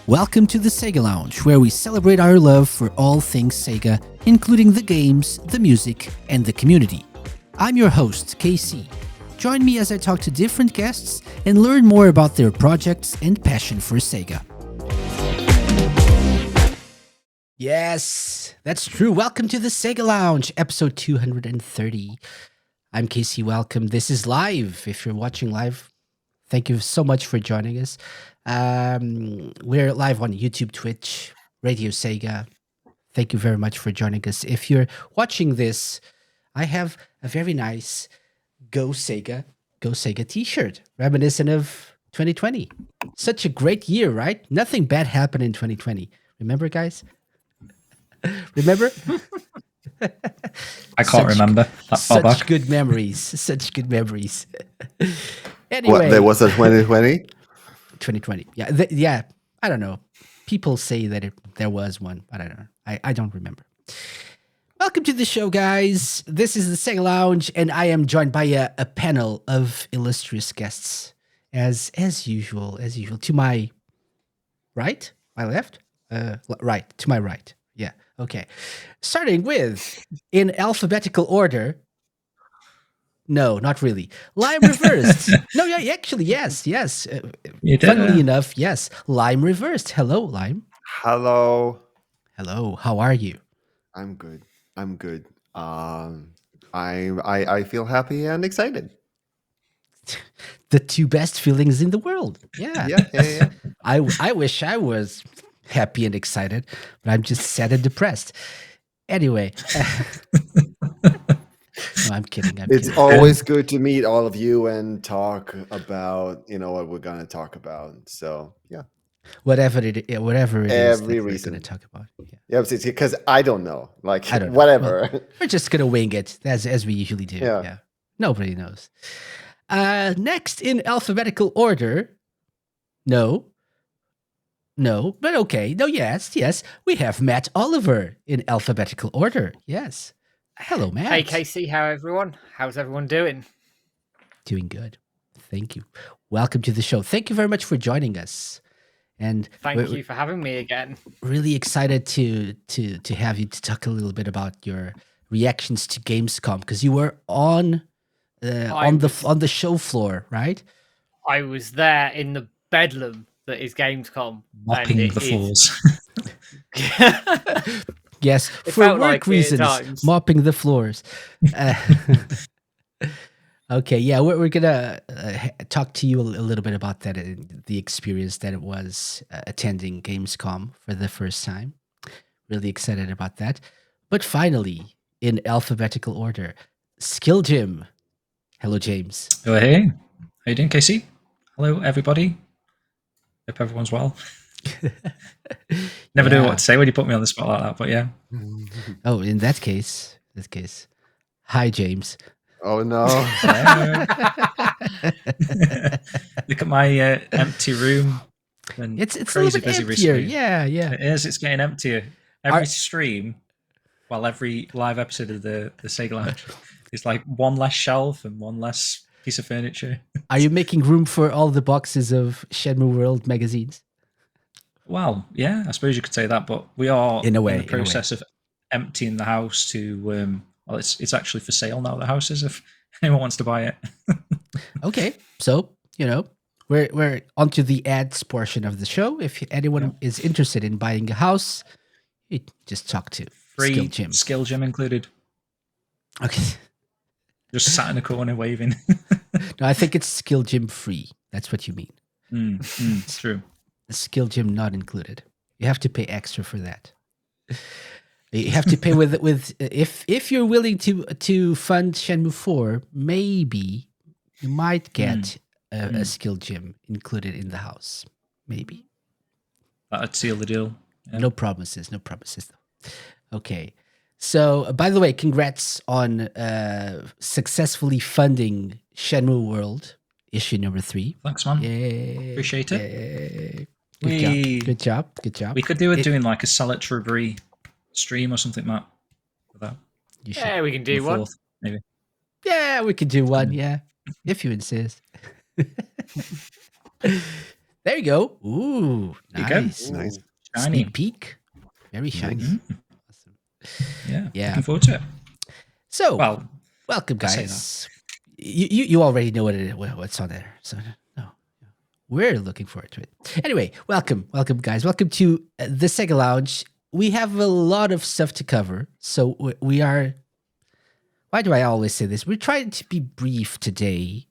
Welcome to the Sega Lounge, where we celebrate our love for all things Sega, including the games, the music, and the community. I'm your host, KC. Join me as I talk to different guests and learn more about their projects and passion for Sega. Yes, that's true. Welcome to the Sega Lounge, episode 230. I'm KC. Welcome. This is live. If you're watching live, thank you so much for joining us. We're live on YouTube, Twitch, Radio Sega. Thank you very much for joining us. If you're watching this, I have a very nice Go Sega t-shirt, reminiscent of 2020. Such a great year, right? Nothing bad happened in 2020. Remember, guys? Remember? I can't remember that far back. Such good memories. Anyway, what, there was a 2020? 2020. Yeah. I don't know. People say that there was one, but I don't know. I don't remember. Welcome to the show, guys. This is the Sega Lounge, and I am joined by a panel of illustrious guests, as usual. To my right, my left, right. To my right. Yeah. Okay. Starting with, in alphabetical order. No, not really. Lime reversed. No, yeah, actually, yes. Funnily enough, yes. Lime reversed. Hello, Lime. Hello. How are you? I'm good. I feel happy and excited. The two best feelings in the world. Yeah. I wish I was happy and excited, but I'm just sad and depressed. Anyway. No, I'm kidding. It's always good to meet all of you and talk about, what we're going to talk about. So, yeah. Whatever it is Every that we're reason going to talk about. Yeah, because I don't know. I don't know. Whatever. Well, we're just going to wing it as we usually do. Yeah. Nobody knows. Next in alphabetical order. No, but okay. No, yes. We have Matt Oliver in alphabetical order. Yes. Hello, Matt. Hey, Casey. How's everyone doing? Doing good. Thank you. Welcome to the show. Thank you very much for joining us. And thank you for having me again. Really excited to have you to talk a little bit about your reactions to Gamescom, because you were on the show floor, right? I was there in the bedlam that is Gamescom, mopping the floors. Yes, for work reasons, mopping the floors. Okay, yeah, we're gonna talk to you a little bit about that, the experience that it was attending Gamescom for the first time. Really excited about that. But finally, in alphabetical order, SkillJim. Hello, James. Oh, hey. How you doing, Casey? Hello, everybody. Hope everyone's well. Never know what to say when you put me on the spot like that, but yeah. Oh, in that case, hi, James. Oh no! Look at my empty room. And it's crazy a little bit busy emptier. recently. Yeah. It is. It's getting emptier. Every stream, every live episode of the Sega Lounge is like one less shelf and one less piece of furniture. Are you making room for all the boxes of Shenmue World magazines? Well, yeah, I suppose you could say that, but we are in the process of emptying the house to. Well, it's actually for sale now. The house is, if anyone wants to buy it. Okay, so we're onto the ads portion of the show. If anyone is interested in buying a house, you just talk to free SkillJim. SkillJim included. Okay. Just sat in a corner waving. No, I think it's SkillJim free. That's what you mean. It's true. SkillJim not included. You have to pay extra for that. You have to pay with if you're willing to fund Shenmue 4, maybe you might get a SkillJim included in the house. Maybe. That'd seal the deal. Yeah. No promises though. Okay. So, by the way, congrats on successfully funding Shenmue World issue number 3. Thanks, man. Yay. Appreciate it. Good job. We could do doing like a celebratory stream or something, Matt. For that. Yeah, we can do one. Maybe. Yeah, we could do one. Yeah, if you insist. There you go. Ooh, There you go. nice. Nice. Shiny. Sneak peek. Very shiny. Mhm. Awesome. Yeah. Yeah. Looking forward to it. So, Well, welcome, I say guys. You already know what's on there. So, no. We're looking forward to it. Anyway, welcome, guys. Welcome to the Sega Lounge. We have a lot of stuff to cover. So, we are. Why do I always say this? We're trying to be brief today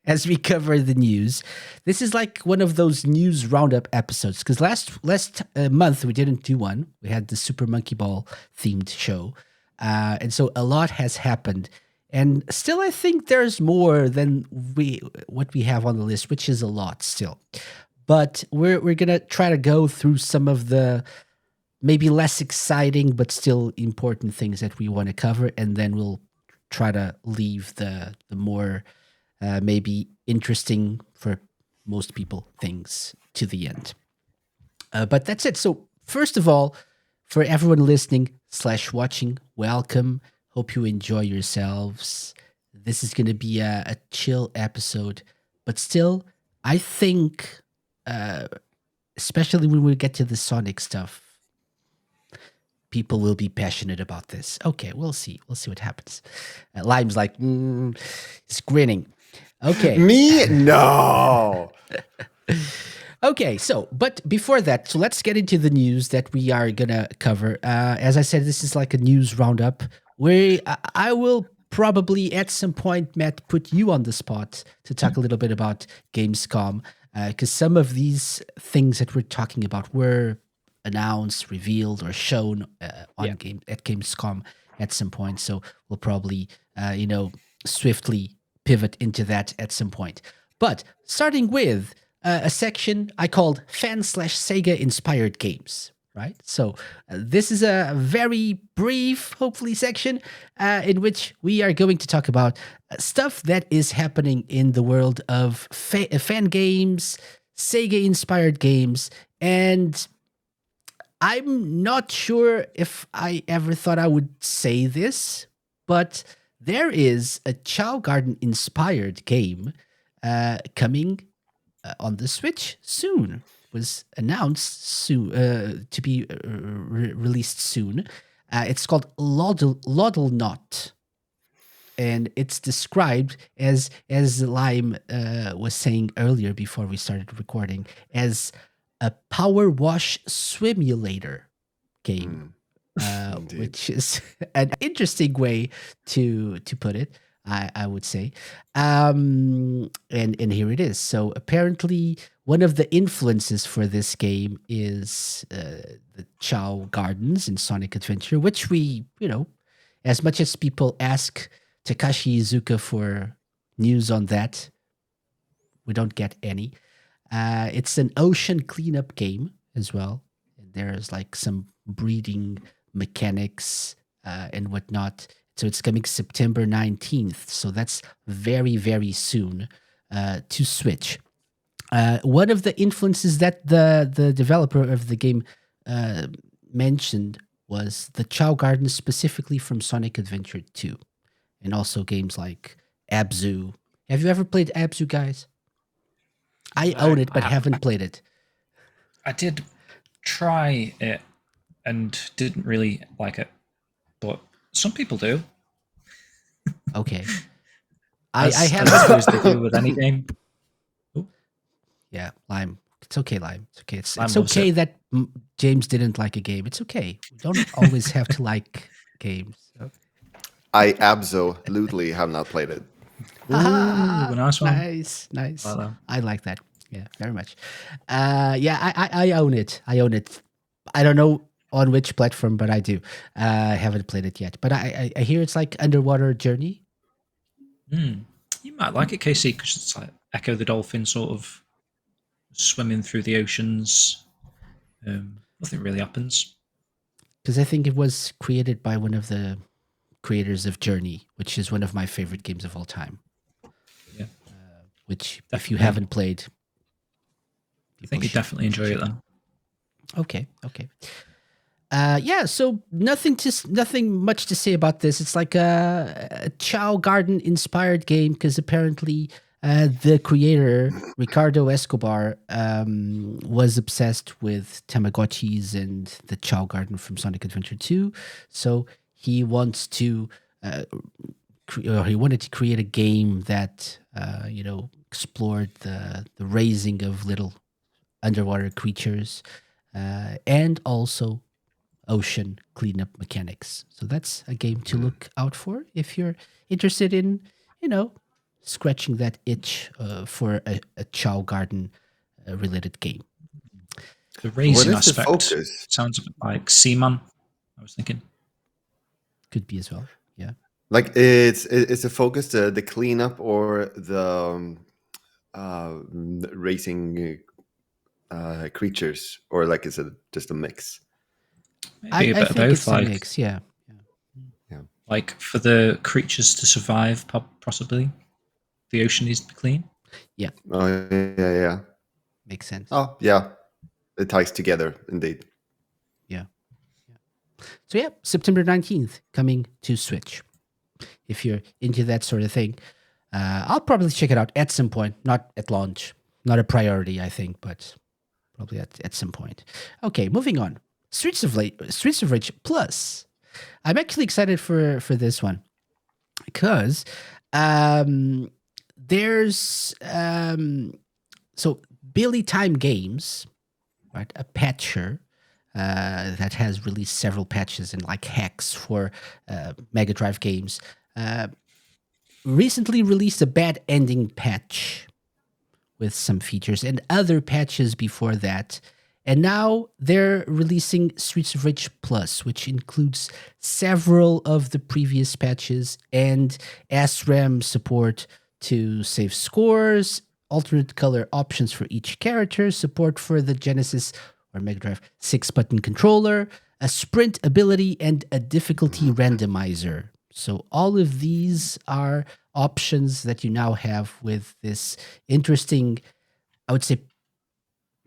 as we cover the news. This is like one of those news roundup episodes because last month we didn't do one. We had the Super Monkey Ball themed show, and so a lot has happened. And still, I think there's more than what we have on the list, which is a lot still. But we're gonna try to go through some of the maybe less exciting but still important things that we want to cover, and then we'll try to leave the more maybe interesting for most people things to the end. But that's it. So first of all, for everyone listening / watching, welcome. Hope you enjoy yourselves. This is going to be a chill episode, but still, I think, especially when we get to the Sonic stuff, people will be passionate about this. Okay, we'll see. We'll see what happens. Lime's like, he's grinning. Okay. Me? No. Okay, so, but before that, so let's get into the news that we are going to cover. As I said, this is like a news roundup where I will probably at some point, Matt, put you on the spot to talk a little bit about Gamescom, because some of these things that we're talking about were announced, revealed, or shown at Gamescom at some point. So we'll probably, swiftly pivot into that at some point. But starting with a section I called fan/Sega-inspired games, right? So this is a very brief, hopefully, section in which we are going to talk about stuff that is happening in the world of fan games, Sega-inspired games, and I'm not sure if I ever thought I would say this, but there is a Chow Garden-inspired game coming on the Switch soon. Was announced soon to be released soon. It's called Lodel Knot, and it's described as Lime was saying earlier before we started recording as a power wash simulator game, which is an interesting way to put it. I would say, and here it is. So apparently, one of the influences for this game is the Chow Gardens in Sonic Adventure, which we, as much as people ask Takashi Iizuka for news on that, we don't get any. It's an ocean cleanup game as well. There's like some breeding mechanics and whatnot. So it's coming September 19th. So that's very, very soon to Switch. One of the influences that the developer of the game mentioned was the Chow Garden, specifically from Sonic Adventure 2. And also games like Abzu. Have you ever played Abzu, guys? I own it, but haven't played it. I did try it and didn't really like it, but some people do. Okay. As I have supposed to do with any game. Yeah, Lime. It's okay, Lime. It's okay. It's Lime loves okay it. that James didn't like a game. It's okay. We don't always have to like games. So. I absolutely have not played it. Ooh, a nice one. Nice. Like that. I like that. Yeah, very much. I own it. I don't know on which platform, but I do. I haven't played it yet. But I hear it's like Underwater Journey. You might like it, KC, because it's like Echo the Dolphin sort of swimming through the oceans. Nothing really happens. Because I think it was created by one of the creators of Journey, which is one of my favorite games of all time. Yeah. Which, if you haven't played, I think you definitely enjoy it then. Okay. So nothing much to say about this. It's like a Chow Garden inspired game because apparently The creator, Ricardo Escobar, was obsessed with Tamagotchis and the Chow Garden from Sonic Adventure 2. So he wants to, or he wanted to create a game that, explored the raising of little underwater creatures and also ocean cleanup mechanics. So that's a game to look out for if you're interested in, scratching that itch for a Chow Garden related game. The raising is the aspect focus? sounds a bit like Seaman, I was thinking. Could be as well. Yeah. Like it's a focus the cleanup or the racing creatures, or like is it just a mix? Maybe a I bit of think both. it's a mix. Yeah. Like for the creatures to survive, possibly the ocean needs to be clean. Oh yeah. Makes sense. Oh yeah, it ties together indeed. So yeah, September 19th coming to Switch. If you're into that sort of thing, I'll probably check it out at some point, not at launch. Not a priority, I think, but probably at some point. Okay, moving on. Streets of Rage Plus. I'm actually excited for this one because there's so Billy Time Games, right? A patcher that has released several patches and like hacks for Mega Drive games. Recently released a bad ending patch with some features and other patches before that. And now they're releasing Streets of Rage Plus, which includes several of the previous patches and SRAM support to save scores, alternate color options for each character, support for the Genesis or Mega Drive 6-button controller, a sprint ability, and a difficulty randomizer. So all of these are options that you now have with this interesting, I would say,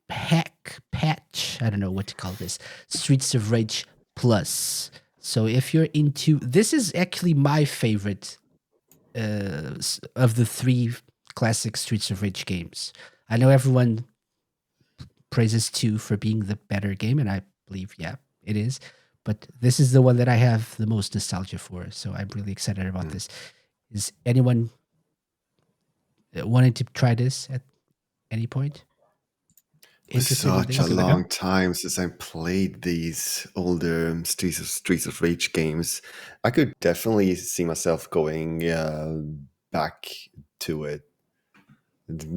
patch. I don't know what to call this. Streets of Rage Plus. So if you're into, this is actually my favorite of the 3 classic Streets of Rage games. I know everyone praises 2 for being the better game, and I believe, yeah, it is. But this is the one that I have the most nostalgia for. So I'm really excited about this. Is anyone wanting to try this at any point? It's Interested in such a this? long time since I played these older Streets of Rage games. I could definitely see myself going back to it.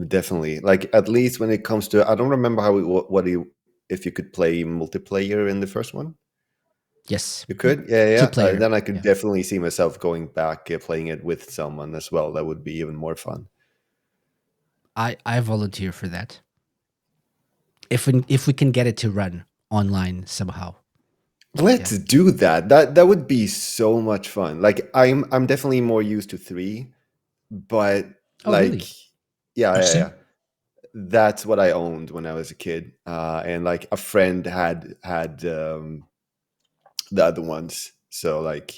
Definitely, like at least when it comes to, I don't remember how if you could play multiplayer in the first one. Yes. You could, yeah. Two-player, Then I could yeah. definitely see myself going back playing it with someone as well. That would be even more fun. I volunteer for that. If we can get it to run online somehow. Let's do that. That would be so much fun. Like I'm definitely more used to 3, but Really? yeah. That's what I owned when I was a kid, and like a friend had the other ones, so like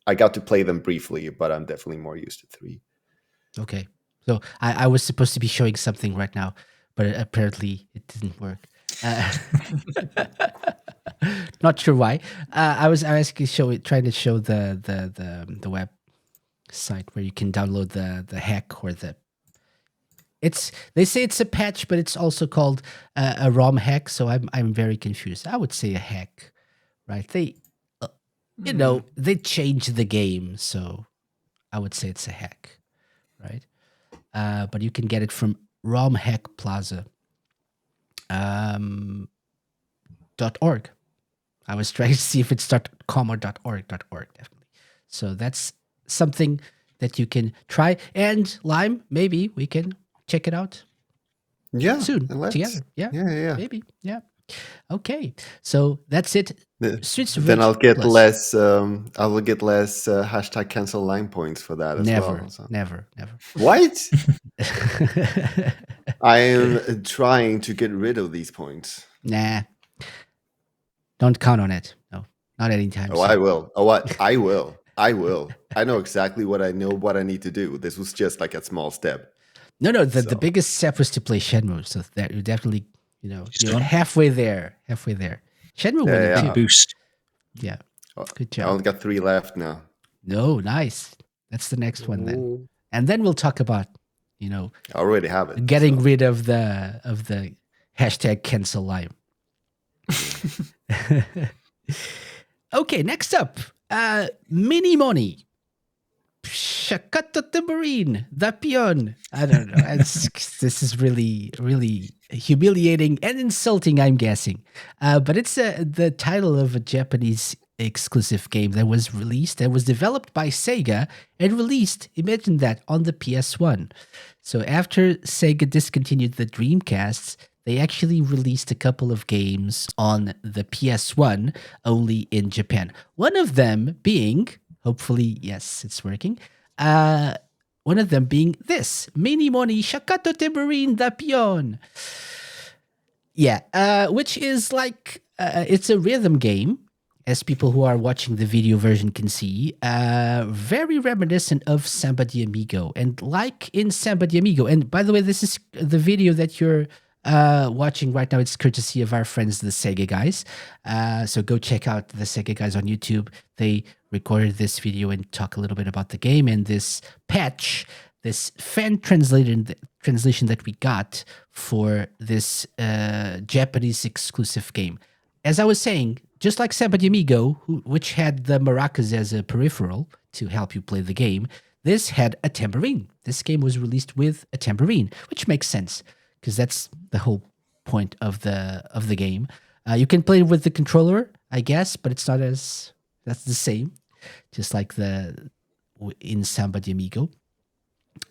I got to play them briefly, but I'm definitely more used to 3. Okay. So I was supposed to be showing something right now, but apparently it didn't work. Not sure why. I was trying to show the web site where you can download the hack or the. They say it's a patch, but it's also called a ROM hack. So I'm very confused. I would say a hack, right? They, they changed the game, so I would say it's a hack, right? But you can get it from ROM Hack Plaza. .org. I was trying to see if it's .com or .org. .org, definitely. So that's something that you can try. And Lime, maybe we can check it out. Yeah, soon together. Yeah. Maybe. Yeah. Okay. So that's it. Streets of Rage Then I'll get Plus. less. I will get less hashtag cancel line points for that as well. So. Never. What? I am trying to get rid of these points. Nah. Don't count on it. No, not anytime soon. I will. I will. I know exactly what I need to do. This was just like a small step. No. The So- biggest step was to play Shenmue, so that you're definitely you're done. halfway there. Shenmue Yeah, won it yeah. too. Big boost. Yeah, Oh, good I job. only got 3 left now. No, nice. That's the next one then, Ooh. and then we'll talk about I already have it. getting so. rid of the hashtag cancel Lime. Okay, next up, Mini Money. Shakato Tambourine, the peon. I don't know. This is really, really humiliating and insulting, I'm guessing. But it's the title of a Japanese exclusive game that was released, that was developed by Sega and released, imagine that, on the PS1. So after Sega discontinued the Dreamcasts, they actually released a couple of games on the PS1 only in Japan. One of them being, hopefully, yes, it's working. One of them being this, Mini Money Shakato Tambourine da Pion. Yeah, which is like, it's a rhythm game, as people who are watching the video version can see, very reminiscent of Samba de Amigo. And like in Samba de Amigo, and by the way, this is the video that you're watching right now. It's courtesy of our friends, the Sega guys. So go check out the Sega guys on YouTube. They recorded this video and talk a little bit about the game and this patch, this fan translation that we got for this Japanese exclusive game. As I was saying, just like Samba de Amigo, which had the maracas as a peripheral to help you play the game, this had a tambourine. This game was released with a tambourine, which makes sense because that's the whole point of the game. You can play with the controller, I guess, but it's not that's the same, just like in Samba de Amigo.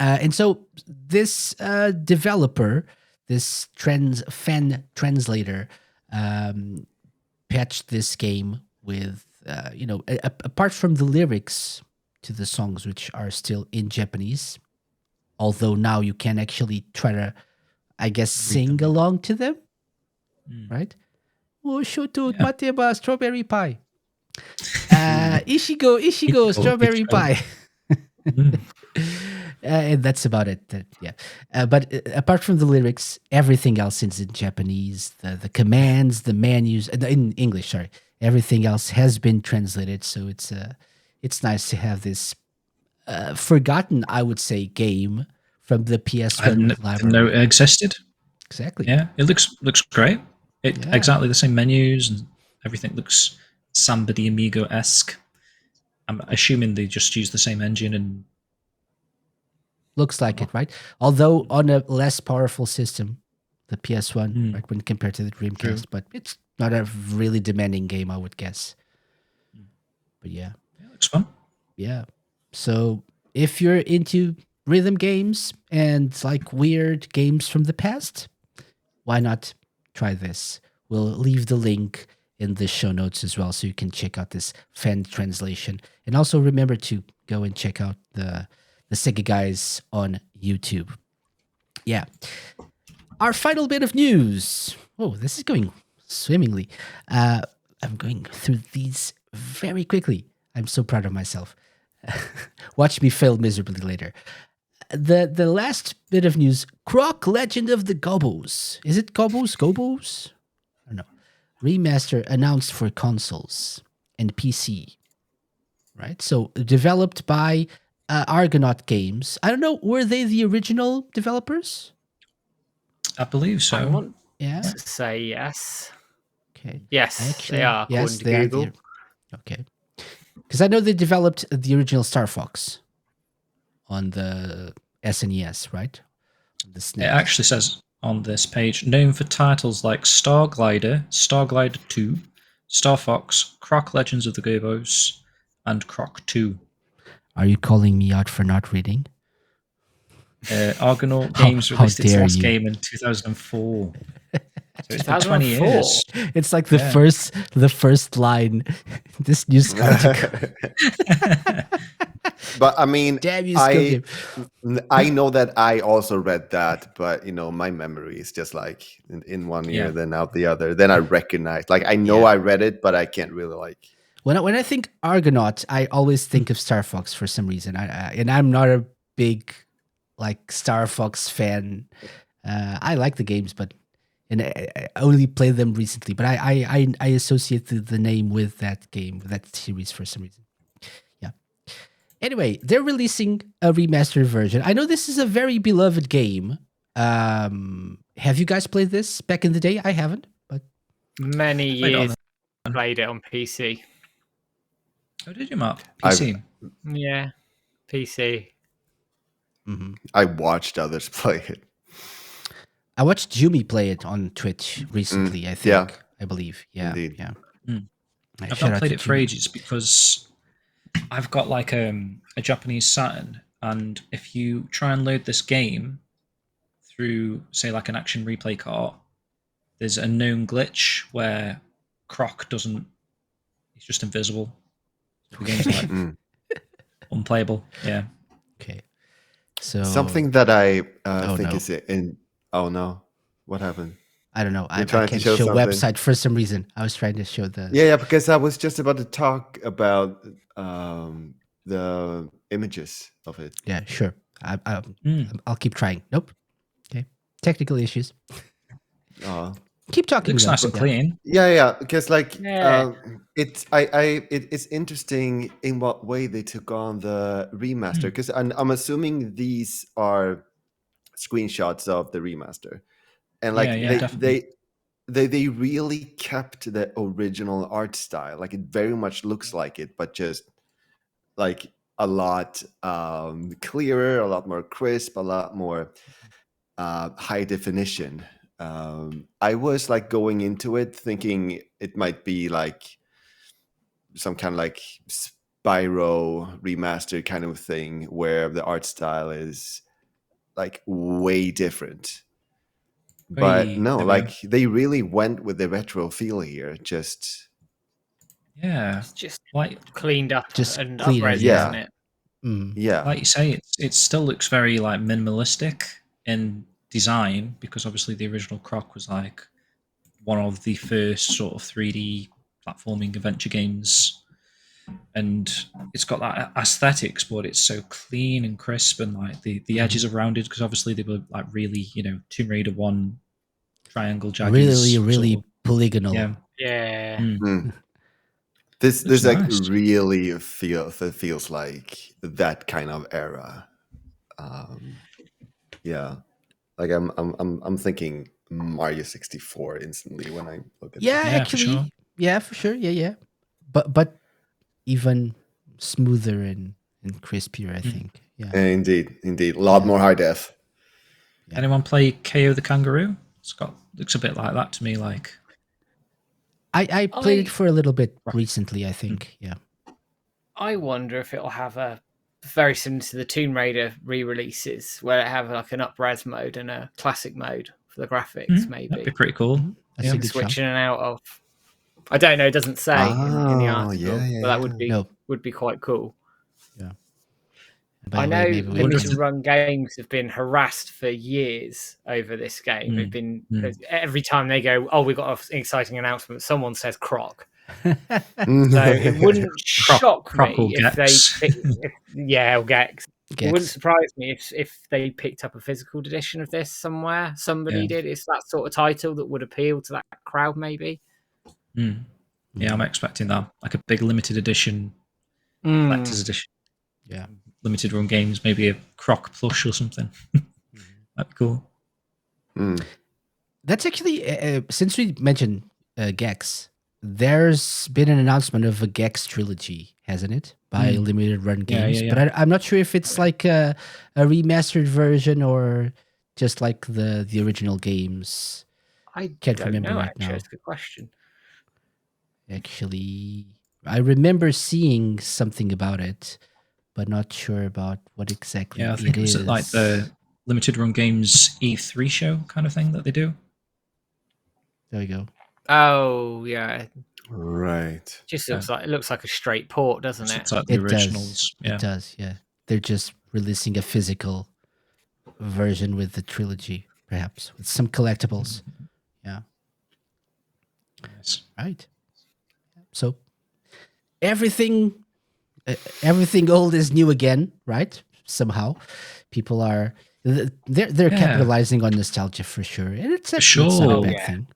And so this developer, this fan translator, patched this game with, apart from the lyrics to the songs, which are still in Japanese, although now you can actually try to, I guess, sing along to them, right? Oh, shoot, mateba, strawberry pie. Ishigo, strawberry pie. And that's about it. But apart from the lyrics, everything else is in Japanese. The commands, the menus, in English. Sorry, everything else has been translated. So it's nice to have this forgotten, I would say, game from the PS1 library. Didn't know it existed. Exactly. Yeah, it looks great. Exactly the same menus and everything looks Samba de Amigo-esque. I'm assuming they just use the same engine and. Looks like it, right? Although on a less powerful system, the PS1, right, when compared to the Dreamcast, True. but it's not a really demanding game, I would guess. But yeah. Looks fun. Yeah. So if you're into rhythm games and like weird games from the past, why not try this? We'll leave the link in the show notes as well, so you can check out this fan translation. And also remember to go and check out the Sega guys on YouTube. Yeah. Our final bit of news. Oh, this is going swimmingly. I'm going through these very quickly. I'm so proud of myself. Watch me fail miserably later. The last bit of news, Croc Legend of the Gobos. Is it Gobos? I don't know. Remaster announced for consoles and PC. Right? So developed by Argonaut Games. I don't know, were they the original developers? I believe so. I want Yeah. to say yes. Okay. Yes, they are, according to they are Google. okay. Because I know they developed the original Star Fox on the SNES, right? On the It SNES. actually says on this page, known for titles like Star Glider, Star Glider 2, Star Fox, Croc Legends of the Gobos, and Croc 2. Are you calling me out for not reading? Argonaut Games how released its dare last you. game in 2004. So it's been 20 years. It's like the first line. This news article. But I mean, Damn you, SkillJim. I know that I also read that, but my memory is just like in one ear, then out the other. Then I recognize, like I know I read it, but I can't really like. When I think Argonaut, I always think of Star Fox for some reason. And I'm not a big like Star Fox fan. I like the games, but I only played them recently. But I associate the name with that game, with that series for some reason. Yeah. Anyway, they're releasing a remastered version. I know this is a very beloved game. Have you guys played this back in the day? I haven't, but Many Played it on years played it on PC. Oh, did you, Mark? I've- PC. Yeah, PC. I watched others play it. I watched Jumi play it on Twitch recently. I think. yeah. I believe. Yeah. Indeed. Yeah. I've Shout not out played to it for Jumi. ages because I've got like a Japanese Saturn, and if you try and load this game through, say, like an action replay cart, there's a known glitch where Croc doesn't. He's just invisible. The game's like unplayable. Yeah. Okay. So Something that I Oh, think no. is in. Oh no, what happened? I don't know. I trying to can't show show something. website for some reason. I was trying to show the. Yeah, because I was just about to talk about the images of it. Yeah, sure. I'll keep trying. Nope. Okay. Technical issues. Uh, Keep talking. Looks though. nice and Yeah. clean. yeah, because like Yeah. it's interesting in what way they took on the remaster. Because I'm assuming these are screenshots of the remaster, and like Yeah, definitely. they really kept the original art style. Like it very much looks like it, but just like a lot clearer, a lot more crisp, a lot more high definition. I was like going into it thinking it might be like some kind of like Spyro remaster kind of thing where the art style is like way different. But Very- no, there we like they really went with the retro feel here. Just Yeah. It's just Like cleaned up Just and cleaner, up-res, yeah. isn't it? Mm. yeah, like you say, it still looks very like minimalistic in design because obviously the original Croc was like one of the first sort of 3D platforming adventure games, and it's got that aesthetics, but it's so clean and crisp, and like the edges are rounded because obviously they were like really Tomb Raider 1 triangle jaggies, Really sort of- polygonal. yeah. Yeah. Mm. This Looks like nice. really feels like that kind of era. Yeah, like I'm thinking Mario 64 instantly when I look at Yeah, this. Yeah, for actually. sure. Yeah, for sure. Yeah. But even smoother and crispier, I think. Yeah. Indeed, a lot more high def. Yeah. Anyone play KO the Kangaroo? Looks a bit like that to me. Like I played it I- for a little bit recently, I think. Yeah. I wonder if it'll have a very similar to the Tomb Raider re-releases, where it have like an up-res mode and a classic mode for the graphics, maybe that'd be pretty cool. That's Yeah. a good shout. switching in and out of. I don't know. It doesn't say in the Oh, article, yeah, but that would be No. quite cool. By I the way, know maybe we limited can- run games have been harassed for years over this game. They've been every time they go, "Oh, we got an exciting announcement," someone says "Croc." So it wouldn't shock Croc or me if they, Gex. or Gex. It Gex. wouldn't surprise me if they picked up a physical edition of this somewhere. Somebody Yeah. did. It's that sort of title that would appeal to that crowd, maybe. Yeah, I'm expecting that. Like a big limited edition, collector's edition, Yeah. limited run games, maybe a Croc plush or something. That'd be cool. That's actually since we mentioned Gex, there's been an announcement of a Gex trilogy, hasn't it? By Limited Run Yeah, Games, yeah. but I'm not sure if it's like a remastered version or just like the original games. I Can't don't remember know, right actually. now. That's a good question. Actually, I remember seeing something about it, but not sure about what exactly Yeah, I think it it's is. like the limited run games E3 show kind of thing that they do. There we go. Oh yeah, Right. just looks like a straight port, doesn't it? It's like the It originals. does. Yeah. It does. Yeah, they're just releasing a physical version with the trilogy, perhaps with some collectibles. Yeah. Nice. Right. So everything old is new again, right? Somehow, people are They're capitalizing on nostalgia for sure, and it's not a bad thing.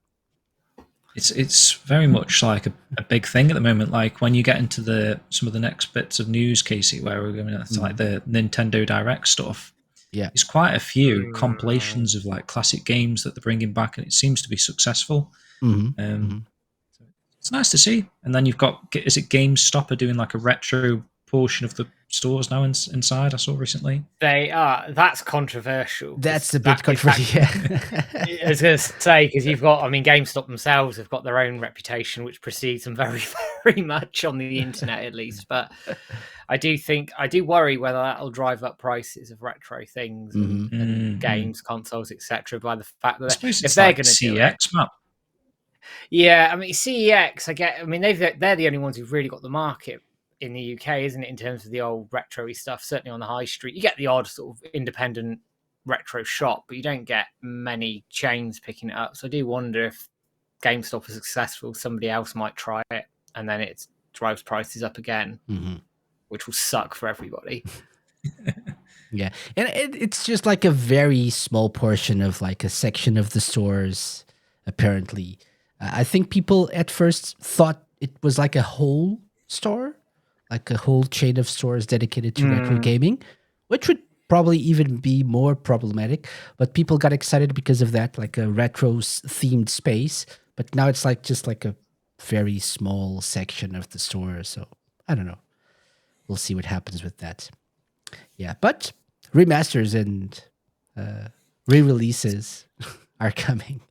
It's very much like a big thing at the moment. Like when you get into some of the next bits of news, Casey, where we're going to like the Nintendo Direct stuff. Yeah, there's quite a few compilations of like classic games that they're bringing back, and it seems to be successful. It's nice to see. And then you've got, is it GameStop are doing like a retro portion of the stores now inside? I saw recently. They are. That's controversial. That's a bit controversial. I was going to say, because you've got, I mean, GameStop themselves have got their own reputation, which precedes them very, very much on the internet, at least. But I do worry whether that'll drive up prices of retro things and games, consoles, etc. By the fact that if they're going to CEX map. Yeah, I mean, CEX, they're the only ones who've really got the market in the UK, isn't it, in terms of the old retro-y stuff, certainly on the high street. You get the odd sort of independent retro shop, but you don't get many chains picking it up. So I do wonder if GameStop is successful, somebody else might try it, and then it drives prices up again, which will suck for everybody. Yeah, and it's just like a very small portion of like a section of the stores, apparently. I think people at first thought it was like a whole store, like a whole chain of stores dedicated to retro gaming, which would probably even be more problematic. But people got excited because of that, like a retro themed space. But now it's like just like a very small section of the store. So I don't know. We'll see what happens with that. Yeah, but remasters and re-releases are coming.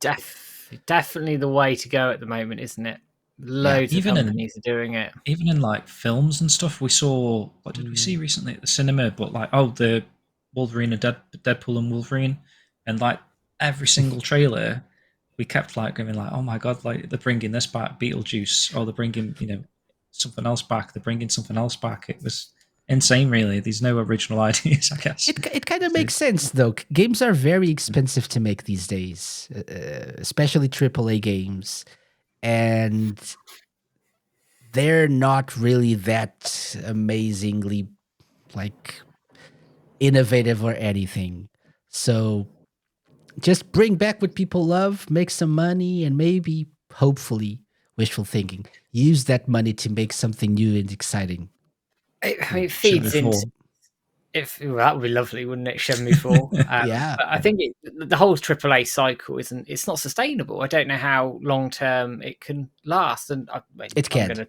Definitely the way to go at the moment, isn't it? Loads of companies are doing it. Even in like films and stuff, we saw, what did we see recently at the cinema? But like, the Wolverine and Deadpool and Wolverine, and like every single trailer, we kept like going like, oh my god, like they're bringing this back, Beetlejuice, or they're bringing something else back. They're bringing something else back. It was insane, really. There's no original ideas, I guess. It kind of makes sense, though. Games are very expensive to make these days, especially AAA games. And they're not really that amazingly, like, innovative or anything. So just bring back what people love, make some money, and maybe, hopefully, wishful thinking, use that money to make something new and exciting. It feeds into that would be lovely, wouldn't it? Shenmue 4. Yeah. But I think the whole AAA cycle it's not sustainable. I don't know how long term it can last. And it can't.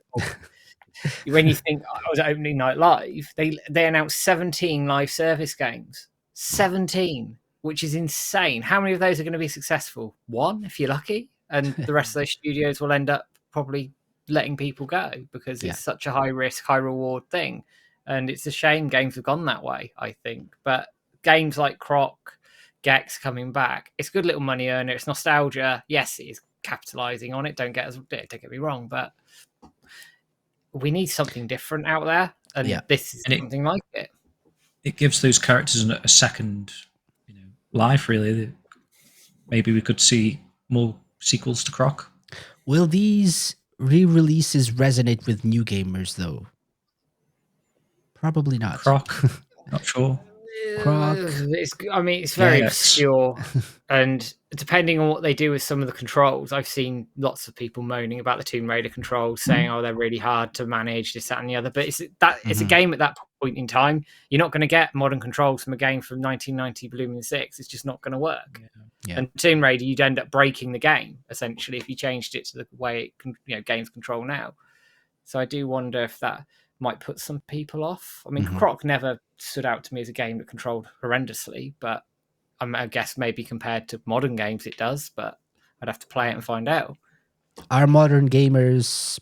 When you think I was at opening night live, they announced 17 live service games. 17, which is insane. How many of those are going to be successful? One, if you're lucky, and the rest of those studios will end up probably letting people go because it's such a high risk, high reward thing. And it's a shame games have gone that way, I think. But games like Croc, Gex coming back, it's a good little money earner. It's nostalgia. Yes, it is capitalizing on it. Don't get me wrong, but we need something different out there, and this is something like it. It gives those characters a second, life. Really, maybe we could see more sequels to Croc. Will these re-releases resonate with new gamers, though? Probably not. Croc, not sure. Croc. It's very obscure, and depending on what they do with some of the controls, I've seen lots of people moaning about the Tomb Raider controls, saying, "Oh, they're really hard to manage, this, that, and the other." But it's a game at that point in time. You're not going to get modern controls from a game from 1990 Blooming 6. It's just not going to work. Yeah. And Tomb Raider, you'd end up breaking the game essentially if you changed it to the way games control now. So I do wonder if that might put some people off. I mean, Croc never stood out to me as a game that controlled horrendously, but I guess maybe compared to modern games it does, but I'd have to play it and find out. Are modern gamers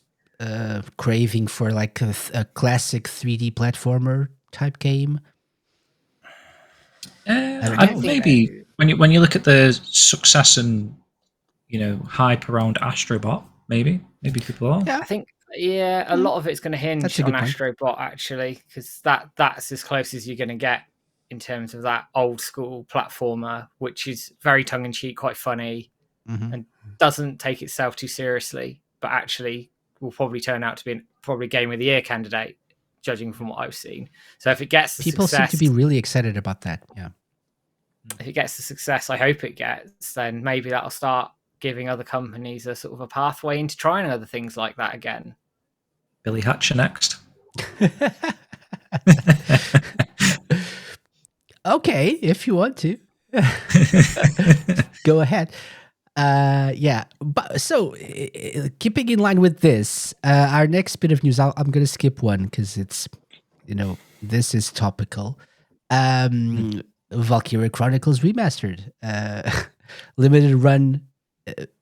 craving for like a classic 3D platformer type game? Maybe when you look at the success and hype around Astrobot, maybe people are. Yeah, I think a lot of it's going to hinge on Astrobot actually, because that's as close as you're going to get in terms of that old school platformer, which is very tongue in cheek, quite funny, and doesn't take itself too seriously, but actually will probably turn out to be probably Game of the Year candidate, judging from what I've seen. So if it gets the people success, seem to be really excited about that. Yeah. if it gets the success I hope it gets, then maybe that'll start giving other companies a sort of a pathway into trying other things like that again. Billy Hatcher next. Okay, if you want to. Go ahead. Yeah, but so keeping in line with this, our next bit of news, I'm going to skip one because it's, this is topical. Valkyria Chronicles Remastered, limited run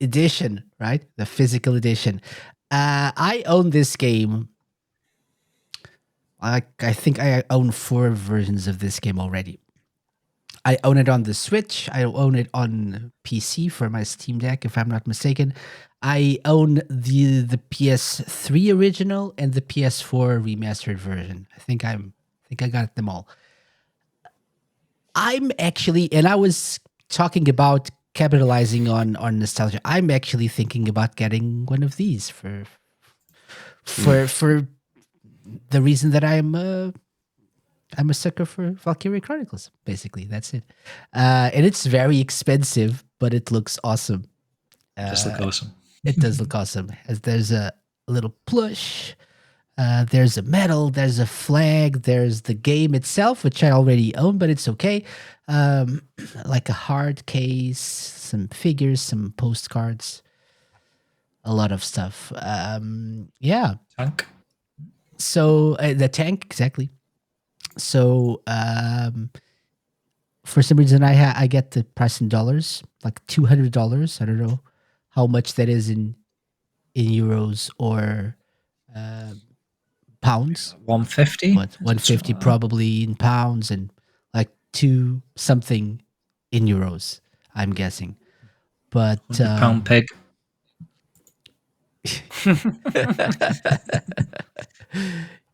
edition, right? The physical edition. I own this game. I think I own 4 versions of this game already. I own it on the Switch. I own it on PC for my Steam Deck, if I'm not mistaken. I own the PS3 original and the PS4 remastered version. I think I got them all. I'm actually, and I was talking about capitalizing on nostalgia. I'm actually thinking about getting one of these for the reason that I'm a sucker for Valkyria Chronicles. Basically, that's it. And it's very expensive, but it looks awesome. It does look awesome. It does look awesome. As there's a little plush. There's a medal, there's a flag, there's the game itself, which I already own, but it's okay. Like a hard case, some figures, some postcards, a lot of stuff. Yeah. Tank. So the tank, exactly. So for some reason, I get the price in dollars, like $200. I don't know how much that is in euros or pounds. 150. What, 150 probably in pounds, and like 2 something in euros, I'm guessing. But £100 pig.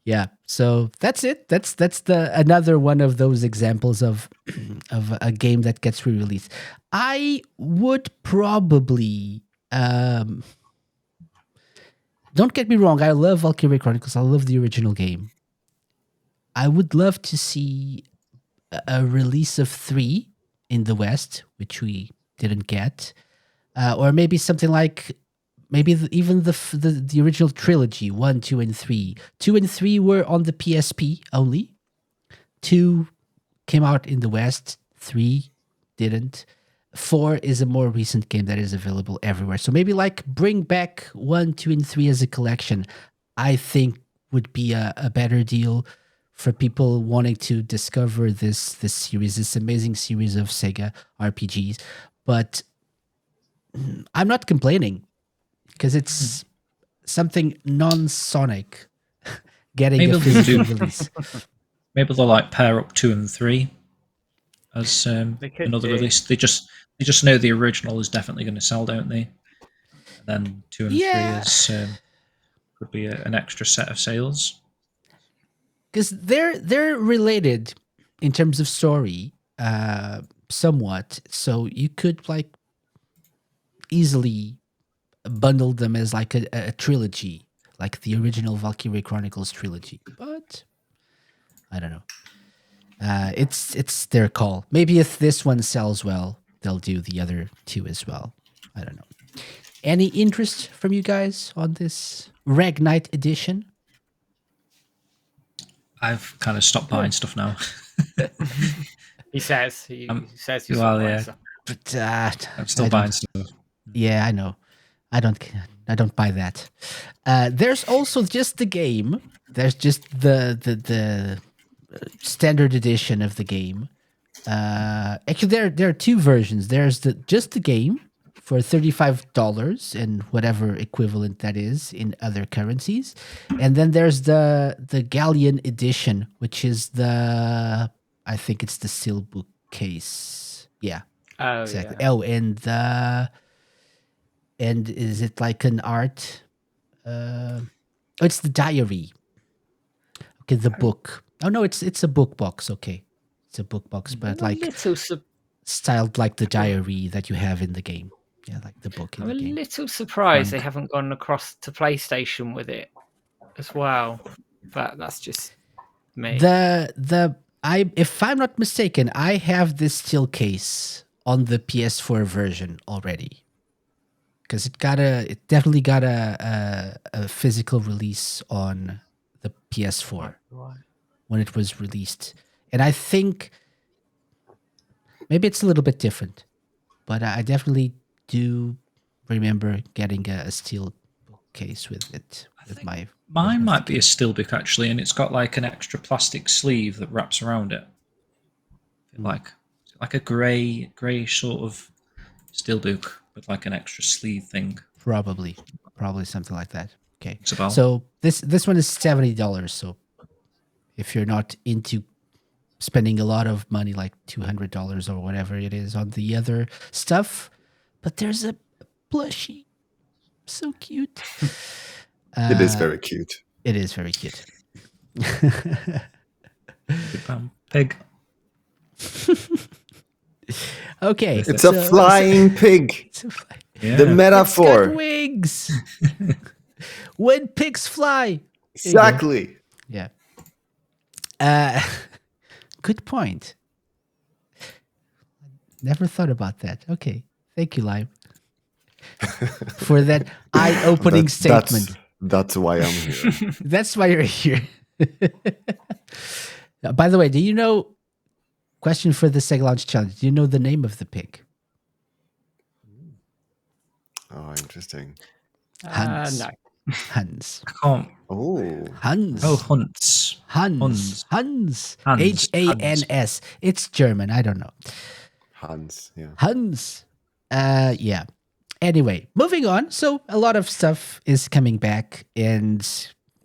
Yeah, so that's it. That's the another one of those examples of a game that gets re-released. I would probably don't get me wrong, I love Valkyria Chronicles. I love the original game. I would love to see a release of 3 in the West, which we didn't get, or maybe something like even the original trilogy 1, 2, and 3. 2 and 3 were on the PSP only. 2 came out in the West. 3 didn't. 4 is a more recent game that is available everywhere. So maybe like bring back 1, 2, and 3 as a collection. I think would be a better deal for people wanting to discover this series, this amazing series of Sega RPGs. But I'm not complaining, because it's something non-Sonic getting Maybe a physical release. Maybe they'll like pair up 2 and 3 as another release. They just know the original is definitely going to sell, don't they? And then 2 and 3 is could be an extra set of sales. Because they're related in terms of story, somewhat. So you could like easily bundle them as like a trilogy, like the original Valkyria Chronicles trilogy. But I don't know. It's their call. Maybe if this one sells well, they'll do the other 2 as well. I don't know. Any interest from you guys on this Rag Knight edition? I've kind of stopped buying stuff now. He says he's well, yeah. But I'm still buying stuff. Yeah, I know. I don't buy that. There's also just the game. There's just the standard edition of the game. Actually, there are 2 versions. There's just the game for $35 and whatever equivalent that is in other currencies, and then there's the Galleon edition, which is I think it's the Steelbook case. Yeah. Oh, exactly. Yeah. Oh, and is it like an art? It's the diary. Okay, the book. Oh no, it's a book box. Okay, it's a book box, but like styled like the diary that you have in the game. Yeah, like the book in I'm the game. a little surprised they haven't gone across to PlayStation with it as well. But that's just me. if I'm not mistaken, I have this still case on the PS4 version already, because it definitely got a physical release on the PS4 when it was released, and I think maybe it's a little bit different, but I definitely do remember getting a steel case with it. Mine might be a steelbook actually, and it's got like an extra plastic sleeve that wraps around it, like a grey sort of steelbook with like an extra sleeve thing. Probably something like that. Okay, About. So this one is $70. So if you're not into spending a lot of money, like $200 or whatever it is on the other stuff, but there's a plushie, so cute. It is very cute. It is very cute. Pig. Okay, it's a flying pig. Yeah. The metaphor. It's got wings. When pigs fly. Exactly. Yeah. Good point. Never thought about that. Okay. Thank you, Live, for that eye-opening statement. That's why I'm here. That's why you're here. By the way, do you know, question for the Sega Launch Challenge, do you know the name of the pig? Oh, interesting. Hans. No. Hans. I can't. Oh. Hans. Oh, Hunts. Hans. Hans. It's German. I don't know. Hans. Yeah. Hans. Yeah. Anyway, moving on. So a lot of stuff is coming back, and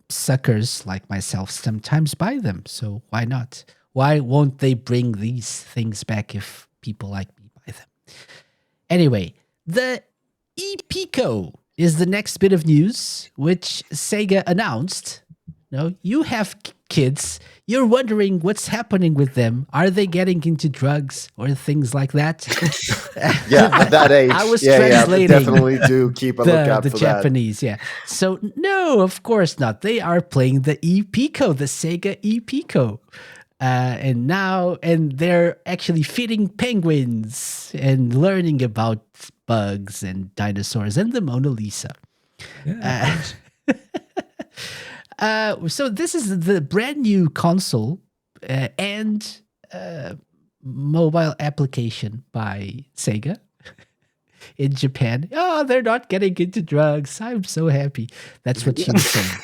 suckers like myself sometimes buy them. So why not? Why won't they bring these things back if people like me buy them? Anyway, the ePico is the next bit of news, which Sega announced. No, you have kids. You're wondering what's happening with them. Are they getting into drugs or things like that? Yeah, at that age. I was translating. Definitely do keep a lookout the for Japanese, that. yeah. So no, of course not. They are playing the ePico, the Sega ePico. And they're actually feeding penguins and learning about bugs and dinosaurs and the Mona Lisa. Yeah, So this is the brand new console and mobile application by Sega in Japan. Oh, they're not getting into drugs. I'm so happy. That's what she was saying.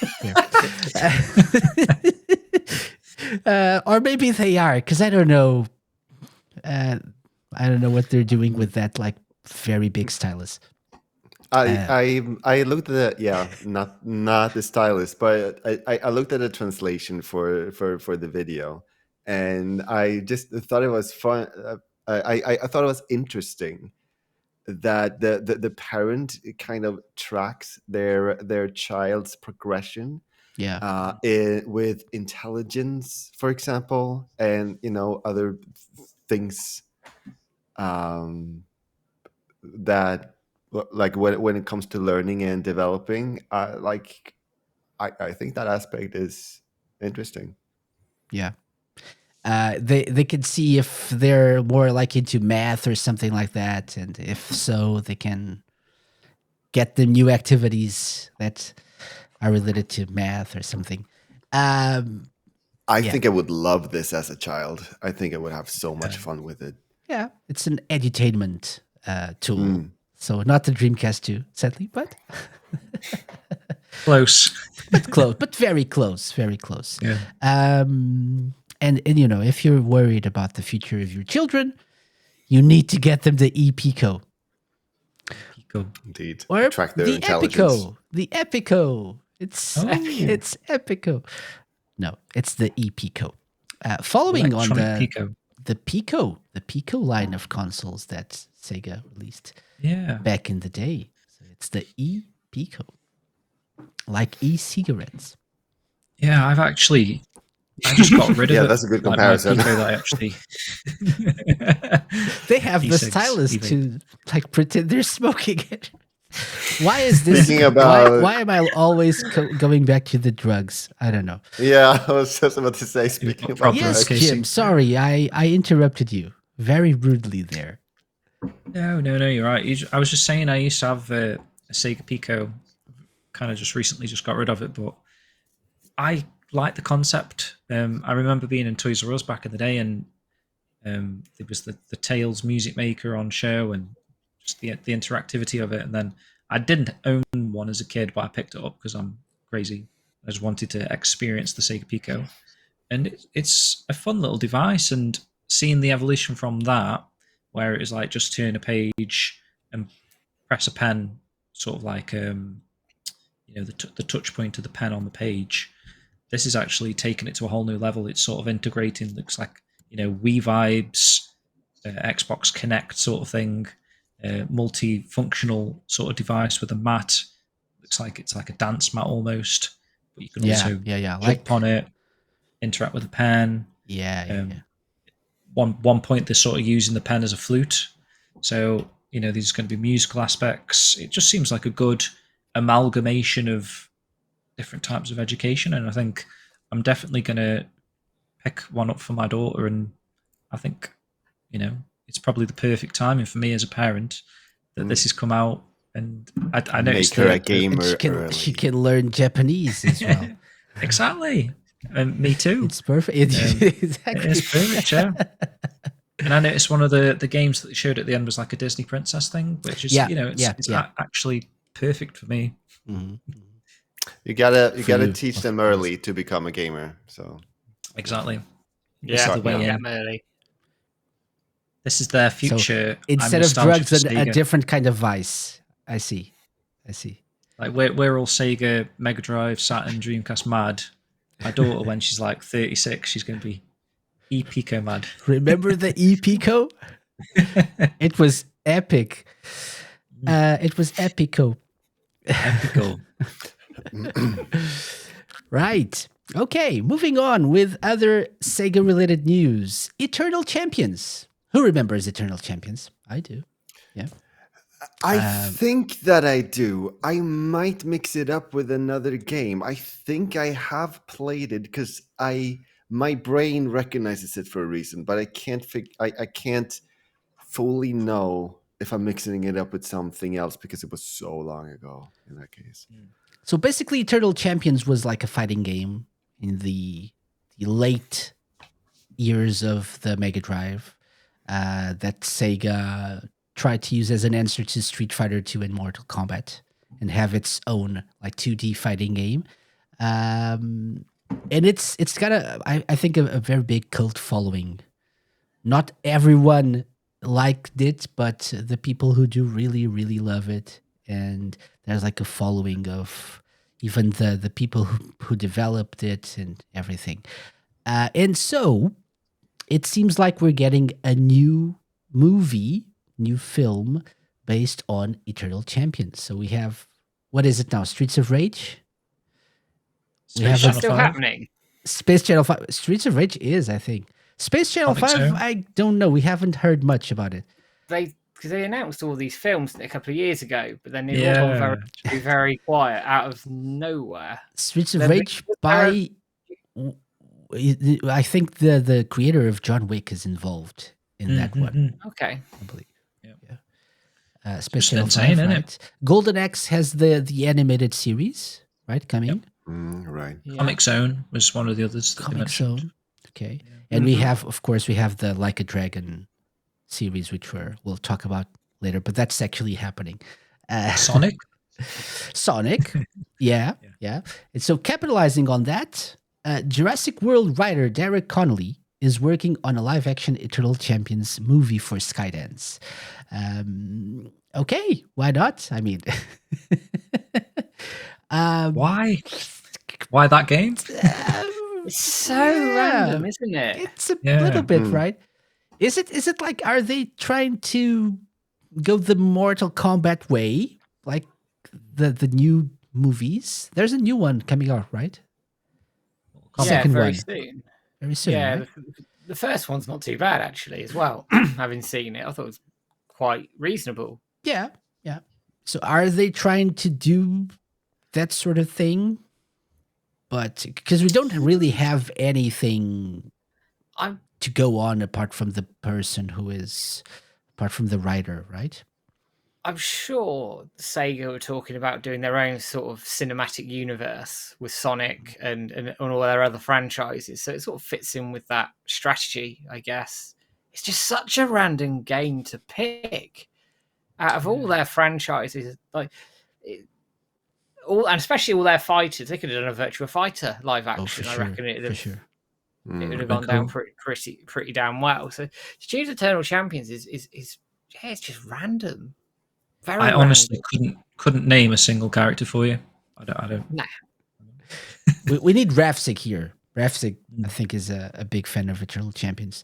Or maybe they are, because I don't know. I don't know what they're doing with that, like, very big stylus. I looked at not the stylus, but I looked at the translation for the video, and I just thought it was fun. I thought it was interesting that the parent kind of tracks their child's progression. Yeah. With intelligence, for example, and other things that, like, when it comes to learning and developing, I think that aspect is interesting. Yeah. They can see if they're more like into math or something like that, and if so, they can get the new activities that are related to math or something. I think I would love this as a child. I think I would have so much fun with it. Yeah, it's an edutainment tool. So not the Dreamcast 2, sadly, but close. but very close, very close. Yeah. And if you're worried about the future of your children, you need to get them the ePico. Indeed. Or track their the intelligence. The Epico. It's Epico. No, it's the ePico. Following on the Pico line of consoles that Sega released back in the day. So it's the ePico, like e-cigarettes. Yeah, I just got rid of it. Yeah, that's a good comparison. Pico that I actually they have the stylus to like pretend they're smoking it. Why is this? Thinking about- why am I always going back to the drugs? I don't know. Yeah, I was just about to say, speaking about Problems, Yes, drugs. Casey. Jim. Sorry, I interrupted you very rudely there. No, you're right. I was just saying I used to have a Sega Pico. Kind of just recently just got rid of it, but I like the concept. I remember being in Toys R Us back in the day, and there was the Tails music maker on show, and just the interactivity of it. And then I didn't own one as a kid, but I picked it up because I'm crazy. I just wanted to experience the Sega Pico, and it's a fun little device. And seeing the evolution from that, where it was like just turn a page and press a pen, sort of like the touch point of the pen on the page. This is actually taking it to a whole new level. It's sort of integrating, looks like Wii vibes, Xbox Connect sort of thing, multi-functional sort of device with a mat. Looks like it's like a dance mat almost, but you can also jump on it, interact with the pen. One point they're sort of using the pen as a flute, so there's going to be musical aspects. It just seems like a good amalgamation of different types of education, and I think I'm definitely going to pick one up for my daughter. And I think it's probably the perfect timing for me as a parent that this has come out, and I noticed make her a gamer. She can learn Japanese as well. Exactly, and me too. It's perfect. Exactly. It's perfect, yeah. And I noticed one of the games that they showed at the end was like a Disney princess thing, which is it's actually perfect for me. Mm-hmm. You gotta teach them early to become a gamer. So exactly, them early. This is their future. So instead of drugs, a different kind of vice. I see. Like we're all Sega, Mega Drive, Saturn, Dreamcast mad. My daughter, when she's like 36, she's going to be E-Pico mad. Remember the E-Pico? It was epic. It was epico. Epical. Right. Okay, moving on with other Sega-related news. Eternal Champions. Who remembers Eternal Champions? I do. Yeah. I think that I do. I might mix it up with another game. I think I have played it because my brain recognizes it for a reason, but I can't fully know if I'm mixing it up with something else because it was so long ago in that case. So basically, Eternal Champions was like a fighting game in the late years of the Mega Drive that Sega tried to use as an answer to Street Fighter 2 and Mortal Kombat, and have its own like 2D fighting game. And it's got I think a very big cult following. Not everyone liked it, but the people who do really, really love it. And there's like a following of even the people who developed it and everything. And so it seems like we're getting a new film based on Eternal Champions. So we have, what is it now? Streets of Rage? It's still happening. Space Channel 5. Streets of Rage is, I think. Space Channel 5, so. I don't know. We haven't heard much about it. Because they announced all these films a couple of years ago, but then they all gone very, very quiet out of nowhere. Streets of Rage by... I think the creator of John Wick is involved in that one. Okay. I believe. Yeah. Space Channel 5, right? Golden Axe has the animated series, right, coming. Yep. Right. Yeah. Comic Zone was one of the others. Comic Zone. Okay. Yeah. And we have the Like a Dragon series, which we'll talk about later, but that's actually happening. Sonic. Yeah. And so capitalizing on that, Jurassic World writer Derek Connolly is working on a live-action Eternal Champions movie for Skydance. Okay, why not? I mean, why that game? It's so random, isn't it? It's a little bit, right? Is it like, are they trying to go the Mortal Kombat way, like the new movies? There's a new one coming out, right? Very soon. Very soon. Yeah, right? the first one's not too bad actually, as well. Having seen it, I thought it was quite reasonable. Yeah. So are they trying to do that sort of thing? But because we don't really have anything to go on apart from the person apart from the writer, right? I'm sure Sega were talking about doing their own sort of cinematic universe with Sonic and all their other franchises. So it sort of fits in with that strategy, I guess. It's just such a random game to pick out of all their franchises. And especially all their fighters. They could have done a Virtua Fighter live action. I reckon it would have gone down pretty damn well. So to choose Eternal Champions is it's just random. I honestly couldn't name a single character for you. I don't. Nah. we need Rafsig here. Rafsig, I think, is a big fan of Eternal Champions.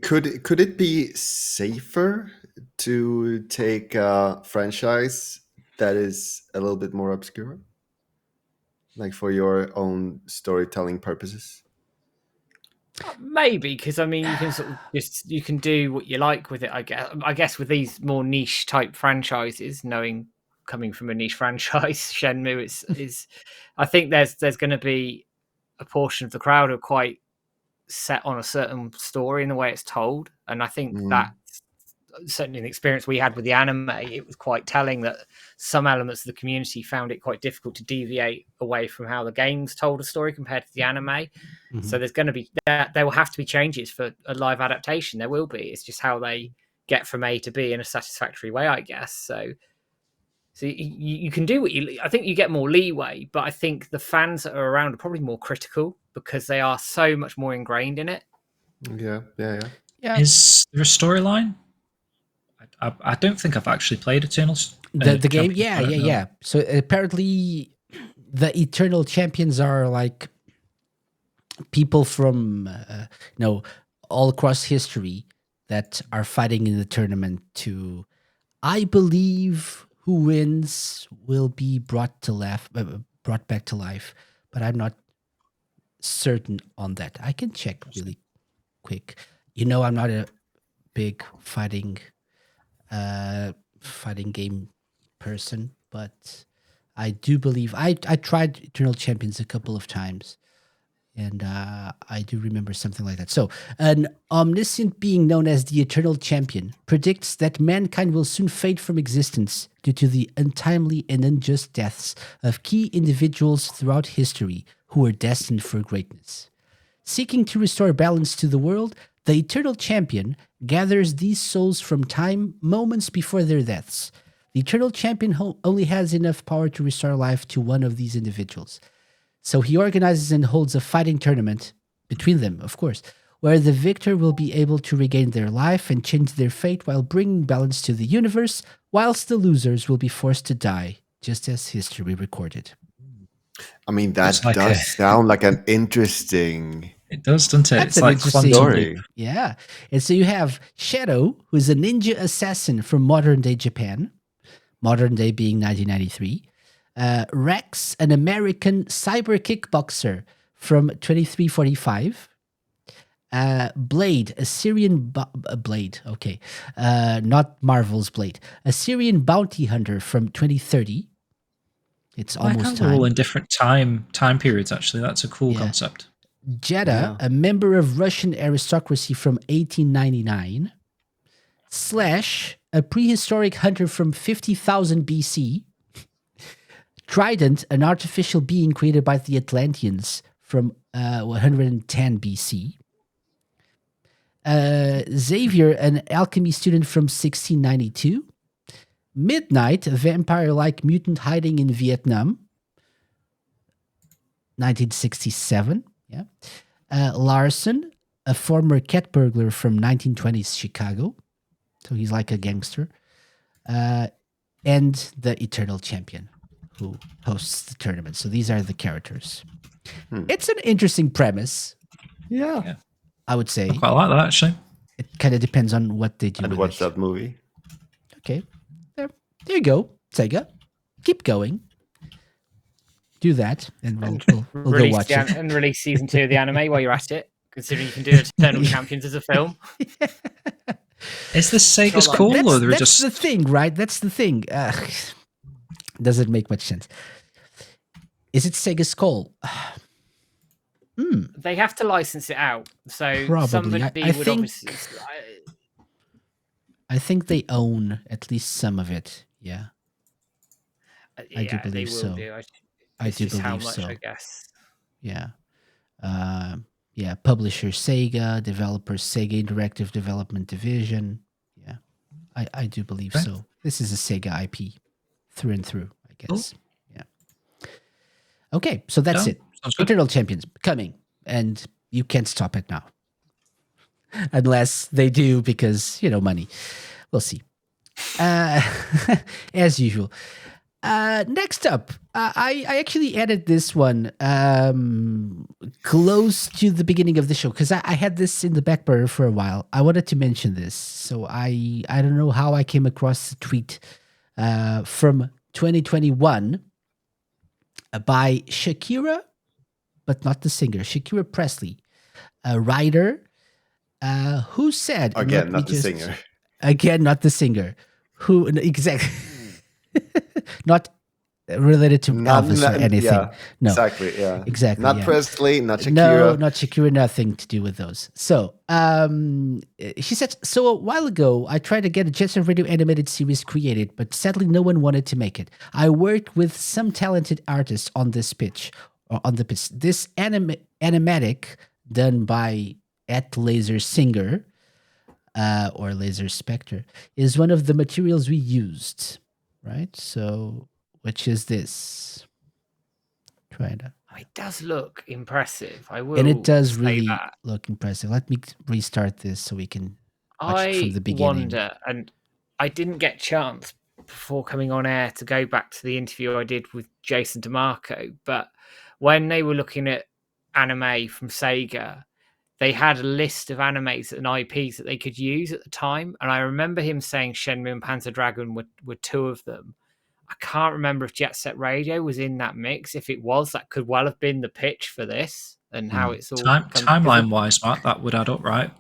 Could it be safer to take a franchise that is a little bit more obscure, like for your own storytelling purposes? Maybe, because I mean, you can sort of you can do what you like with it. I guess with these more niche type franchises, coming from a niche franchise, Shenmue is I think there's going to be a portion of the crowd who are quite set on a certain story in the way it's told, and I think that certainly the experience we had with the anime, it was quite telling that some elements of the community found it quite difficult to deviate away from how the games told a story compared to the anime. Mm-hmm. So there's going to be there will have to be changes for a live adaptation. There will be. It's just how they get from A to B in a satisfactory way, I guess. So you can do I think you get more leeway, but I think the fans that are around are probably more critical because they are so much more ingrained in it. Yeah. Is there a storyline? I don't think I've actually played Eternals. The game, yeah. So apparently, the Eternal Champions are like people from all across history that are fighting in the tournament to, I believe, who wins will be brought back to life, but I'm not certain on that. I can check really quick. I'm not a big fighting game person, but I do believe I tried Eternal Champions a couple of times, and I do remember something like that. So an omniscient being known as the Eternal Champion predicts that mankind will soon fade from existence due to the untimely and unjust deaths of key individuals throughout history who were destined for greatness. Seeking to restore balance to the world, the Eternal Champion gathers these souls from time moments before their deaths. The Eternal Champion only has enough power to restore life to one of these individuals. So he organizes and holds a fighting tournament, between them, of course, where the victor will be able to regain their life and change their fate while bringing balance to the universe, whilst the losers will be forced to die, just as history recorded. I mean, that does sound like an interesting... It does, doesn't it? That's it's like interesting story. Yeah. And so you have Shadow, who's a ninja assassin from modern-day Japan, modern day being 1993. Rex, an American cyber kickboxer from 2345. Blade, a Syrian... Blade, okay. Not Marvel's Blade. A Syrian bounty hunter from 2030. It's almost time. All in different time periods, actually. That's a cool concept. Jeddah, a member of Russian aristocracy from 1899. Slash, a prehistoric hunter from 50,000 BC. Trident, an artificial being created by the Atlanteans from 110 BC. Xavier, an alchemy student from 1692. Midnight, a vampire-like mutant hiding in Vietnam. 1967. Yeah. Larson, a former cat burglar from 1920s Chicago. So he's like a gangster. And the Eternal Champion, who hosts the tournament. So these are the characters. It's an interesting premise. Yeah. I would say. I quite like that, actually. It kind of depends on what they do. And watch that movie. Okay. There you go, Sega. Keep going. Do that, and we'll go watch it. And release season 2 of the anime while you're at it, considering you can do Eternal Champions as a film. Is this Sega's Come on. call, or they're That's just the thing, right? That's the thing. Doesn't make much sense. Is it Sega's call? They have to license it out, so Probably. somebody I would think- obviously. I think they own at least some of it. Yeah, I do Yeah, they believe will so. do. I It's do just how believe much, so. I guess. Yeah. Yeah. Publisher Sega, developer Sega Interactive Development Division. Yeah, I do believe Okay. so. This is a Sega IP through and through, I guess. Yeah. Okay, so that's No, it. sounds good. Eternal Champions coming, and you can't stop it now, unless they do because money. We'll see. As usual. Next up, I actually added this one close to the beginning of the show because I had this in the back burner for a while. I wanted to mention this, so I don't know how I came across the tweet from 2021 by Shakira, but not the singer, Shakira Presley, a writer who said, and Again, let me not the just- singer. Again, not the singer. Who exactly? Not related to Elvis or anything. Yeah, No, exactly. Yeah, exactly. Not yeah. Presley, not Shakira. No, not Shakira. Nothing to do with those. So, she said. So a while ago, I tried to get a Jet Set Radio animated series created, but sadly, no one wanted to make it. I worked with some talented artists on this pitch, or on the pitch. This animatic done by @Laser Singer. Or Laser Spectre is one of the materials we used, right? So, which is this? Try to, It does look impressive. I will, and it does say really that. look impressive. Let me restart this so we can watch it from I the beginning. wonder, and I didn't get chance before coming on air to go back to the interview I did with Jason DeMarco, but when they were looking at anime from Sega, they had a list of animes and IPs that they could use at the time, and I remember him saying Shenmue and Panzer Dragon were two of them. I can't remember if Jet Set Radio was in that mix. If it was, that could well have been the pitch for this and how it's all timeline-wise, Matt, that would add up, right?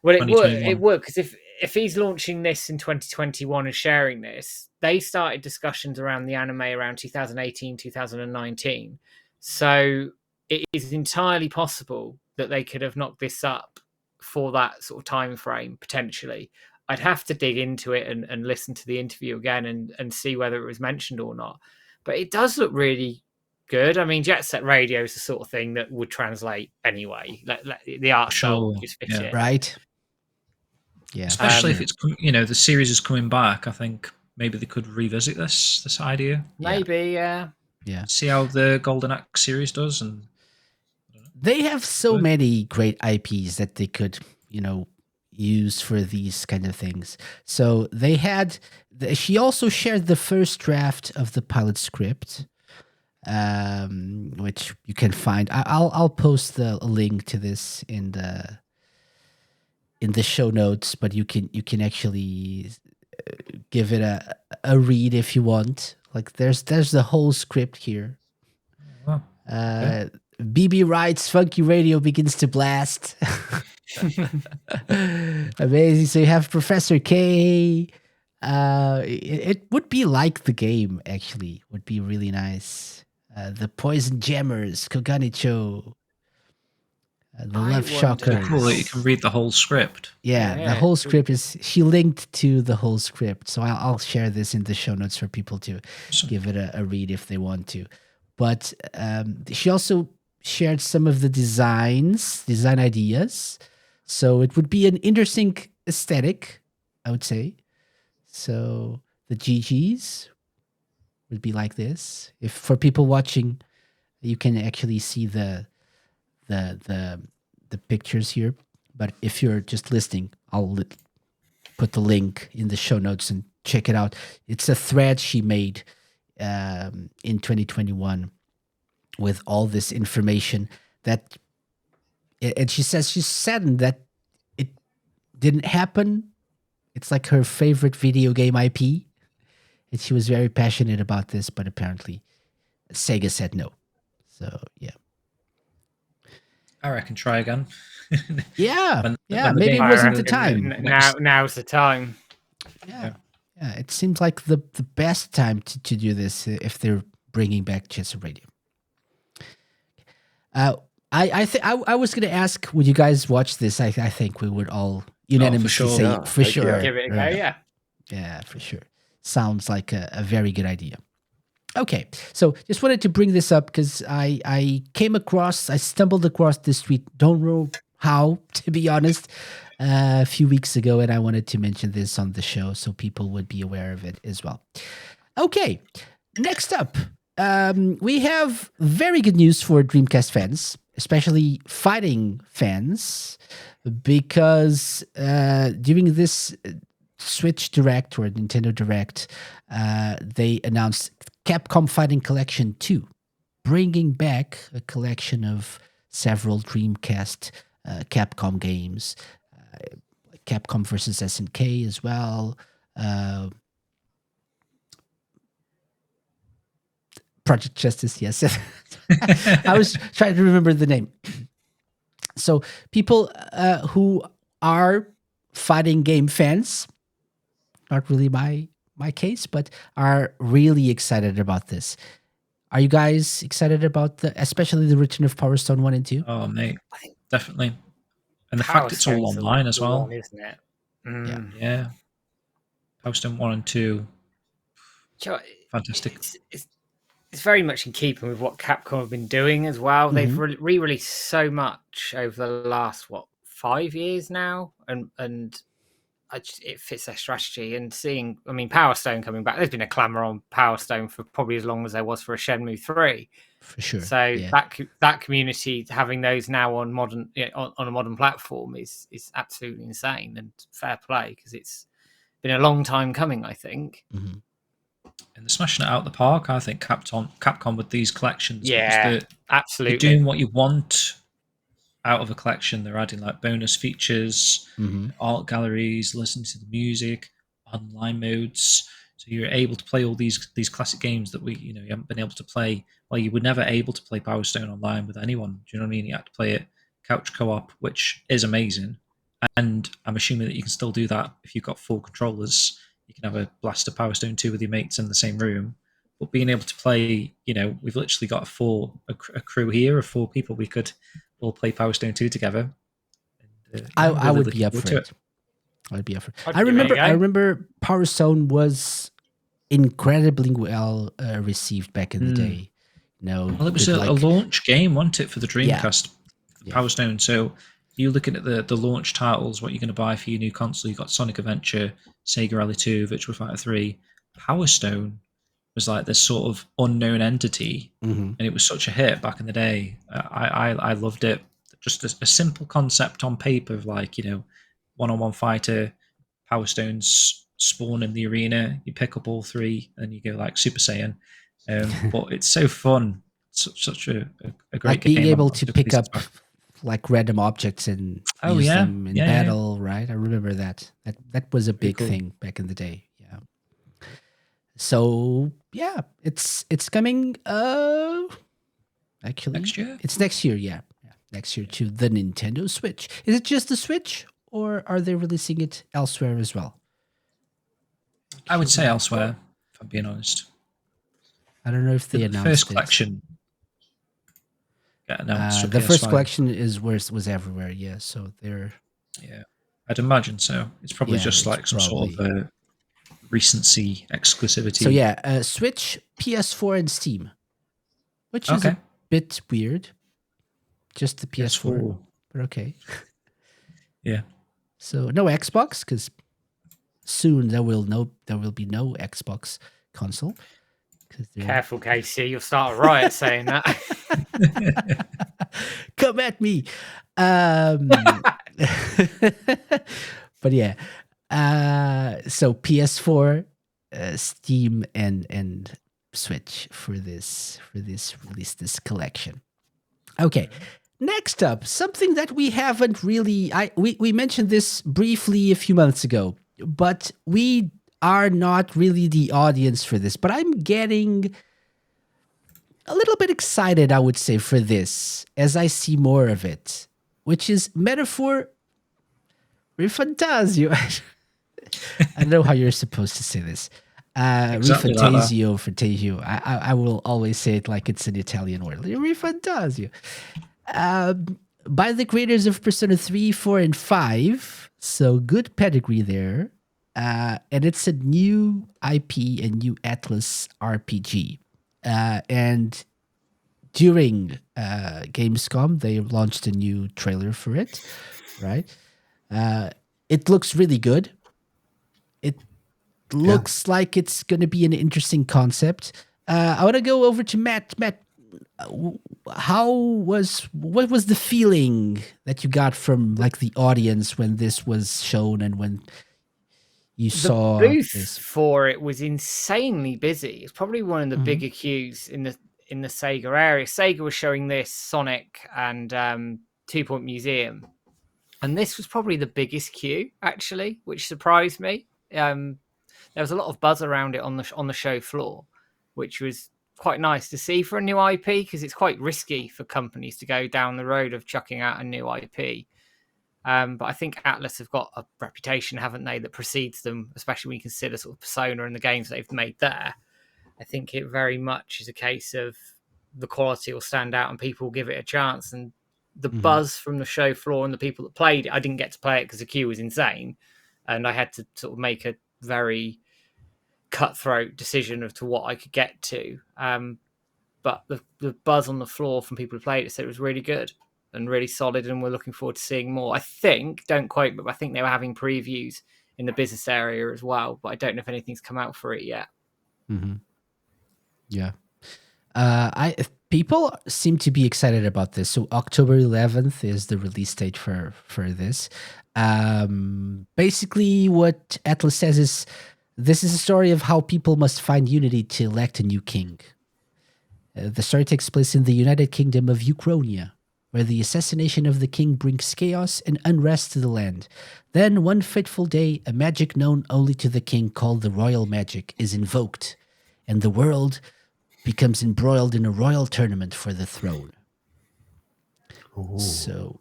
Well, it would. 2021. It would, because if he's launching this in 2021 and sharing this, they started discussions around the anime around 2018, 2019. So it is entirely possible that they could have knocked this up for that sort of time frame, potentially. I'd have to dig into it and listen to the interview again and see whether it was mentioned or not. But it does look really good. I mean, Jet Set Radio is the sort of thing that would translate anyway. The art style would just fit yeah. it. Right? Yeah. Especially if it's the series is coming back. I think maybe they could revisit this idea. Maybe, yeah. Yeah. See how the Golden Axe series does, and They have so Good. many great IPs that they could, use for these kind of things. So they had. She also shared the first draft of the pilot script, which you can find. I'll post a link to this in the show notes, but you can actually give it a read if you want. Like there's the whole script here. wow. Okay. BB writes, funky radio begins to blast. Amazing. So you have Professor K. It would be like the game, actually. Would be really nice. The Poison Jammers, Koganicho. The I Love wonder- Shockers. Cool that you can read the whole script. Yeah, Yeah, the whole it's script is. She linked to the whole script, so I'll share this in the show notes for people to Awesome. give it a read if they want to. But she also shared some of the design ideas, so it would be an interesting aesthetic, I would say. So the GGs would be like this. If for people watching, you can actually see the pictures here. But if you're just listening, I'll put the link in the show notes and check it out. It's a thread she made in 2021 with all this information that, and she says she's saddened that it didn't happen. It's like her favorite video game IP, and she was very passionate about this, but apparently Sega said no. So yeah. I reckon try again. Yeah, when the maybe it game- wasn't the I reckon time. Now's the time. Yeah, it seems like the best time to do this if they're bringing back Jet Set Radio. I was gonna ask, would you guys watch this? I think we would all unanimously sure. say Yeah, for heck sure. yeah. Give it a go, Right. yeah. Yeah, for sure. Sounds like a very good idea. Okay, so just wanted to bring this up because I stumbled across this tweet. Don't know how, to be honest, a few weeks ago, and I wanted to mention this on the show so people would be aware of it as well. Okay, next up, we have very good news for Dreamcast fans, especially fighting fans, because during this Switch Direct or Nintendo Direct, they announced Capcom Fighting Collection 2, bringing back a collection of several Dreamcast Capcom games, Capcom versus SNK as well, Project Justice, yes. I was trying to remember the name. So people who are fighting game fans, not really my case, but are really excited about this. Are you guys excited about especially the return of Power Stone 1 and 2? Oh, mate, definitely. And the Power fact it's all Stone's online as the well. one, isn't it? Yeah. Power Stone 1 and 2, fantastic. It's very much in keeping with what Capcom have been doing as well. Mhm. They've re-released so much over the last 5 years now, and it fits their strategy. And seeing, Power Stone coming back, there's been a clamour on Power Stone for probably as long as there was for a Shenmue 3. For sure. So yeah. that community having those now on modern on a modern platform is absolutely insane, and fair play, because it's been a long time coming, I think. Mhm. And they're smashing it out the park, I think, Capcom with these collections. Yeah, because absolutely. they're doing what you want out of a collection. They're adding like bonus features, art galleries, listening to the music, online modes. So you're able to play all these classic games that you haven't been able to play. Well, you were never able to play Power Stone online with anyone. Do you know what I mean? You had to play it couch co-op, which is amazing. And I'm assuming that you can still do that if you've got 4 controllers. You can have a blast of Power Stone 2 with your mates in the same room. But being able to play, we've literally got a crew here of 4 people. We could all play Power Stone 2 together. And, I really would be looking up for forward it. I'd be up for it. I'd I give it a remember. go. I remember Power Stone was incredibly well received back in the day. Well, it was a launch game, wasn't it, for the Dreamcast, Power Stone? So you're looking at the launch titles, what you're going to buy for your new console. You've got Sonic Adventure, Sega Rally 2, Virtua Fighter 3. Power Stone was like this sort of unknown entity, and it was such a hit back in the day. I loved it. Just a simple concept on paper of one-on-one fighter, Power Stones spawn in the arena, you pick up all 3, and you go like Super Saiyan. But it's so fun. Such a great like game. being able to pick up like random objects and use them in battle, right? I remember that. That was a big thing back in the day. Yeah. So yeah, it's coming. Actually, next year. It's next year. Yeah, next year to the Nintendo Switch. Is it just the Switch, or are they releasing it elsewhere as well? I would say elsewhere, if I'm being honest. I don't know if they announced first it. collection. The first collection was everywhere. Yeah, so they're. Yeah, I'd imagine so. It's probably just like some sort of recency exclusivity. So yeah, Switch, PS4, and Steam, which is a bit weird. Just the PS4, but okay. Yeah. So no Xbox, because soon there will be no Xbox console. Careful, Casey, you'll start a riot saying that. Come at me. But yeah, so PS4, Steam, and Switch for this release, this collection. Okay, next up, something that we haven't really we mentioned this briefly a few months ago, but we are not really the audience for this. But I'm getting a little bit excited, I would say, for this as I see more of it. which is Metaphor Rifantasio. I don't know how you're supposed to say this. Exactly like that. Rifantasio, Fantasio. I will always say it like it's an Italian word. Rifantasio. By the creators of Persona 3, 4, and 5. So good pedigree there. And it's a new IP, a new Atlas RPG. And during Gamescom, they launched a new trailer for it, right? It looks really good. It looks like it's going to be an interesting concept. I want to go over to Matt. Matt, what was the feeling that you got from like the audience when this was shown and when you saw the booth this? for it was insanely busy. It's probably one of the bigger queues in the Sega area. Sega was showing this, Sonic, and 2 Point Museum, and this was probably the biggest queue actually, which surprised me. There was a lot of buzz around it on the show floor, which was quite nice to see for a new IP, because it's quite risky for companies to go down the road of chucking out a new IP. But I think Atlas have got a reputation, haven't they, that precedes them, especially when you consider sort of Persona and the games they've made there. I think it very much is a case of the quality will stand out and people will give it a chance. And the buzz from the show floor and the people that played it, I didn't get to play it because the queue was insane. And I had to sort of make a very cutthroat decision as to what I could get to. But the buzz on the floor from people who played it said it was really good and really solid, and we're looking forward to seeing more. I think, don't quote me, but I think they were having previews in the business area as well, but I don't know if anything's come out for it yet. Yeah. People seem to be excited about this. So October 11th is the release date for this. Basically, what Atlas says is this is a story of how people must find unity to elect a new king. The story takes place in the United Kingdom of Ukrainia, where the assassination of the king brings chaos and unrest to the land. Then, one fateful day, a magic known only to the king, called the royal magic, is invoked, and the world becomes embroiled in a royal tournament for the throne. Ooh. So,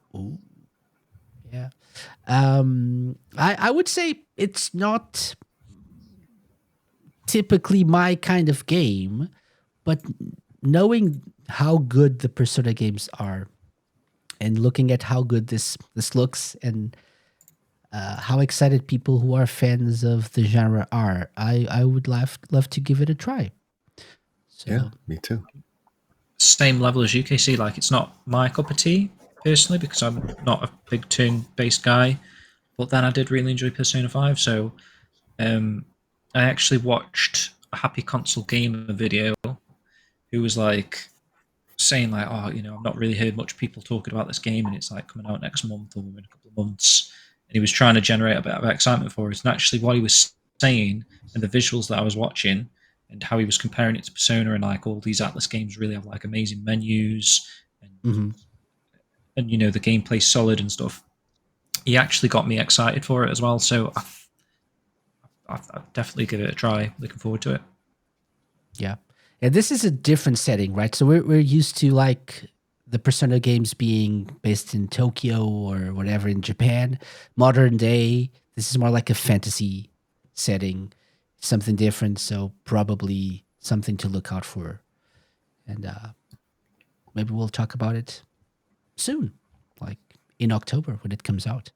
yeah. I would say it's not typically my kind of game, but knowing how good the Persona games are and looking at how good this looks and how excited people who are fans of the genre are, I would love to give it a try. So, yeah, me too. Same level as UKC. Like, it's not my cup of tea personally because I'm not a big turn-based guy. But then I did really enjoy Persona 5. So I actually watched a Happy Console Gamer video who was like saying like, oh, you know, I've not really heard much people talking about this game, and it's like coming out next month or in a couple of months. And he was trying to generate a bit of excitement for it. And actually what he was saying and the visuals that I was watching and how he was comparing it to Persona, and like all these Atlas games really have like amazing menus and you know, the gameplay's solid and stuff. He actually got me excited for it as well. So I'll definitely give it a try. Looking forward to it. Yeah. And this is a different setting, right? So we're used to like the Persona games being based in Tokyo or whatever in Japan. Modern day, this is more like a fantasy setting, something different. So probably something to look out for. And maybe we'll talk about it soon, like in October when it comes out.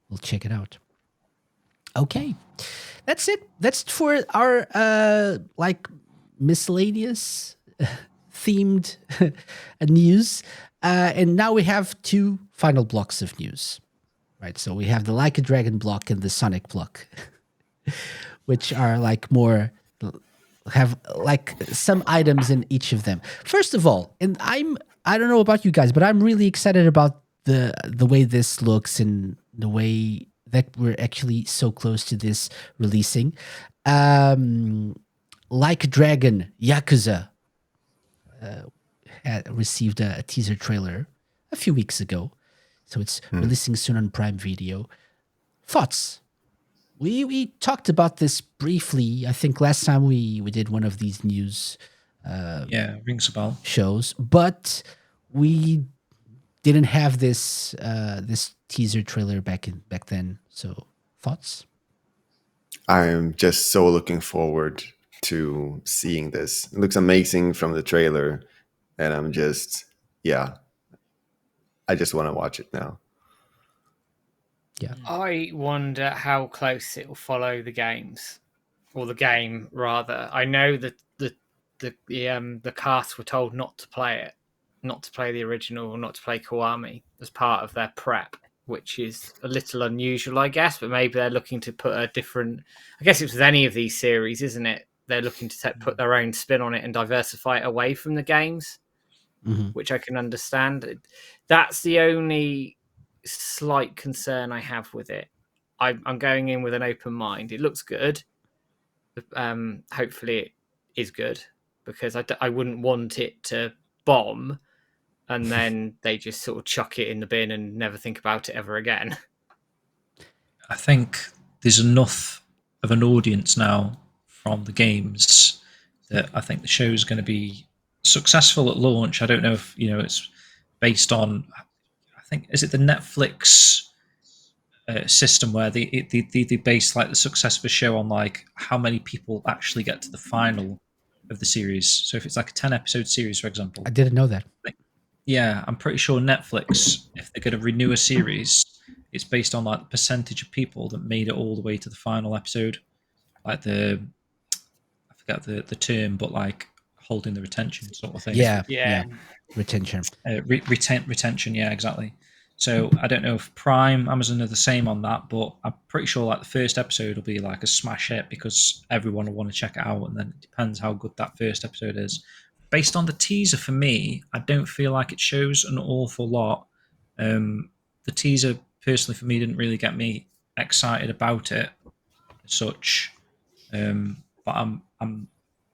We'll check it out. Okay. That's it. That's for our like miscellaneous themed news. And now we have two final blocks of news, right? So we have the Like a Dragon block and the Sonic block, which are like more, have like some items in each of them. First of all, and I don't know about you guys, but I'm really excited about the way this looks and the way that we're actually so close to this releasing. Like Dragon Yakuza had received a teaser trailer a few weeks ago, so it's releasing soon on Prime Video. Thoughts? We talked about this briefly. I think last time we did one of these news rings a bell shows, but we didn't have this this teaser trailer back then. So thoughts? I'm just so looking forward to seeing this. It looks amazing from the trailer, and I'm just, I just want to watch it now. Yeah. I wonder how close it will follow the games, or the game rather. I know that the cast were told not to play it, not to play the original, or not to play Kiwami as part of their prep, which is a little unusual, I guess. But maybe they're looking to put a different. I guess it's with any of these series, isn't it? They're looking to put their own spin on it and diversify it away from the games, which I can understand. That's the only slight concern I have with it. I'm going in with an open mind. It looks good. Hopefully it is good, because I wouldn't want it to bomb and then they just sort of chuck it in the bin and never think about it ever again. I think there's enough of an audience now from the games that I think the show is going to be successful at launch. I don't know if it's based on. I think, is it the Netflix system where they base like the success of a show on like how many people actually get to the final of the series. So if it's like a 10-episode series, for example. I didn't know that. Yeah, I'm pretty sure Netflix, if they're going to renew a series, it's based on like the percentage of people that made it all the way to the final episode. Like I forget the term, but like holding the retention sort of thing. Yeah. Retention. Retention, yeah, exactly. So I don't know if Prime, Amazon are the same on that, but I'm pretty sure like the first episode will be like a smash hit because everyone will want to check it out, and then it depends how good that first episode is. Based on the teaser, for me, I don't feel like it shows an awful lot. The teaser, personally, for me, didn't really get me excited about it as such. But I'm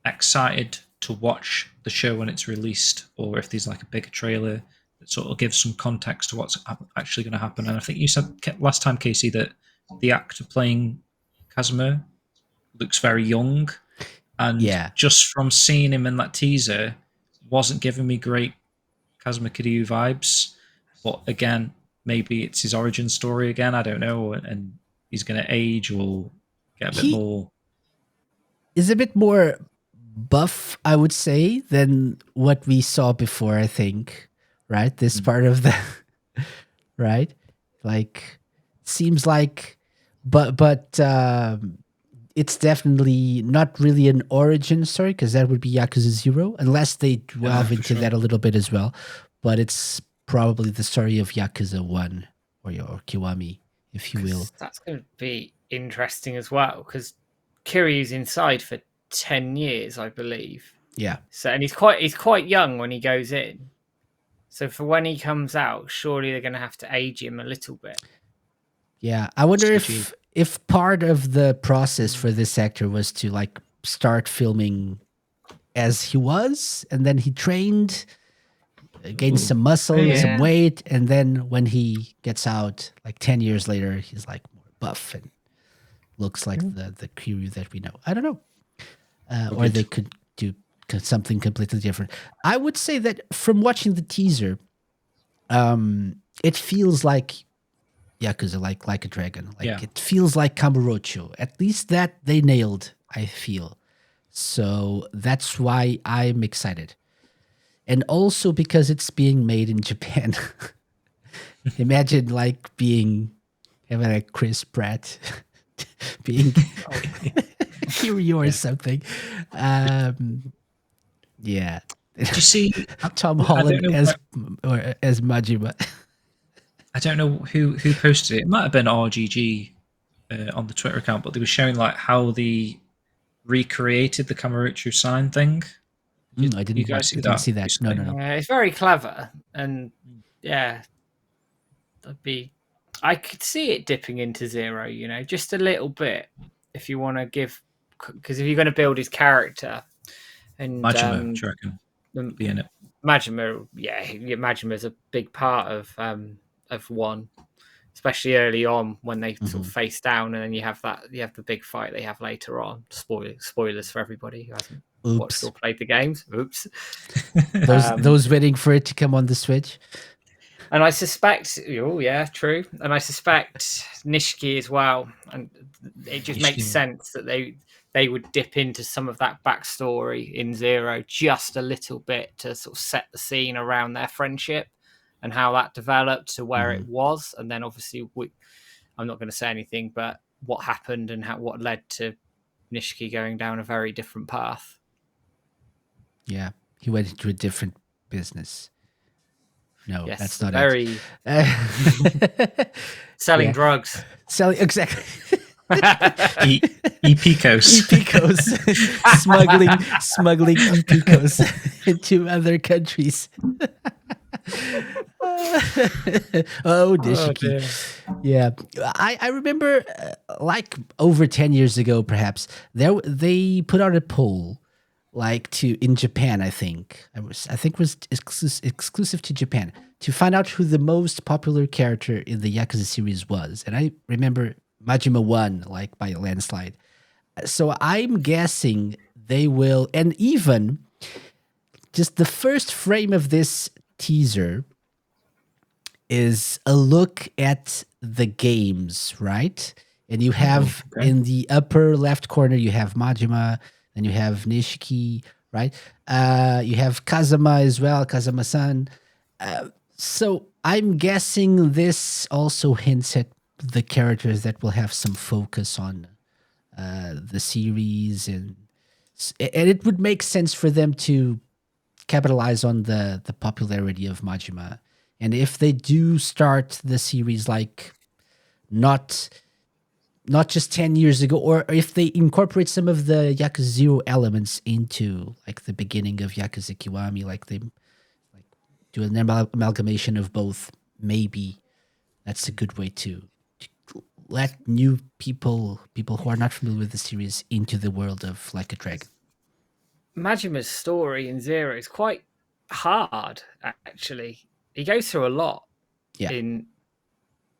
excited to watch the show when it's released, or if there's like a bigger trailer that sort of gives some context to what's actually going to happen. And I think you said last time, Casey, that the actor playing Kazuma looks very young. And just from seeing him in that teaser, wasn't giving me great Kazuma Kiryu vibes. But again, maybe it's his origin story again. I don't know. And he's going to age or get a bit more. Is a bit more buff, I would say, than what we saw before, I think. Right? This part of the... right? Like, seems like... But it's definitely not really an origin story, because that would be Yakuza 0, unless they delve into that a little bit as well. But it's probably the story of Yakuza 1, or Kiwami, if you will. That's going to be interesting as well, because Kiryu's inside for 10 years, I believe. Yeah. So, and he's quite young when he goes in. So for when he comes out, surely they're going to have to age him a little bit. Yeah, I wonder if part of the process for this actor was to like start filming as he was, and then he trained, gained some muscle, some weight, and then when he gets out, like 10 years later, he's like more buff and looks like the Kiryu that we know. I don't know. Or they could do something completely different. I would say that from watching the teaser, it feels like Yakuza, like a dragon. It feels like Kamurocho. At least that they nailed, I feel. So that's why I'm excited. And also because it's being made in Japan. Imagine like having a Chris Pratt being Kiryu or something. Yeah. Did you see Tom Holland as Majima? I don't know who posted it. It might have been RGG on the Twitter account, but they were showing like how they recreated the Kamurocho sign thing. I didn't see that. No. Yeah, it's very clever, and I could see it dipping into 0. Just a little bit, if you want to give, because if you're going to build his character, and Majima, do you reckon? Be in it. Majima, Majima's a big part of 1, especially early on when they sort of face down, and then you have the big fight they have later on. Spoilers for everybody who hasn't watched or played the games. Oops. Those waiting for it to come on the Switch. And I suspect, oh yeah, true. And I suspect Nishiki as well. And it just makes sense that they would dip into some of that backstory in Zero just a little bit to sort of set the scene around their friendship and how that developed to where it was. And then obviously, I'm not going to say anything, but what happened and what led to Nishiki going down a very different path. Yeah, he went into a different business. No, yes, that's not very it. Selling drugs. Selling, exactly. E-Picos. E-Picos. smuggling E-Picos into other countries. Nishiki. Yeah, I remember like over 10 years ago, perhaps, they put out a poll in Japan, I think it was exclusive to Japan, to find out who the most popular character in the Yakuza series was. And I remember Majima won, like by a landslide. So I'm guessing they will, and even just the first frame of this teaser is a look at the games, right? And you have in the upper left corner, you have Majima, and you have Nishiki, right? You have Kazama as well, Kazama-san. So I'm guessing this also hints at the characters that will have some focus on the series, and it would make sense for them to capitalize on the popularity of Majima. And if they do start the series like not just 10 years ago, or if they incorporate some of the Yakuza 0 elements into like the beginning of Yakuza Kiwami, like they do an amalgamation of both, maybe that's a good way to let new people who are not familiar with the series into the world of Like a Dragon. Majima's story in Zero is quite hard, actually. He goes through a lot in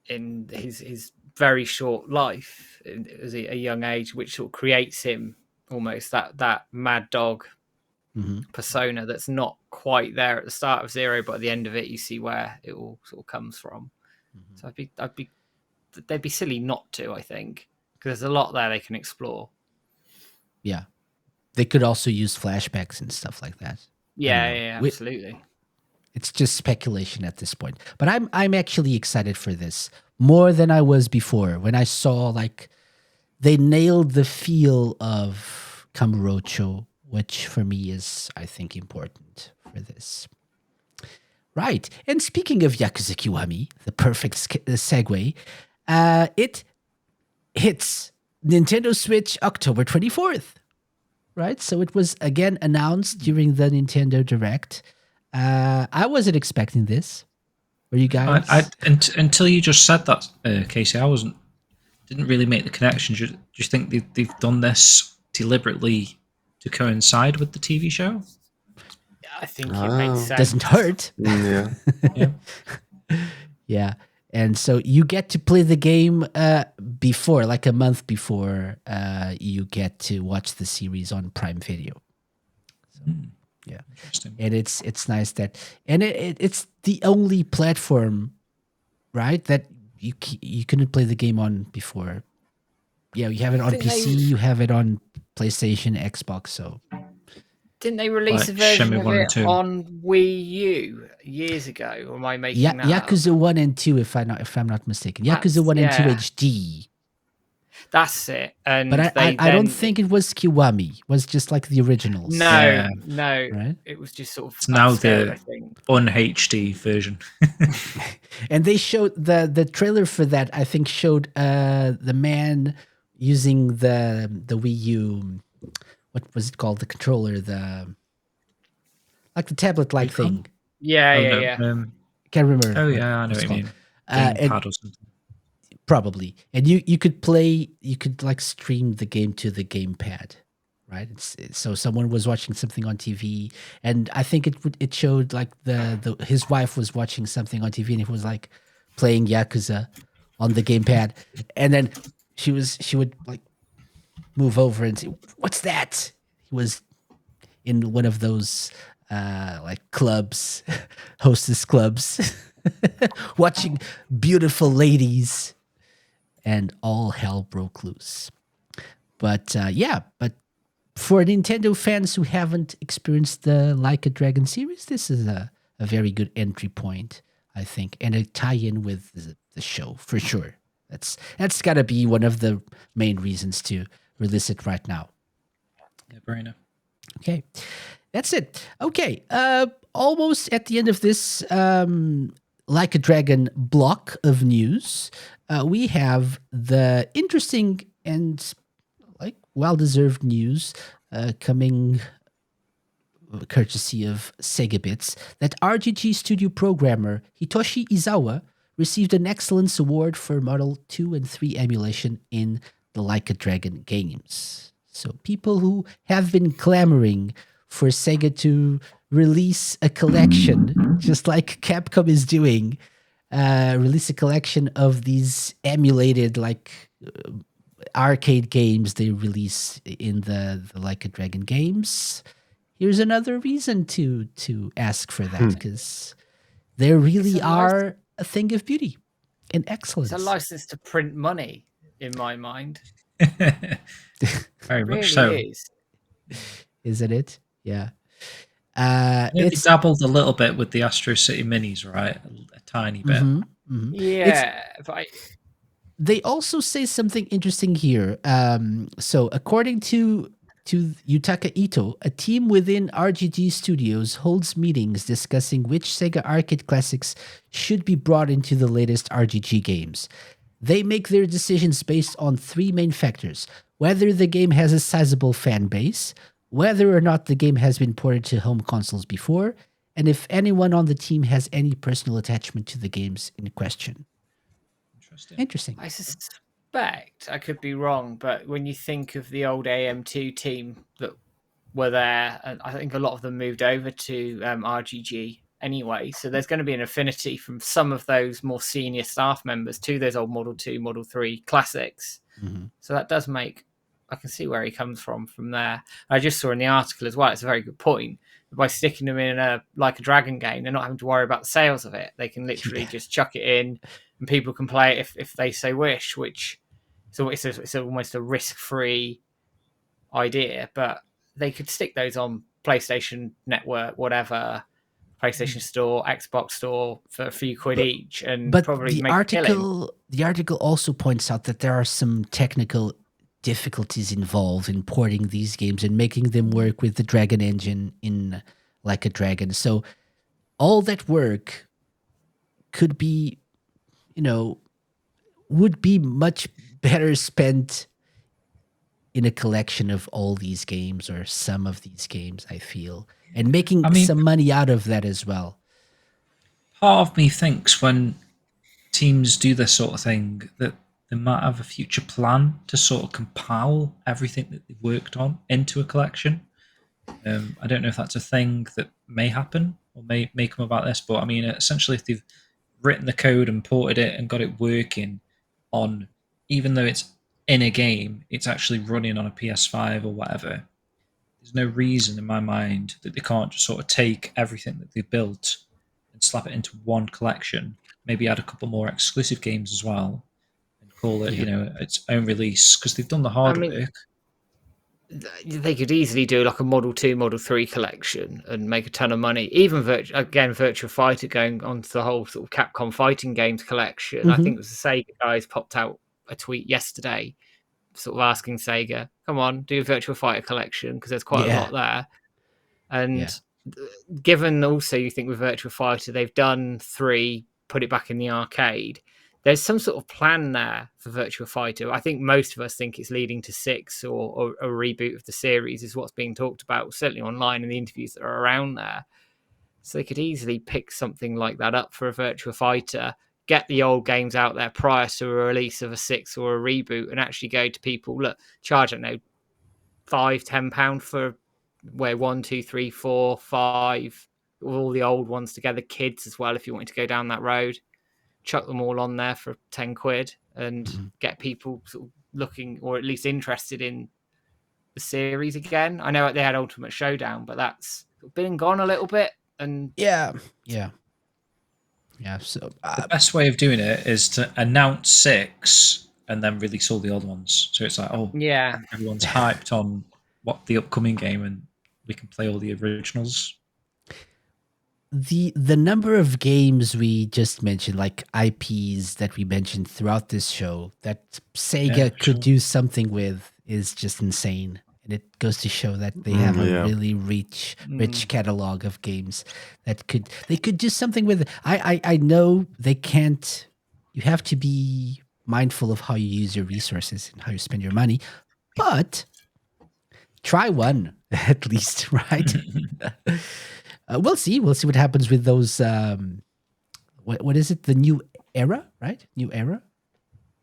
his very short life as a young age, which sort of creates him almost that mad dog persona that's not quite there at the start of Zero, but at the end of it, you see where it all sort of comes from. So they'd be silly not to, I think, because there's a lot there they can explore. Yeah, they could also use flashbacks and stuff like that. Yeah, absolutely. It's just speculation at this point, but I'm actually excited for this more than I was before when I saw like they nailed the feel of Kamurocho, which for me is, I think, important for this. Right, and speaking of Yakuza Kiwami, the perfect segue, it hits Nintendo Switch October 24th. Right, so it was again announced during the Nintendo Direct. I wasn't expecting this. Were you guys? Until you just said that, Casey, didn't really make the connection. Do you think they've done this deliberately to coincide with the TV show? I think it makes sense. Doesn't hurt. Yeah. Yeah. And so you get to play the game before, like a month before you get to watch the series on Prime Video. So, yeah, interesting. And it's nice that, and it's the only platform, right, that you couldn't play the game on before. Yeah, you have it on PC, you have it on PlayStation, Xbox. So didn't they release a version of it on Wii U years ago? Or am I making that Yakuza up? 1 and 2, if I'm not mistaken. Yakuza 1 and 2 HD. That's it. And but I don't think it was Kiwami. It was just like the originals. No. Right? It was just sort of it's now the un-HD version. And they showed the trailer for that, I think, showed the man using the Wii U, what was it called? The controller, the tablet-like thing. Yeah. Can't remember. Oh yeah, I know what you mean. Pad or something. Probably. And you could like stream the game to the gamepad, right? So someone was watching something on TV, and I think it showed like his wife was watching something on TV, and it was like playing Yakuza on the gamepad, and then she would like move over and say, "What's that?" He was in one of those like clubs, hostess clubs. watching beautiful ladies, and all hell broke loose. But but for Nintendo fans who haven't experienced the Like a Dragon series, this is a very good entry point, I think, and a tie-in with the show for sure. That's got to be one of the main reasons to release it right now. Yeah, brainer. Okay, that's it. Okay, almost at the end of this Like a Dragon block of news, we have the interesting and like well-deserved news coming courtesy of Sega Bits that RGG studio programmer Hitoshi Izawa received an Excellence Award for Model 2 and 3 emulation in the Like a Dragon games. So people who have been clamoring for Sega to release a collection, just like Capcom is doing, release a collection of these emulated arcade games they release in the Like a Dragon games. Here's another reason to ask for that, because they really are a thing of beauty and excellence. It's a license to print money, in my mind. Very much really so. Is. Isn't it? Yeah. They dabbled a little bit with the Astro City Minis, right? A tiny bit. Yeah. They also say something interesting here. So according to Yutaka Ito, a team within RGG Studios holds meetings discussing which Sega arcade classics should be brought into the latest RGG games. They make their decisions based on three main factors: whether the game has a sizable fan base, whether or not the game has been ported to home consoles before, and if anyone on the team has any personal attachment to the games in question. Interesting. I suspect, I could be wrong, but when you think of the old AM2 team that were there, and I think a lot of them moved over to RGG anyway, so there's going to be an affinity from some of those more senior staff members to those old Model 2, Model 3 classics. So that does make, I can see where he comes from there. I just saw in the article as well, it's a very good point. By sticking them in a Like a Dragon game, they're not having to worry about the sales of it. They can literally just chuck it in, and people can play it if they so wish, which it's almost a risk-free idea. But they could stick those on PlayStation Network, whatever, PlayStation Store, Xbox Store for a few quid each, and probably make a killing. The article also points out that there are some technical difficulties involved in porting these games and making them work with the Dragon engine in Like a Dragon. So all that work could be, would be much better spent in a collection of all these games or some of these games, I feel, and making some money out of that as well. Part of me thinks when teams do this sort of thing that they might have a future plan to sort of compile everything that they've worked on into a collection. I don't know if that's a thing that may happen or may come about this, but essentially if they've written the code and ported it and got it working on, even though it's in a game, it's actually running on a PS5 or whatever, there's no reason in my mind that they can't just sort of take everything that they've built and slap it into one collection, maybe add a couple more exclusive games as well, call it, its own release, because they've done the hard work. They could easily do like a Model 2, Model 3 collection and make a ton of money. Even Virtua Fighter going on to the whole sort of Capcom fighting games collection. I think it was the Sega guys popped out a tweet yesterday sort of asking Sega, come on, do a Virtua Fighter collection, because there's quite a lot there. And given also you think with Virtua Fighter, they've done 3, put it back in the arcade, there's some sort of plan there for Virtua Fighter. I think most of us think it's leading to 6 or a reboot of the series is what's being talked about, certainly online in the interviews that are around there. So they could easily pick something like that up for a Virtua Fighter, get the old games out there prior to a release of a 6 or a reboot, and actually go to people, look, charge, I don't know, £5-10 for where 1, 2, 3, 4, 5, all the old ones together, kids as well, if you wanted to go down that road. Chuck them all on there for 10 quid and get people sort of looking or at least interested in the series again. I know they had Ultimate Showdown, but that's been and gone a little bit. And yeah. Yeah. So The best way of doing it is to announce 6 and then release all the other ones. So it's like, Yeah. everyone's hyped on what the upcoming game, and we can play all the originals. the number of games we just mentioned, like IPs that we mentioned throughout this show, that Sega Yeah, could sure. do something with is just insane. And it goes to show that they have a really rich catalog of games that they could do something with. I know they can't. You have to be mindful of how you use your resources and how you spend your money, but try one at least, right? We'll see. We'll see what happens with those. What is it? The new era, right? New era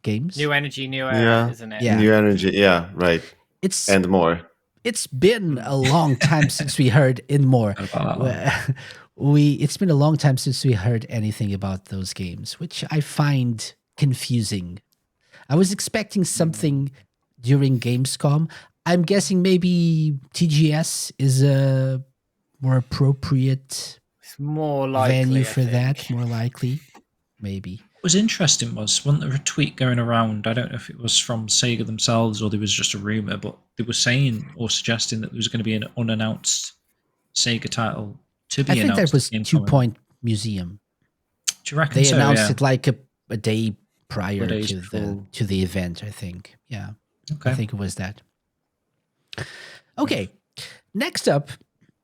games. New energy, new era, isn't it? Yeah. New energy, yeah, right. It's And more. It's been a long time since we heard in more. It's been a long time since we heard anything about those games, which I find confusing. I was expecting something during Gamescom. I'm guessing maybe TGS is a more appropriate It's more likely venue for that. More likely, maybe. What was interesting wasn't there a tweet going around? I don't know if it was from Sega themselves or there was just a rumor, but they were saying or suggesting that there was going to be an unannounced Sega title to be announced. I think that was at 2 Point Museum. Do you reckon they so? announced Yeah. it like a day prior days to before. the event, I think. Yeah. Okay. I think it was that. Okay. Next up,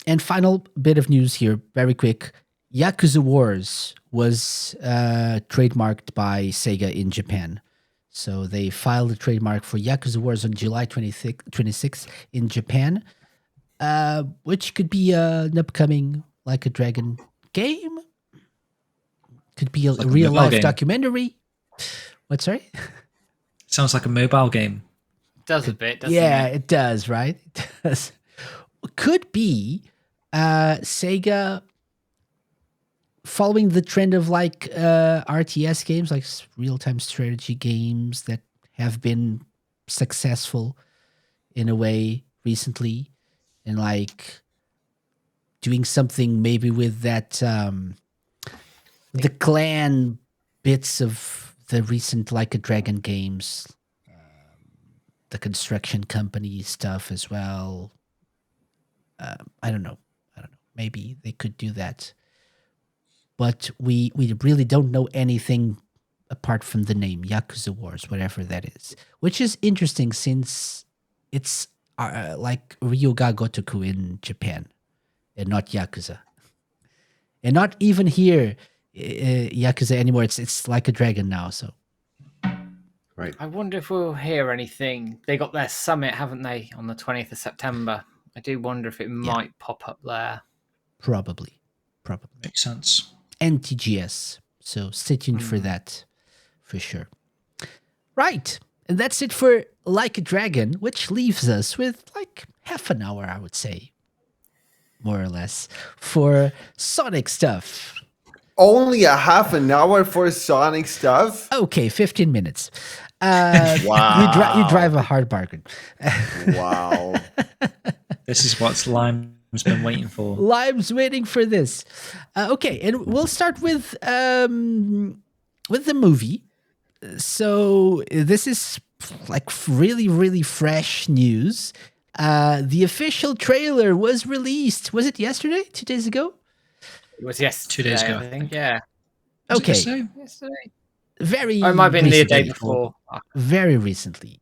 and final bit of news here, very quick. Yakuza Wars was trademarked by Sega in Japan. So they filed a trademark for Yakuza Wars on July 26th in Japan, which could be an upcoming Like a Dragon game. Could be a Like a real-life game. documentary. What, sorry? Sounds like a mobile game. Does a bit, doesn't Yeah, it? it does, right? It does. Could be Sega following the trend of like RTS games, like real-time strategy games that have been successful in a way recently, and like doing something maybe with that the clan bits of the recent Like a Dragon games, the construction company stuff as well. I don't know. Maybe they could do that. But we really don't know anything apart from the name Yakuza Wars, whatever that is, which is interesting since it's like Ryuga Gotoku in Japan and not Yakuza. And not even here, Yakuza anymore. It's Like a Dragon now, so. Right. I wonder if we'll hear anything. They got their summit, haven't they, on the 20th of September? I do wonder if it might pop up there. Probably. Makes sense. And TGS. So stay tuned for that, for sure. Right. And that's it for Like a Dragon, which leaves us with like half an hour, I would say, more or less, for Sonic stuff. Only a half an hour for Sonic stuff? Okay, 15 minutes. Wow. You drive a hard bargain. Wow. This is what Lime's been waiting for. Lime's waiting for this. Okay, and we'll start with the movie. So this is like really, really fresh news. The official trailer was released. Was it yesterday? 2 days ago? It was yesterday, 2 days ago, I think. Yeah. Was it Okay. yesterday? Very. Or it might have been the day recently. before. Very recently.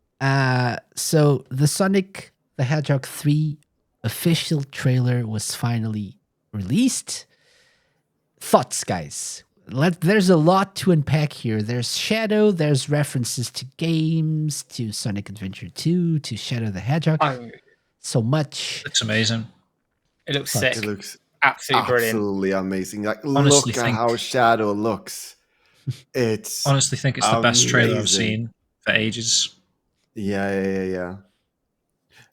So the Sonic the Hedgehog 3 official trailer was finally released. Thoughts, guys? There's a lot to unpack here. There's Shadow, there's references to games, to Sonic Adventure 2, to Shadow the Hedgehog. So much. Looks amazing. It looks sick. It looks absolutely brilliant. absolutely amazing. Like, Honestly look at think- how Shadow looks. It's Honestly think it's the best trailer I've amazing. seen for ages. Yeah.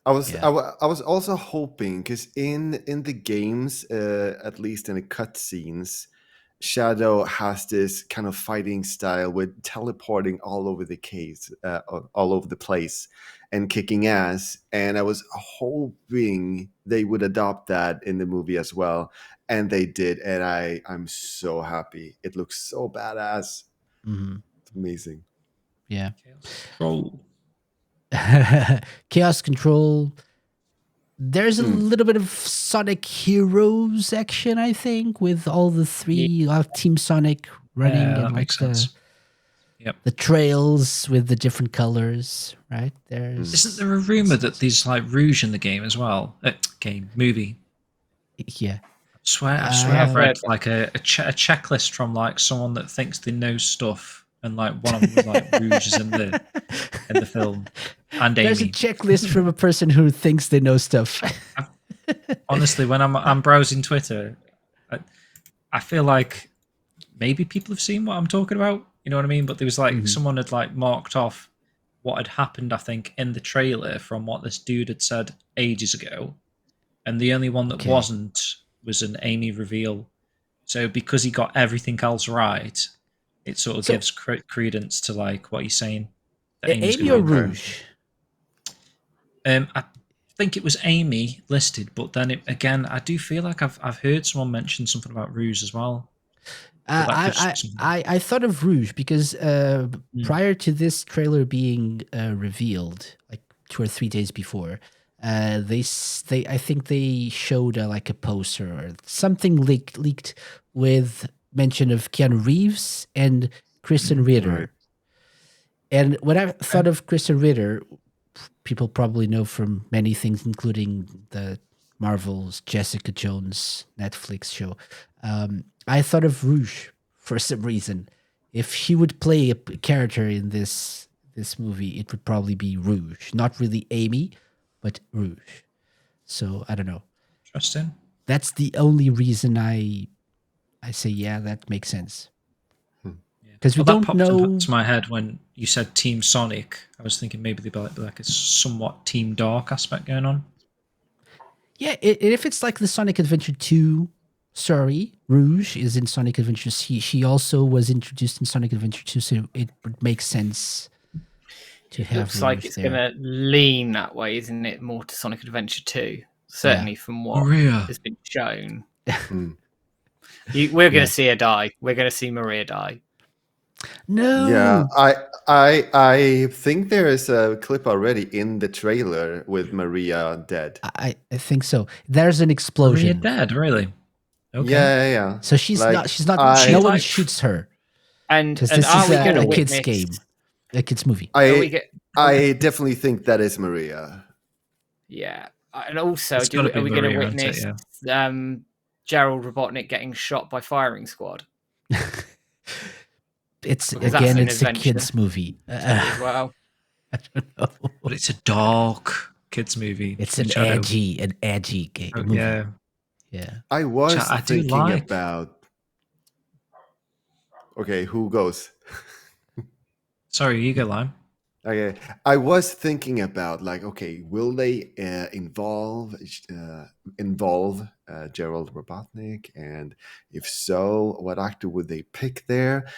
I was also hoping, because in the games, at least in the cutscenes, Shadow has this kind of fighting style with teleporting all over the all over the place, and kicking ass. And I was hoping they would adopt that in the movie as well, and they did. And I'm so happy. It looks so badass. Mm-hmm. It's amazing. Yeah. Control. Chaos Control. There's a little bit of Sonic Heroes action, I think, with all the three Team Sonic running and that like makes sense. Yep. the trails with the different colors, right? Isn't there a rumor that there's like Rouge in the game as well? Movie. Yeah. I swear I've read like a checklist from like someone that thinks they know stuff, and like one of them was like Rouge is in the film. And There's Amy. a checklist from a person who thinks they know stuff. Honestly, when I'm browsing Twitter, I feel like maybe people have seen what I'm talking about. You know what I mean? But there was like someone had like marked off what had happened, I think, in the trailer from what this dude had said ages ago, and the only one that wasn't was an Amy reveal. So because he got everything else right, it sort of gives credence to like what he's saying. Amy or Rouge? I think it was Amy listed, but then again, I do feel like I've heard someone mention something about Rouge as well. I thought of Rouge because prior to this trailer being revealed, like 2 or 3 days before, they I think they showed like a poster or something leaked with mention of Keanu Reeves and Kristen Ritter. Right. And when I thought of Kristen Ritter, people probably know from many things, including the Marvel's Jessica Jones Netflix show. I thought of Rouge for some reason. If she would play a character in this movie, it would probably be Rouge. Not really Amy, but Rouge. So I don't know. Interesting. That's the only reason I say, yeah, that makes sense. Because we don't know. That popped into my head when you said Team Sonic. I was thinking maybe there'd be like a somewhat Team Dark aspect going on. Yeah, if it's like the Sonic Adventure 2 story, Rouge is in Sonic Adventure. She also was introduced in Sonic Adventure 2, so it would make sense to have. Looks like it's going to lean that way, isn't it? More to Sonic Adventure 2, certainly from what has been shown. We're going to see her die. We're going to see Maria die. No. Yeah, I think there is a clip already in the trailer with Maria dead. I think so. There's an explosion. Maria dead, really? Okay. Yeah. So she's not. No one shoots her. And this is a kids game, a kids movie. I definitely think that is Maria. Yeah, and also, are we going to witness Gerald Robotnik getting shot by firing squad? It's a kids movie as well. I don't know, but it's a dark kids movie. It's an edgy game. Movie. Yeah. I was thinking about. Okay, who goes? Sorry, you go, Lime. Okay, I was thinking about will they involve Gerald Robotnik, and if so, what actor would they pick there?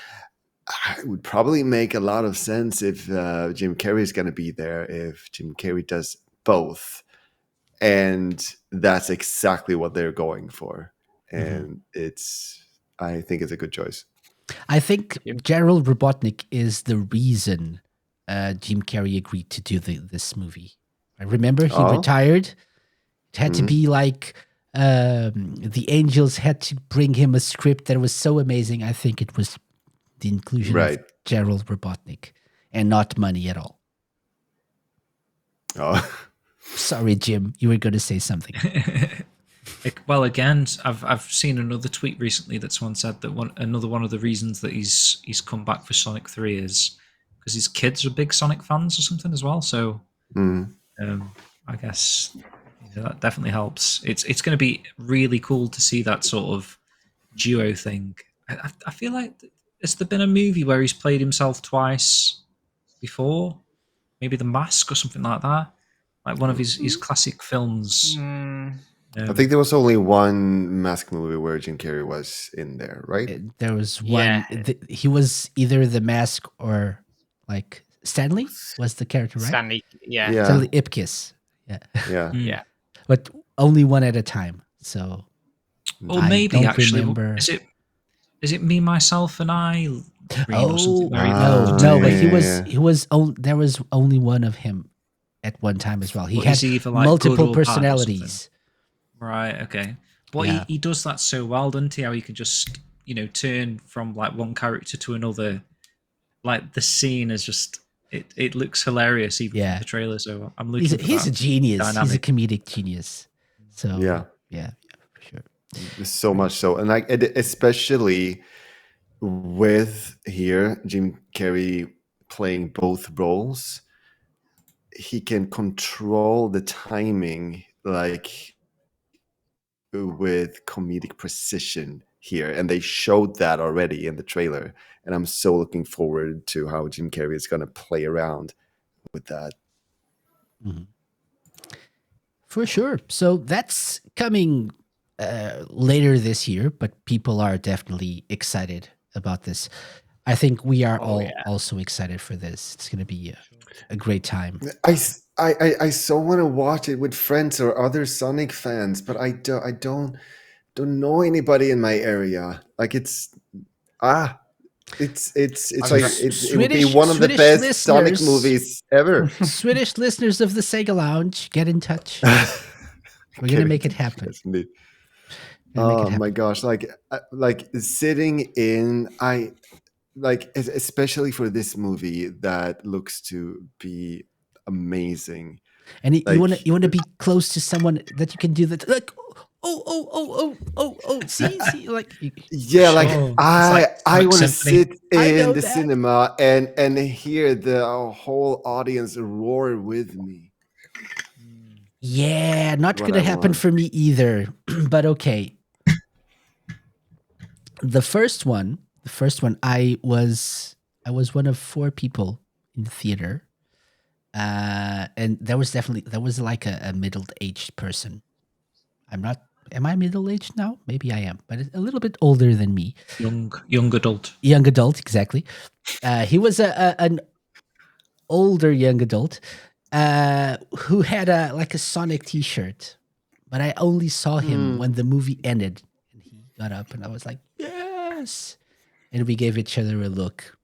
It would probably make a lot of sense if Jim Carrey is going to be there, if Jim Carrey does both. And that's exactly what they're going for. And I think it's a good choice. I think Gerald Robotnik is the reason Jim Carrey agreed to do this movie. I remember he retired. It had to be like the Angels had to bring him a script that was so amazing. I think it was the inclusion of Gerald Robotnik and not money at all. Oh, sorry, Jim, you were going to say something. Well, again, I've seen another tweet recently that someone said that another one of the reasons that he's come back for Sonic 3 is because his kids are big Sonic fans or something as well. So I guess that definitely helps. It's going to be really cool to see that sort of duo thing. I feel like. Has there been a movie where he's played himself twice before? Maybe The Mask or something like that? Like one of his classic films. I think there was only one Mask movie where Jim Carrey was in there, right? There was one. Yeah. He was either the Mask or like Stanley was the character, right? Stanley, yeah. Yeah. Stanley Ipkiss. Yeah, Yeah. Yeah. but only one at a time. So Or I maybe don't actually, remember. is it me, myself, and I? Read or something very no, but yeah. he was. There was only one of him at one time as well. He But had is he either, like, good multiple or bad or personalities. Right. Okay. But Yeah. he does that so well, doesn't he? How he can just turn from like one character to another. Like the scene is just it looks hilarious even from the trailer. So I'm looking. He's a genius. dynamic. He's a comedic genius. So Yeah. for sure. So much so, and like especially with here Jim Carrey playing both roles, he can control the timing like with comedic precision here, and they showed that already in the trailer. And I'm so looking forward to how Jim Carrey is going to play around with that. Mm-hmm. For sure. So that's coming later this year, but people are definitely excited about this. I think we are also excited for this. It's going to be a great time. I so want to watch it with friends or other Sonic fans, but I don't know anybody in my area. Like it's like it would be one of the best Sonic movies ever. Swedish listeners of the Sega Lounge, get in touch. We're gonna make it happen. Oh my gosh! Like sitting in, especially for this movie that looks to be amazing. And you want to be close to someone that you can do that. Like see, like yeah, like I want to sit in the that. cinema and hear the whole audience roar with me. Yeah, not going to happen for me either. But okay. The first one, I was one of 4 people in the theater. And there was like a middle-aged person. Am I middle-aged now? Maybe I am, but a little bit older than me. Young adult. Young adult, exactly. He was an older young adult who had a Sonic t-shirt, but I only saw him when the movie ended and he got up and I was like, yes. And we gave each other a look.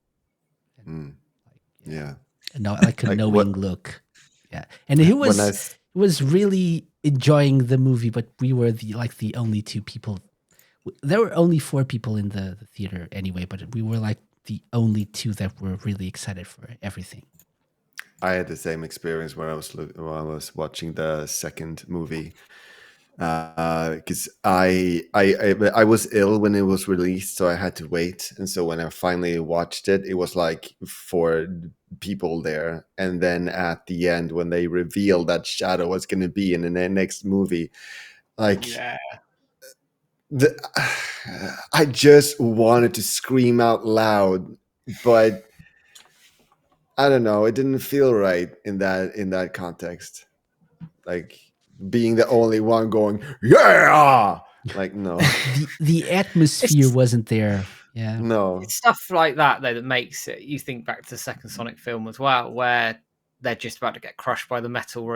Yeah. No, like a knowing look. Yeah. And he was really enjoying the movie, but we were the only 2 people. There were only 4 people in the theater anyway, but we were like the only 2 that were really excited for everything. I had the same experience when I was watching the second movie, because I was ill when it was released, so I had to wait. And so when I finally watched it, it was like 4 people there. And then at the end, when they revealed that Shadow was going to be in the next movie, like I just wanted to scream out loud, but I don't know. It didn't feel right in that context. Like being the only one going, yeah! Like, no. the atmosphere wasn't there. Yeah. No. It's stuff like that, though, that makes it. You think back to the second Sonic film as well, where they're just about to get crushed by the metal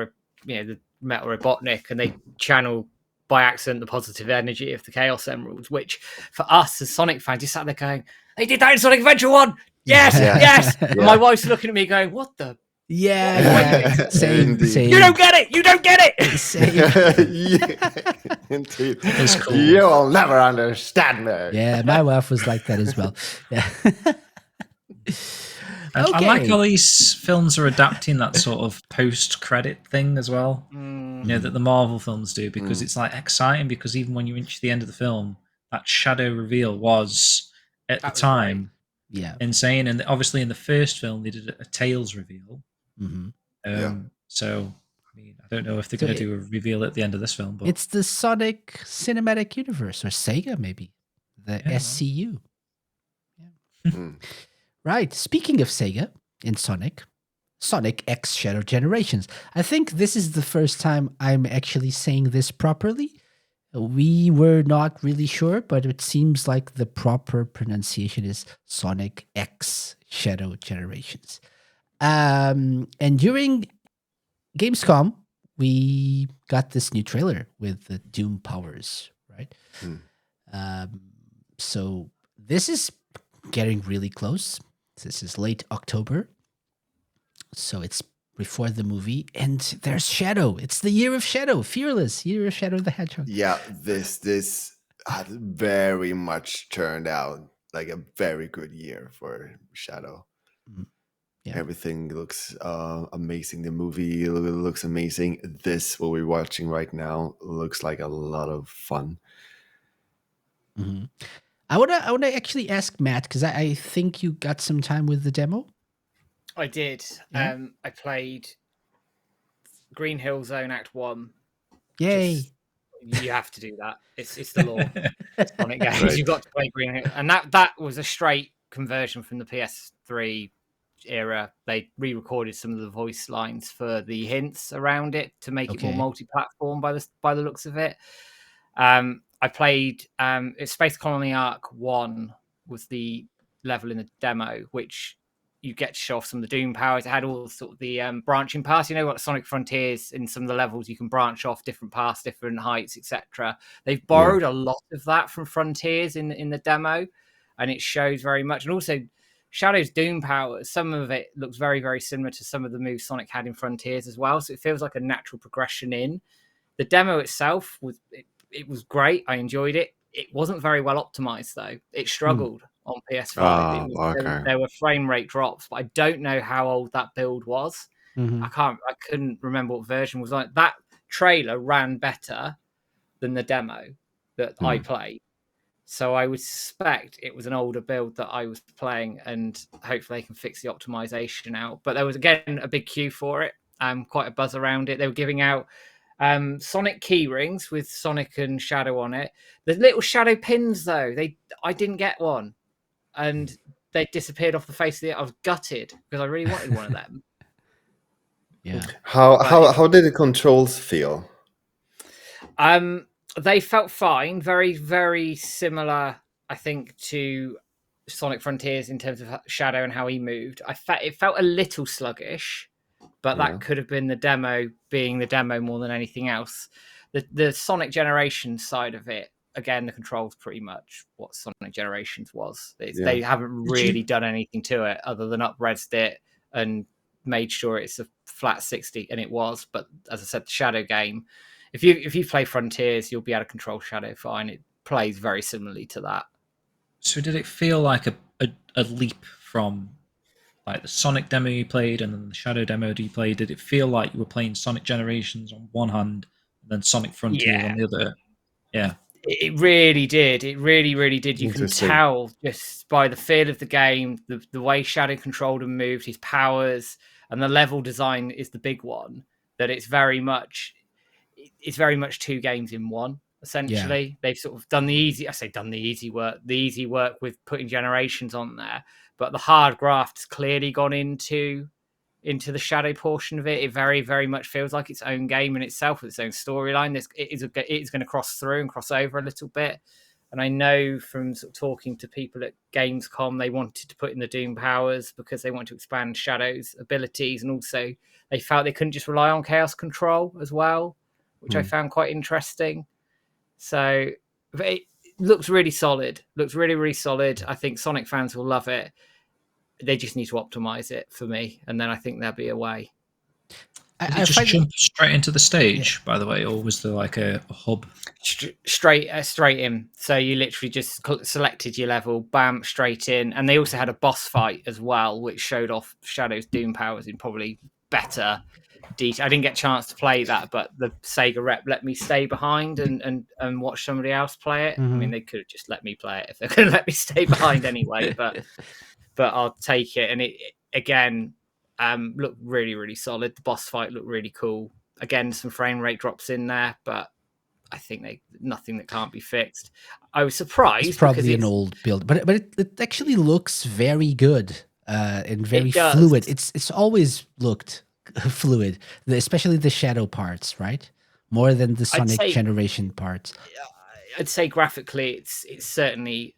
Robotnik, and they channel by accident the positive energy of the Chaos Emeralds, which for us as Sonic fans, you sat there going, they did that in Sonic Adventure 1! Yes, yes! Yeah. And my wife's looking at me going, what the? Yeah. Same. You don't get it! You don't get it! Yeah. Indeed. It's cool. You'll never understand me. Yeah, my wife was like that as well. Yeah. I like how these films are adapting that sort of post-credit thing as well. That the Marvel films do, because it's like exciting, because even when you reach the end of the film, that shadow reveal was at the time insane. And obviously in the first film they did a Tails reveal. So I mean, I don't know if they're going to do a reveal at the end of this film, but it's the Sonic Cinematic Universe, or Sega maybe, the SCU. Right. Speaking of Sega in Sonic X Shadow Generations. I think this is the first time I'm actually saying this properly. We were not really sure, but it seems like the proper pronunciation is Sonic X Shadow Generations. And during Gamescom, we got this new trailer with the Doom powers, right? So this is getting really close. This is late October. So it's before the movie, and there's Shadow. It's the year of Shadow, Fearless, year of Shadow the Hedgehog. Yeah, this had very much turned out like a very good year for Shadow. Yeah. Everything looks amazing. The movie looks amazing. This, what we're watching right now, looks like a lot of fun. Mm-hmm. I wanna actually ask Matt, because I think you got some time with the demo. I did. Yeah. I played Green Hill Zone Act 1. Yay! You have to do that. It's the law. Sonic games. Right. You've got to play Green Hill. And that was a straight conversion from the PS3 era. They re-recorded some of the voice lines for the hints around it to make it more multi-platform by the looks of it. I played Space Colony Arc 1 was the level in the demo, which you get to show off some of the Doom powers. It had all sort of the branching paths. You know what, Sonic Frontiers, in some of the levels you can branch off different paths, different heights, etc. They've borrowed a lot of that from Frontiers in the demo, and it shows very much. And also Shadow's Doom powers, some of it looks very, very similar to some of the moves Sonic had in Frontiers as well. So it feels like a natural progression in. The demo itself it was great. I enjoyed it. It wasn't very well optimized though. It struggled on PS5. There were frame rate drops, but I don't know how old that build was. I couldn't remember what version was on it. That trailer ran better than the demo that I played. So I would suspect it was an older build that I was playing, and hopefully they can fix the optimization out. But there was, again, a big queue for it, quite a buzz around it. They were giving out Sonic key rings with Sonic and Shadow on it. The little Shadow pins, though, I didn't get one. And they disappeared off the face of the earth. I was gutted because I really wanted one of them. Yeah. How did the controls feel? They felt fine. Very, very similar, I think, to Sonic Frontiers in terms of Shadow and how he moved. It felt a little sluggish, but that could have been the demo being the demo more than anything else. The Sonic Generations side of it, again, the controls pretty much what Sonic Generations was. They haven't really done anything to it other than up-resed it and made sure it's a flat 60, and it was. But as I said, the Shadow game, if you play Frontiers, you'll be able to control Shadow fine. It plays very similarly to that. So did it feel like a leap from like the Sonic demo you played and then the Shadow demo you played? Did it feel like you were playing Sonic Generations on one hand and then Sonic Frontiers on the other? Yeah. It really did. It really, really did. You can tell just by the feel of the game, the way Shadow controlled and moved, his powers, and the level design is the big one, that it's very much two games in one, essentially. Yeah. They've sort of done the easy work with putting Generations on there, but the hard graft's clearly gone into the Shadow portion of it. It very, very much feels like its own game in itself, with its own storyline. It is going to cross through and cross over a little bit. And I know from sort of talking to people at Gamescom, they wanted to put in the Doom powers because they want to expand Shadow's abilities, and also they felt they couldn't just rely on Chaos Control as well, which I found quite interesting. So it looks really solid. Looks really, really solid. I think Sonic fans will love it. They just need to optimize it for me, and then I think there'll be a way. Did it just jump straight into the stage, by the way, or was there like a hub? Straight in. So you literally just selected your level, bam, straight in. And they also had a boss fight as well, which showed off Shadow's Doom powers in probably better detail. I didn't get a chance to play that, but the Sega rep let me stay behind and watch somebody else play it. I mean, they could have just let me play it if they couldn't let me stay behind anyway, but I'll take it. And it again looked really, really solid. The boss fight looked really cool. Again, some frame rate drops in there, but I think nothing that can't be fixed. I was surprised. It's probably an old build, but it actually looks very good and very fluid. It's always looked fluid, especially the shadow parts, right? more than the Sonic generation parts. I'd say graphically, it's certainly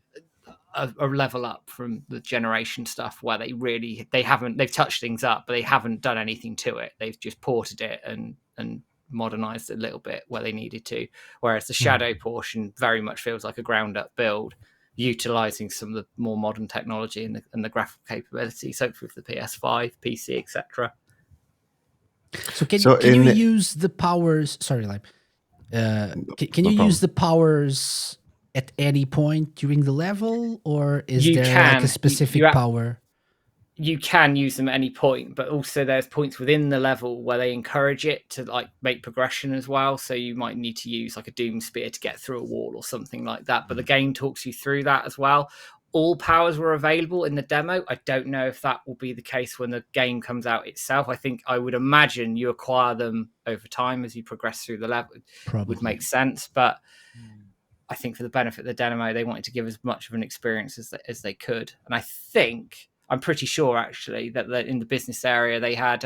a level up from the generation stuff, where they've touched things up, but they haven't done anything to it. They've just ported it and modernized it a little bit where they needed to. Whereas the Shadow portion very much feels like a ground up build, utilizing some of the more modern technology and the graphical capabilities, hopefully for the PS5, PC, etc. So can you use the powers? Sorry, Live. Can you use the powers at any point during the level, or is there like a specific power? You can use them at any point, but also there's points within the level where they encourage it to like make progression as well. So you might need to use like a Doom Spear to get through a wall or something like that. But the game talks you through that as well. All powers were available in the demo. I don't know if that will be the case when the game comes out itself. I would imagine you acquire them over time as you progress through the level. Probably. Would make sense, but I think for the benefit of the demo, they wanted to give as much of an experience as they could. And I'm pretty sure actually that in the business area they had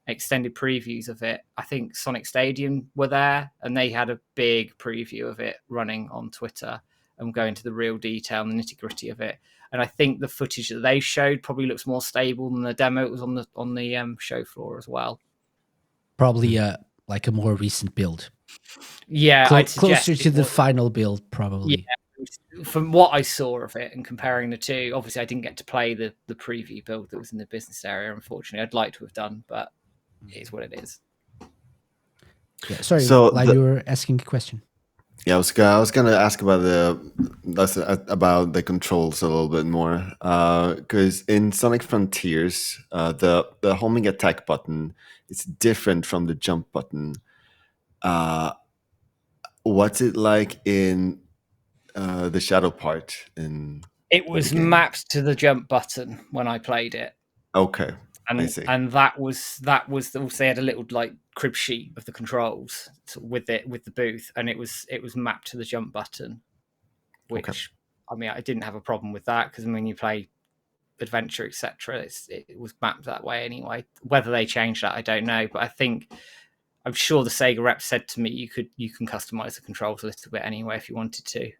extended previews of it. I think Sonic Stadium were there and they had a big preview of it running on Twitter and go into the real detail and the nitty gritty of it. And I think the footage that they showed probably looks more stable than the demo it was on the show floor as well. Probably like a more recent build. Yeah, closer to the final build, probably. Yeah, from what I saw of it and comparing the two, obviously I didn't get to play the preview build that was in the business area, unfortunately. I'd like to have done, but it is what it is. Yeah, sorry, you were asking a question. Yeah, I was gonna ask about the controls a little bit more, because in Sonic Frontiers, the homing attack button is different from the jump button. What's it like in the shadow part? It was mapped to the jump button when I played it. Okay, and I see. And that was also, they had a little like crib sheet of the controls with the booth, and it was mapped to the jump button, which okay. I mean, I didn't have a problem with that because when you play adventure, etc., it was mapped that way anyway. Whether they changed that, I don't know, but I'm sure the Sega rep said to me you can customize the controls a little bit anyway if you wanted to.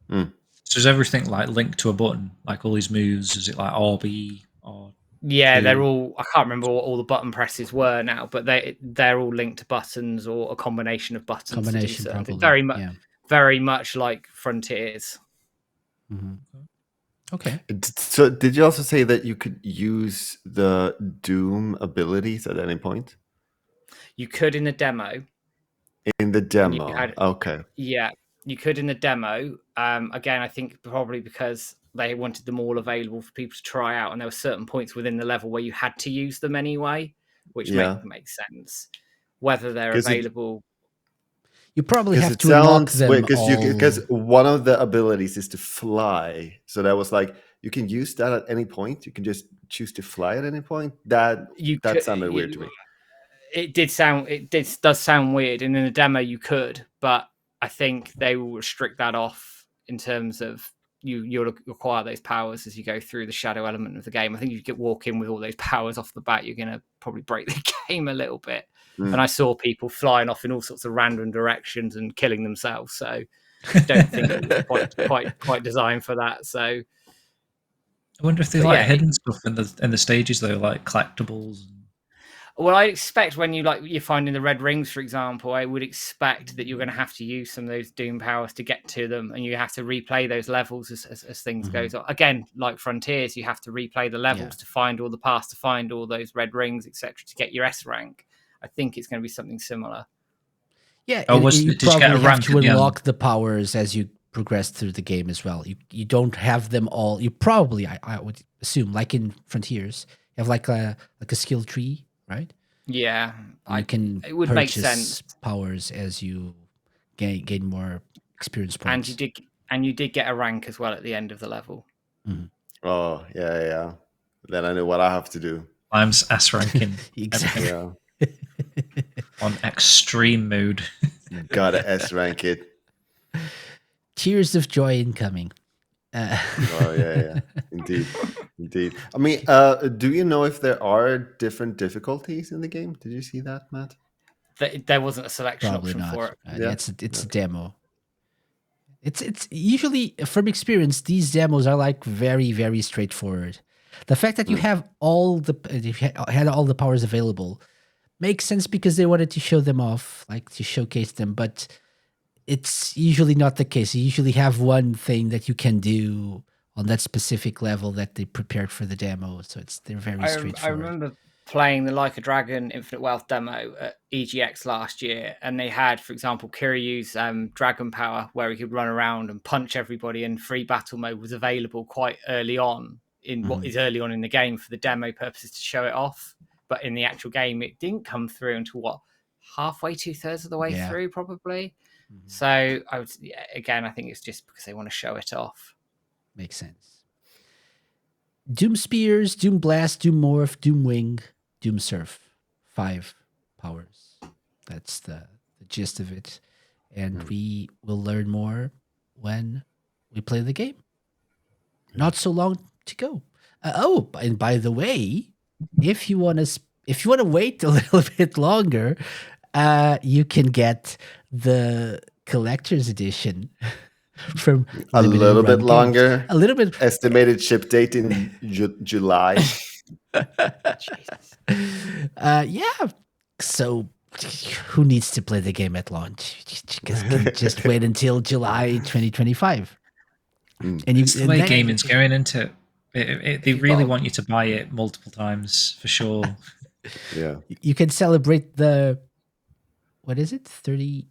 So is everything like linked to a button? Like all these moves, is it like RB or? Yeah, they're all. I can't remember what all the button presses were now, but they're all linked to buttons or a combination of buttons. Combination, probably. Very much like Frontiers. Mm-hmm. Okay. So, did you also say that you could use the Doom abilities at any point? You could in the demo. In the demo, okay. Yeah, you could in the demo. Again, I think probably because they wanted them all available for people to try out, and there were certain points within the level where you had to use them anyway, which makes sense. Whether they're available, you probably have to unlock them because one of the abilities is to fly. So that was like you can use that at any point. You can just choose to fly at any point. That sounded weird to me. It does sound weird, and in the demo you could, but I think they will restrict that off in terms of you'll acquire those powers as you go through the shadow element of the game. I think if you walk in with all those powers off the bat, you're going to probably break the game a little bit. And I saw people flying off in all sorts of random directions and killing themselves. So I don't think it was quite designed for that. So I wonder if they hidden stuff in the stages though, like collectibles. Well, I expect when you're finding the red rings, for example, I would expect that you're going to have to use some of those Doom powers to get to them, and you have to replay those levels as things goes on. Again, like Frontiers, you have to replay the levels to find all the paths, to find all those red rings, etc., to get your S rank. I think it's going to be something similar. Yeah, you probably have to unlock the powers as you progress through the game as well. You don't have them all. You probably, I would assume, like in Frontiers, you have like a skill tree. Right? Yeah, it would make sense. Powers as you gain more experience points, and you did get a rank as well at the end of the level. Mm-hmm. Oh yeah. Then I know what I have to do. I'm S ranking exactly. Yeah. On extreme mode. Gotta S rank it. Tears of joy incoming. Oh yeah, indeed. I mean, do you know if there are different difficulties in the game? Did you see that, Matt? there wasn't a selection Probably option not. for it. Yeah. It's a demo. It's usually, from experience, these demos are like very, very straightforward. The fact that you have had all the powers available makes sense because they wanted to show them off, like to showcase them. But it's usually not the case. You usually have one thing that you can do on that specific level that they prepared for the demo. So they're very straightforward. I remember playing the Like a Dragon Infinite Wealth demo at EGX last year, and they had, for example, Kiryu's dragon power, where he could run around and punch everybody, and free battle mode was available quite early on in what is early on in the game for the demo purposes to show it off. But in the actual game, it didn't come through until halfway, 2/3 of the way through, probably. So I think it's just because they want to show it off. Makes sense. Doom Spears, Doom Blast, Doom Morph, Doom Wing, Doom Surf. 5 powers. That's the gist of it. And we will learn more when we play the game. Not so long to go. And by the way, if you want to wait a little bit longer, you can get the collector's edition from a little bit longer. Games. A little bit. Estimated ship date in July. Yeah. So who needs to play the game at launch? Just wait until July 2025. And it's the way gaming's going into it. They really want you to buy it multiple times for sure. Yeah. You can celebrate the, what is it? 34th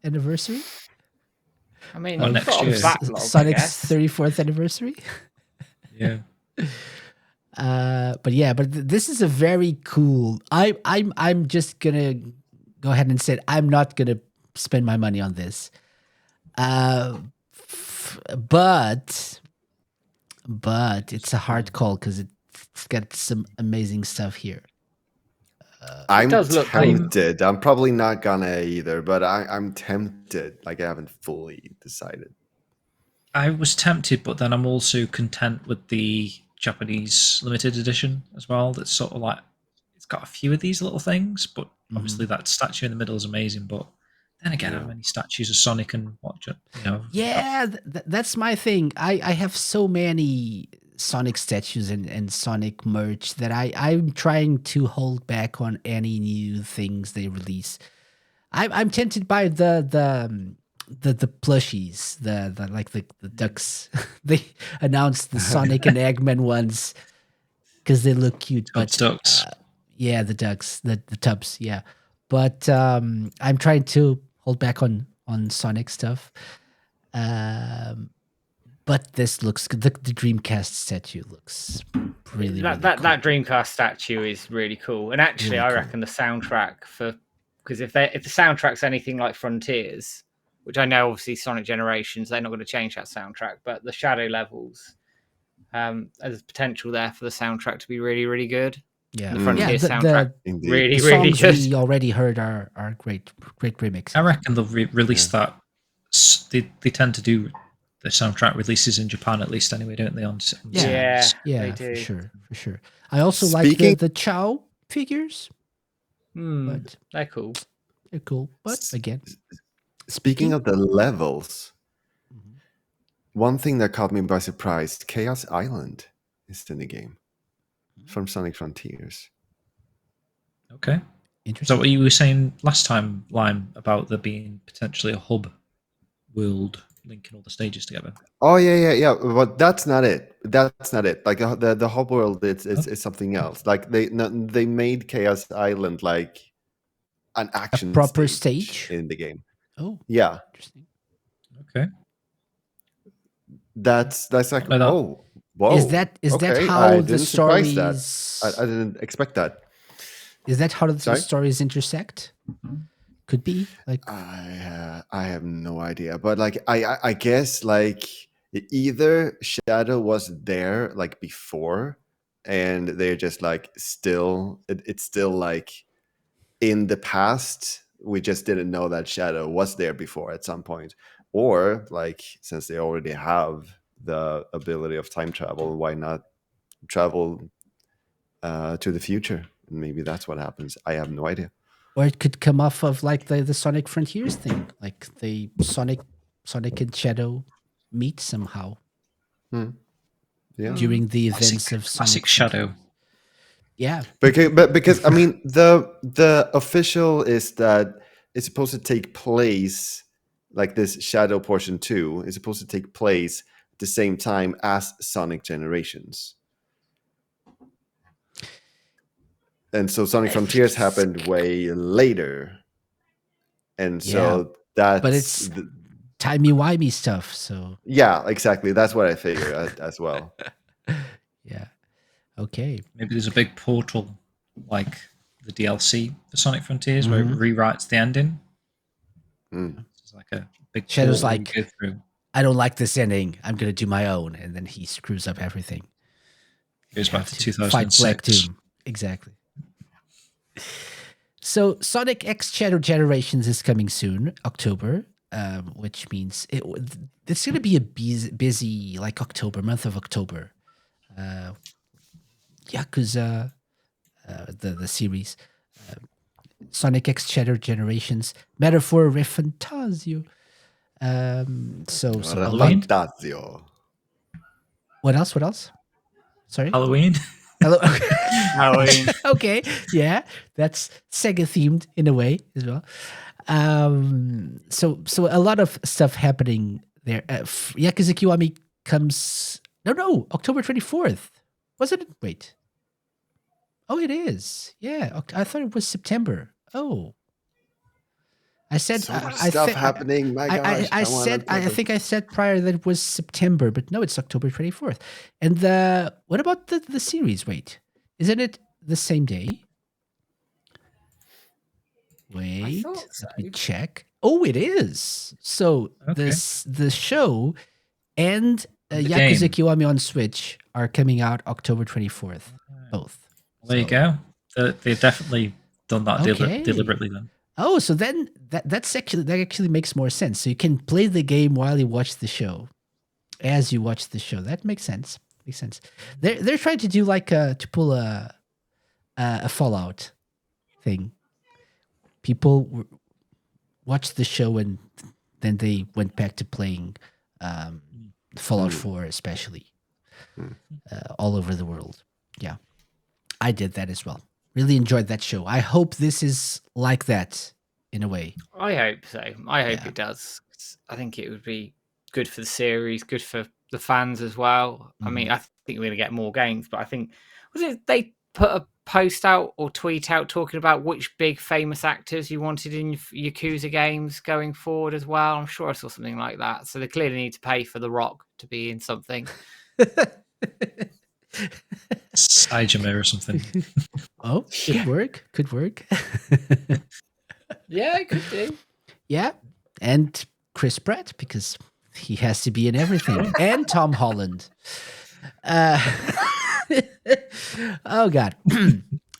anniversary? I mean, next year. Sonic's 34th anniversary. Yeah. But this is a very cool. I'm just gonna go ahead and say I'm not gonna spend my money on this. But it's a hard call because it's got some amazing stuff here. I'm tempted. I'm probably not gonna either, but I'm tempted. Like I haven't fully decided. I was tempted, but then I'm also content with the Japanese limited edition as well. That's sort of like it's got a few of these little things, but obviously that statue in the middle is amazing. But then again, how many statues of Sonic and what? Yeah, that's my thing. I have so many Sonic statues and Sonic merch that I'm trying to hold back on any new things they release. I'm tempted by the plushies, the ducks. They announced the Sonic and Eggman ones because they look cute. But ducks. Yeah, the ducks, the tubs. Yeah, but I'm trying to hold back on Sonic stuff. But this looks good. The Dreamcast statue looks really that cool. That Dreamcast statue is really cool. And actually, really I reckon the soundtrack because if the soundtrack's anything like Frontiers, which I know obviously Sonic Generations, they're not going to change that soundtrack, but the Shadow Levels, there's potential there for the soundtrack to be really, really good. Yeah, the Frontiers soundtrack really, the really songs good. We already heard are great remixes. I reckon they'll release that. They tend to do the soundtrack releases in Japan at least anyway, don't they? Yeah, they do. for sure. I also like the Chow figures. But they're cool. They're cool, but again, speaking of the levels, one thing that caught me by surprise: Chaos Island is in the game from Sonic Frontiers. Okay, interesting. So what you were saying last time, Lime, about there being potentially a hub world linking all the stages together. Oh yeah. But that's not it. Like the hub world, it's something else. Like they made Chaos Island like an action proper stage in the game. Oh yeah, interesting. Okay, that's like whoa. Is that how the stories? I didn't expect that. Is that how the stories intersect? Could be like I have no idea, but like I guess like either Shadow was there like before, and they're just like still it's still like in the past. We just didn't know that Shadow was there before at some point, or like since they already have the ability of time travel, why not travel to the future Maybe that's what happens. I have no idea. Or it could come off of like the Sonic Frontiers thing, like the Sonic and Shadow meet somehow during the events of Sonic Shadow. Frontiers. Yeah, Because I mean the official is that it's supposed to take place, like this Shadow portion 2 is supposed to take place at the same time as Sonic Generations. And so Sonic Frontiers happened way later. And so that's... but it's timey-wimey stuff, so... Yeah, exactly. That's what I figure as well. Yeah. Okay. Maybe there's a big portal like the DLC for Sonic Frontiers where it rewrites the ending. It's like a big Shadow's portal like, you go through. I don't like this ending. I'm going to do my own. And then he screws up everything. Goes back to 2006. Fight Black Doom. Exactly. So Sonic X Shadow Generations is coming soon, October, which means it's going to be a busy like month of October. Yakuza, the series, Sonic X Shadow Generations, Metaphor Refantasio. So Refantasio. What else? Sorry? Halloween. Halloween. Okay, yeah, that's Sega themed in a way as well. So a lot of stuff happening there. Yakuza Kiwami comes. No, October 24th. Wasn't it? Wait. Oh, it is. Yeah, I thought it was September. Oh. I said so much stuff happening. My gosh! I think I said prior that it was September, but no, it's October 24th. And what about the series? Wait, isn't it the same day? Wait, let me check. Oh, it is. So the show and Yakuza Kiwami on Switch are coming out October 24th. Both. There you go. They've definitely done that deliberately then. Oh, so then that actually makes more sense. So you can play the game while you watch the show, as you watch the show. That makes sense. They're trying to do like to pull a Fallout thing. People watched the show and then they went back to playing Fallout 4, especially all over the world. Yeah, I did that as well. Really enjoyed that show. I hope this is like that in a way. I hope so. I hope it does. I think it would be good for the series, good for the fans as well. I mean, I think we're going to get more games, but I think they put a post out or tweet out talking about which big famous actors you wanted in Yakuza games going forward as well. I'm sure I saw something like that. So they clearly need to pay for The Rock to be in something. SEGA or something. Oh, could work. Yeah, it could do. Yeah, and Chris Pratt, because he has to be in everything. And Tom Holland. Oh, God.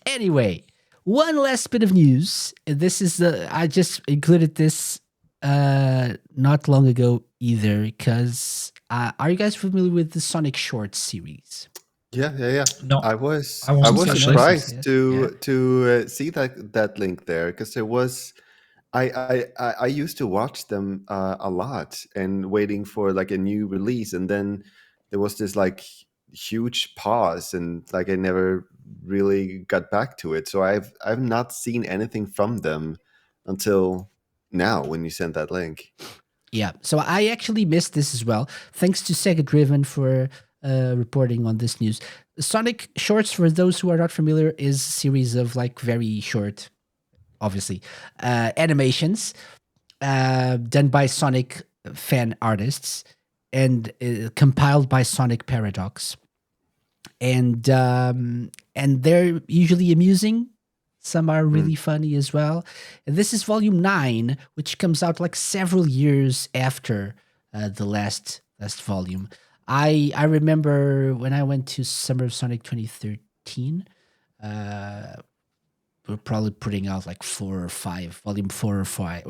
Anyway, one last bit of news. This is I just included this not long ago either, because are you guys familiar with the Sonic Shorts series? Yeah. No, I was surprised to see that link there, because there was I used to watch them a lot and waiting for like a new release, and then there was this like huge pause, and like I never really got back to it. So I've not seen anything from them until now when you sent that link. Yeah, so I actually missed this as well. Thanks to Sega Driven for reporting on this news. Sonic Shorts, for those who are not familiar, is a series of like very short, obviously, animations done by Sonic fan artists and compiled by Sonic Paradox. And they're usually amusing. Some are really funny as well. And this is volume 9, which comes out like several years after the last volume. I remember when I went to Summer of Sonic 2013, we're probably putting out like 4 or 5, volume 4 or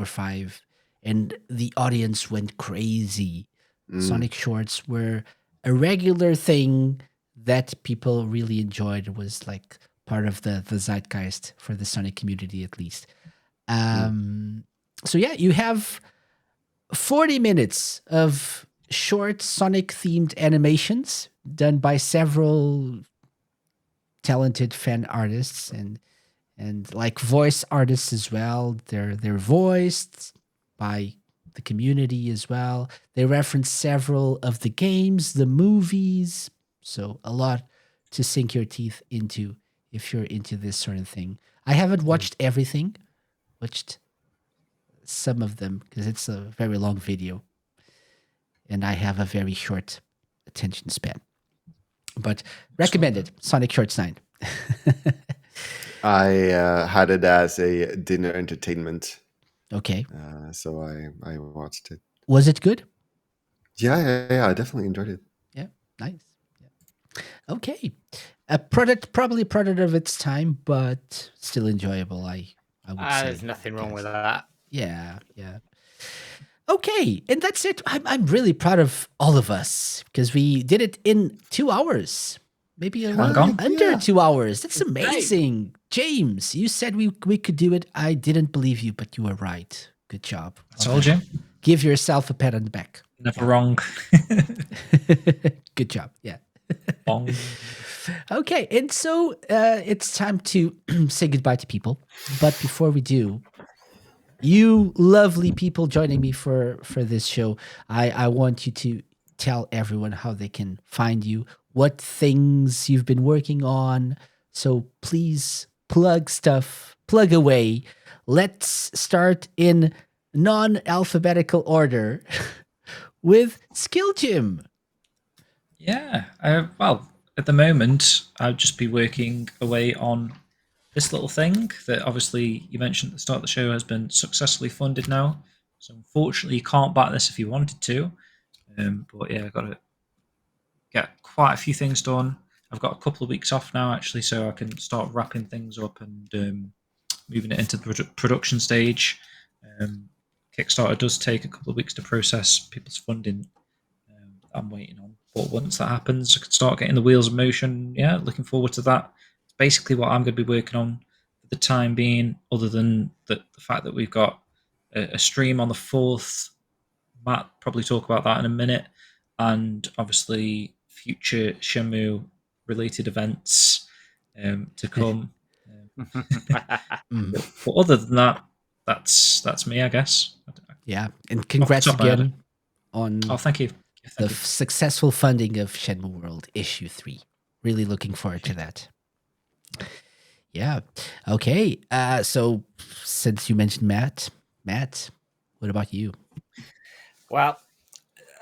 5, and the audience went crazy. Sonic Shorts were a regular thing that people really enjoyed. It was like part of the zeitgeist for the Sonic community, at least. So yeah, you have 40 minutes of short Sonic-themed animations done by several talented fan artists and like voice artists as well. They're voiced by the community as well. They reference several of the games, the movies, so a lot to sink your teeth into if you're into this sort of thing. I haven't watched everything, watched some of them because it's a very long video and I have a very short attention span. But recommended, Sonic Shorts 9. I had it as a dinner entertainment. Okay. So I watched it. Was it good? Yeah, I definitely enjoyed it. Yeah, nice. Yeah. Okay. Probably a product of its time, but still enjoyable, I would say. There's nothing wrong with that. Yeah. Okay, and that's it. I'm really proud of all of us because we did it in 2 hours. Maybe a little under 2 hours. That's amazing. James, you said we could do it. I didn't believe you, but you were right. Good job. I told you. Give yourself a pat on the back. Never wrong. Good job. Yeah. Bong. Okay, and so it's time to say goodbye to people. But before we do, you lovely people joining me for this show, I want you to tell everyone how they can find you, what things you've been working on. So please plug stuff, plug away. Let's start in non-alphabetical order with SkillJim. Yeah. Well, at the moment, I'll just be working away on this little thing that obviously you mentioned at the start of the show has been successfully funded now. So unfortunately, you can't back this if you wanted to. But yeah, I've got to get quite a few things done. I've got a couple of weeks off now, actually, so I can start wrapping things up and moving it into the production stage. Kickstarter does take a couple of weeks to process people's funding. I'm waiting on. But once that happens, I can start getting the wheels in motion. Yeah, looking forward to that. It's basically what I'm going to be working on for the time being, other than the fact that we've got a stream on the 4th. Matt probably talk about that in a minute. And obviously future Shenmue related events to come. But other than that, that's me, I guess. Yeah, and congrats again on thank you. the successful funding of Shenmue World Issue 3. Really looking forward to that. Yeah. Okay. So since you mentioned Matt, what about you? Well,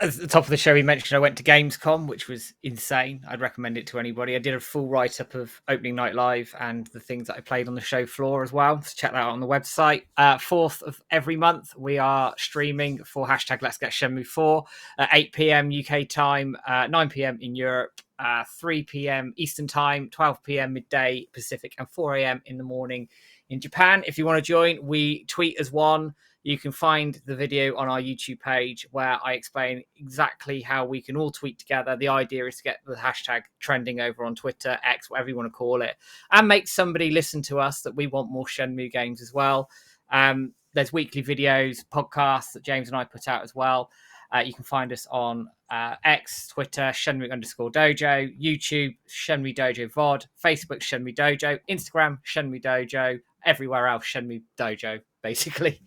at the top of the show, we mentioned I went to Gamescom, which was insane. I'd recommend it to anybody. I did a full write-up of opening night live and the things that I played on the show floor as well. So check that out on the website. 4th of every month, we are streaming for hashtag Let's Get Shenmue 4 at 8 p.m. UK time, 9 p.m. in Europe, 3 p.m. Eastern time, 12 p.m. midday Pacific, and 4 a.m. in the morning in Japan. If you want to join, we tweet as one. You can find the video on our YouTube page where I explain exactly how we can all tweet together. The idea is to get the hashtag trending over on Twitter, X, whatever you want to call it, and make somebody listen to us that we want more Shenmue games as well. There's weekly videos, podcasts that James and I put out as well. You can find us on X, Twitter, Shenmue_Dojo, YouTube, Shenmue Dojo VOD, Facebook, Shenmue Dojo, Instagram, Shenmue Dojo, everywhere else, Shenmue Dojo, basically.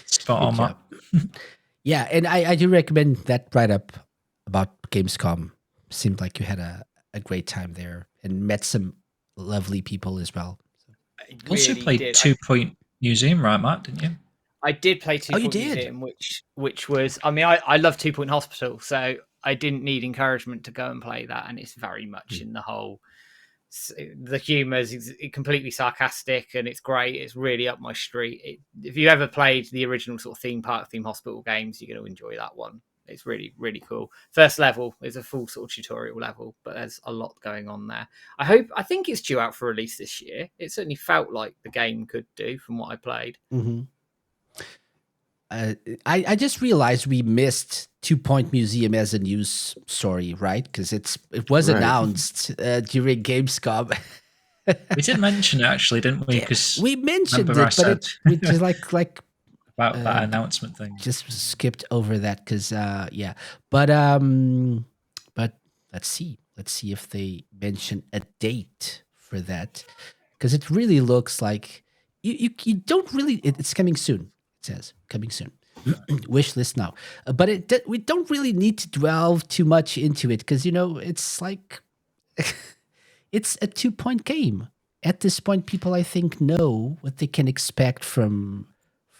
Spot on, Matt. Yeah, and I do recommend that write-up about Gamescom. Seemed like you had a great time there and met some lovely people as well. You also played 2 Point Museum, right, Matt, didn't you? I did play 2 Point Museum, which was, I mean, I love 2 Point Hospital, so I didn't need encouragement to go and play that, and it's very much in the whole, the humour is completely sarcastic, and it's great. It's really up my street. If you ever played the original sort of theme park, theme hospital games, you're going to enjoy that one. It's really, really cool. First level is a full sort of tutorial level, but there's a lot going on there. I think it's due out for release this year. It certainly felt like the game could do from what I played. Mm-hmm. I just realized we missed 2 Point Museum as a news story, right? Because it was announced during Gamescom. We did mention it actually, didn't we? Because we mentioned remember I it, but said we just like about that announcement thing. just skipped over that because yeah. But let's see if they mention a date for that, because it really looks like you don't really. It's coming soon. It says coming soon. Wish list now, but we don't really need to delve too much into it because it's like it's a 2-point game. At this point, people I think know what they can expect from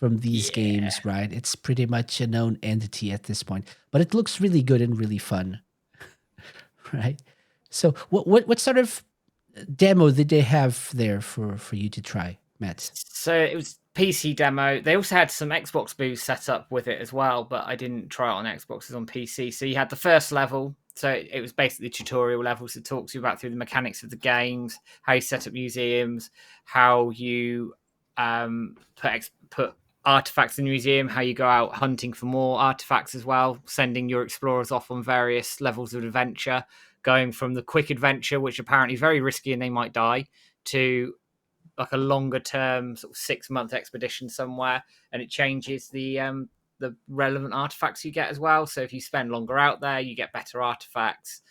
these games, right? It's pretty much a known entity at this point, but it looks really good and really fun, right? So, what sort of demo did they have there for you to try, Matt? So it was PC demo. They also had some Xbox booths set up with it as well, but I didn't try it on Xbox. It was on PC. So you had the first level. So it was basically tutorial levels. It talks you about through the mechanics of the games, how you set up museums, how you put artifacts in the museum, how you go out hunting for more artifacts as well, sending your explorers off on various levels of adventure, going from the quick adventure, which apparently is very risky and they might die, to like a longer term sort of 6-month expedition somewhere, and it changes the relevant artifacts you get as well. So if you spend longer out there, you get better artifacts.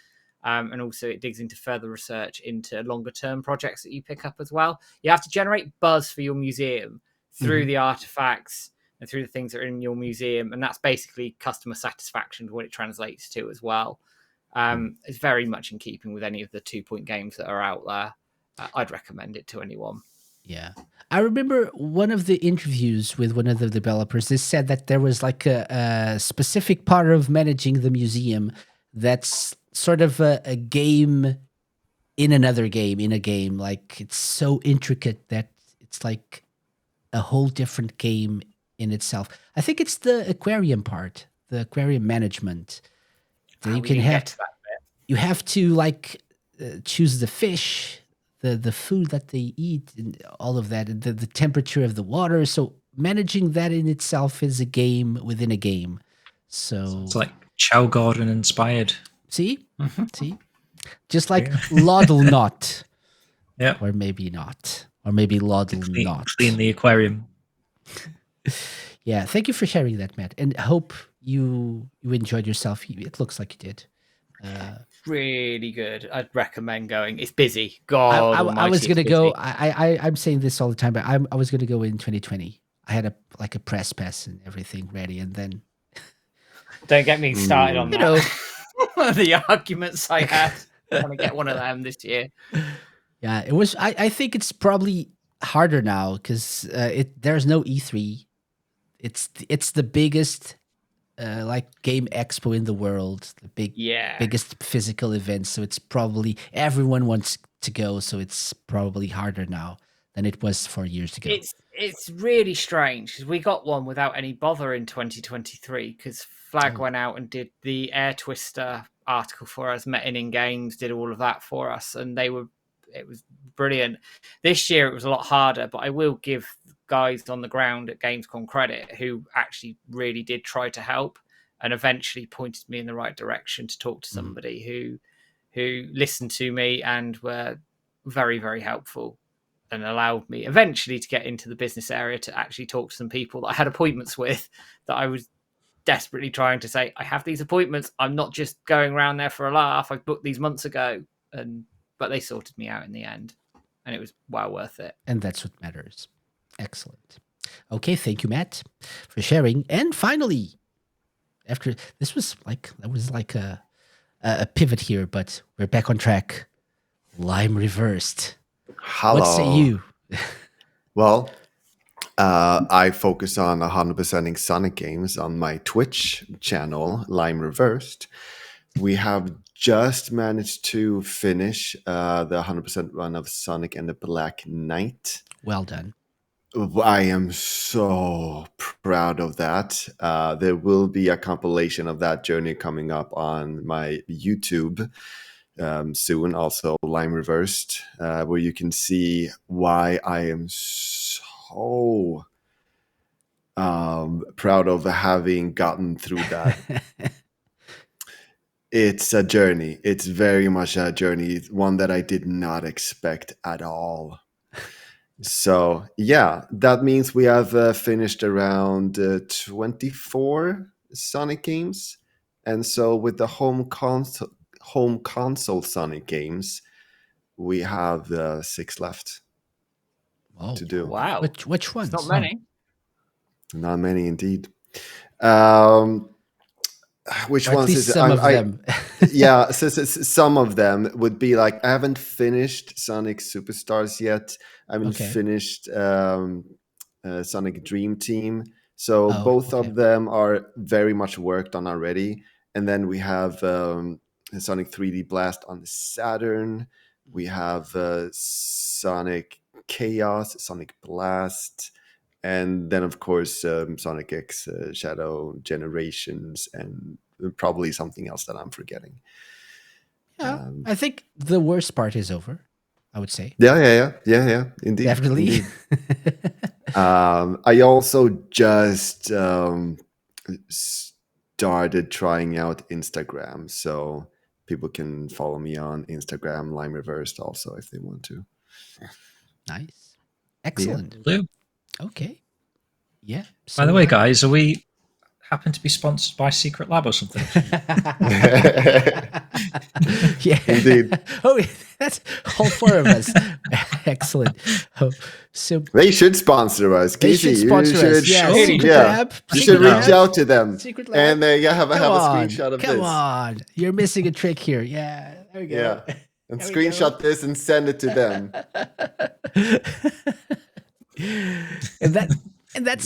And also it digs into further research into longer term projects that you pick up as well. You have to generate buzz for your museum through the artifacts and through the things that are in your museum. And that's basically customer satisfaction, what it translates to as well. It's very much in keeping with any of the 2-point games that are out there. I'd recommend it to anyone. Yeah. I remember one of the interviews with one of the developers. They said that there was like a specific part of managing the museum that's sort of a game in another game in a game. Like it's so intricate that it's like a whole different game in itself. I think it's the aquarium part, the aquarium management. That you can have. You have to like choose the fish, the food that they eat, and all of that, and the temperature of the water. So managing that in itself is a game within a game. So it's like Chow Garden inspired. See, just like Laudle not, yeah, or maybe not, or maybe Laudle not. Clean the aquarium. Yeah, thank you for sharing that, Matt, and I hope you enjoyed yourself. It looks like you did. Really good. I'd recommend going. It's busy. God, I was gonna go. I'm saying this all the time, but I was gonna go in 2020. I had a press pass and everything ready, and then don't get me started on that. The arguments I had. I'm gonna get one of them this year. Yeah, it was. I think it's probably harder now because there's no E3. It's the biggest like game expo in the world, the biggest physical event. So it's probably everyone wants to go. So it's probably harder now than it was 4 years ago. It's really strange because we got one without any bother in 2023 because Flag went out and did the Air Twister article for us, met in games, did all of that for us, and it was brilliant. This year it was a lot harder, but I will give guys on the ground at Gamescom credit who actually really did try to help and eventually pointed me in the right direction to talk to somebody who listened to me and were very, very helpful and allowed me eventually to get into the business area to actually talk to some people that I had appointments with that I was desperately trying to say, I have these appointments. I'm not just going around there for a laugh. I booked these months ago. But they sorted me out in the end and it was well worth it. And that's what matters. Excellent. Okay, thank you, Matt, for sharing. And finally, after this was like a pivot here, but we're back on track. Lime reversed. Hello. What say you? Well, I focus on 100%ing Sonic games on my Twitch channel, Lime Reversed. We have just managed to finish the 100% run of Sonic and the Black Knight. Well done. I am so proud of that. There will be a compilation of that journey coming up on my YouTube soon, also Lime Reversed, where you can see why I am so proud of having gotten through that. it's a journey. It's very much a journey, one that I did not expect at all. So yeah, that means we have finished around 24 Sonic games, and so with the home console Sonic games, we have 6 left to do. Wow. Which ones? It's not many. Not many indeed. Which Or at ones least is it? some of them. Yeah, so some of them would be like, I haven't finished Sonic Superstars yet. I haven't finished Sonic Dream Team. So both of them are very much worked on already. And then we have Sonic 3D Blast on the Saturn. We have Sonic Chaos, Sonic Blast. And then, of course, Sonic X Shadow Generations, and probably something else that I'm forgetting. Yeah, I think the worst part is over, I would say. Yeah, indeed. Definitely. Indeed. I also just started trying out Instagram, so people can follow me on Instagram, Lime Reversed, also, if they want to. Nice. Excellent. Yeah. Okay. Yeah. So, by the way, guys, are we happen to be sponsored by Secret Lab or something? Yeah. Indeed. Oh, that's all 4 of us. Excellent. Oh, so they should sponsor us. Casey, you should yeah, Lab, you should reach out to them. Secret Lab. And have a screenshot of this. Come on. You're missing a trick here. Yeah. There we go. Yeah. And screenshot this and send it to them. and that's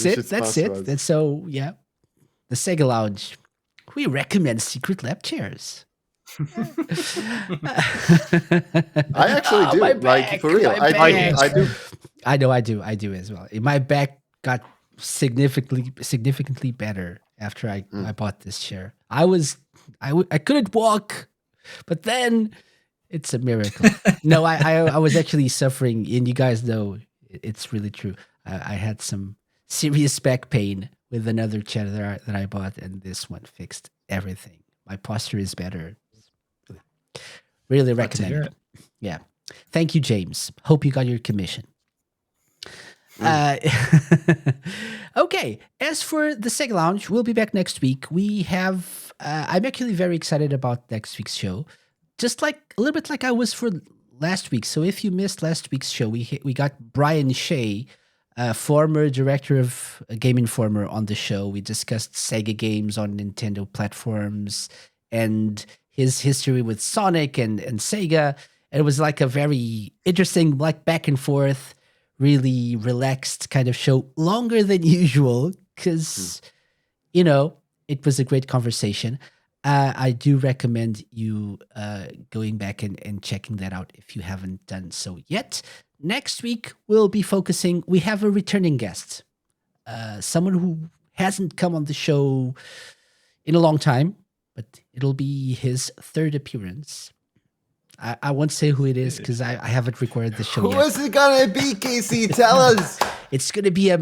it. That's it. And so, yeah, the Sega Lounge. We recommend Secret Lab chairs. I actually do. Like, for real. I do. I know. I do as well. My back got significantly better after I bought this chair. I couldn't walk, but then it's a miracle. No, I was actually suffering, and you guys know it's really true. I had some serious back pain with another chair that I bought, and this one fixed everything. My posture is better. Really recommend it. Yeah. Thank you, James. Hope you got your commission. Okay. As for the Sega Lounge, we'll be back next week. We have. I'm actually very excited about next week's show. Just like a little bit like I was for last week. So if you missed last week's show, we got Brian Shea, former director of Game Informer, on the show. We discussed Sega games on Nintendo platforms and his history with Sonic and Sega. And it was like a very interesting, like back and forth, really relaxed kind of show, longer than usual, because, it was a great conversation. I do recommend you going back and checking that out if you haven't done so yet. Next week, we'll be focusing, we have a returning guest, someone who hasn't come on the show in a long time, but it'll be his 3rd appearance. I won't say who it is because I haven't recorded the show yet. Who is it gonna be, Casey? Tell us. It's gonna be a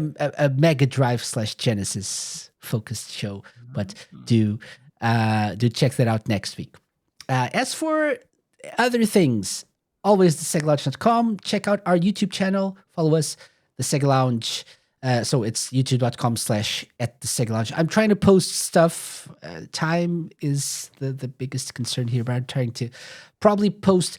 Mega Drive / Genesis focused show, but do check that out next week. As for other things, always thesegalounge.com. Check out our YouTube channel. Follow us, the Sega Lounge. So it's youtube.com/@thesegalounge. I'm trying to post stuff. Time is the biggest concern here, but I'm trying to probably post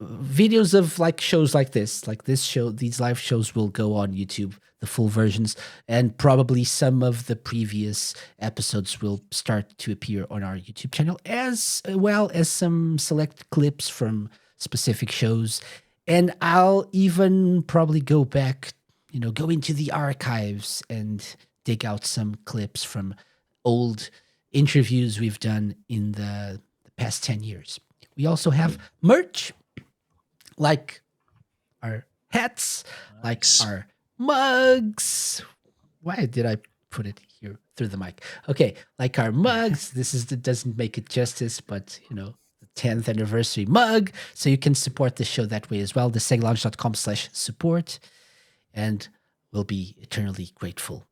videos of like shows like this show. These live shows will go on YouTube, the full versions, and probably some of the previous episodes will start to appear on our YouTube channel, as well as some select clips from specific shows. And I'll even probably go back, go into the archives and dig out some clips from old interviews we've done in the past 10 years. We also have merch, like our hats, like our mugs. Why did I put it here through the mic? Okay, like our mugs. Doesn't make it justice, but the 10th anniversary mug. So you can support the show that way as well. thesegalounge.com/support. And we'll be eternally grateful.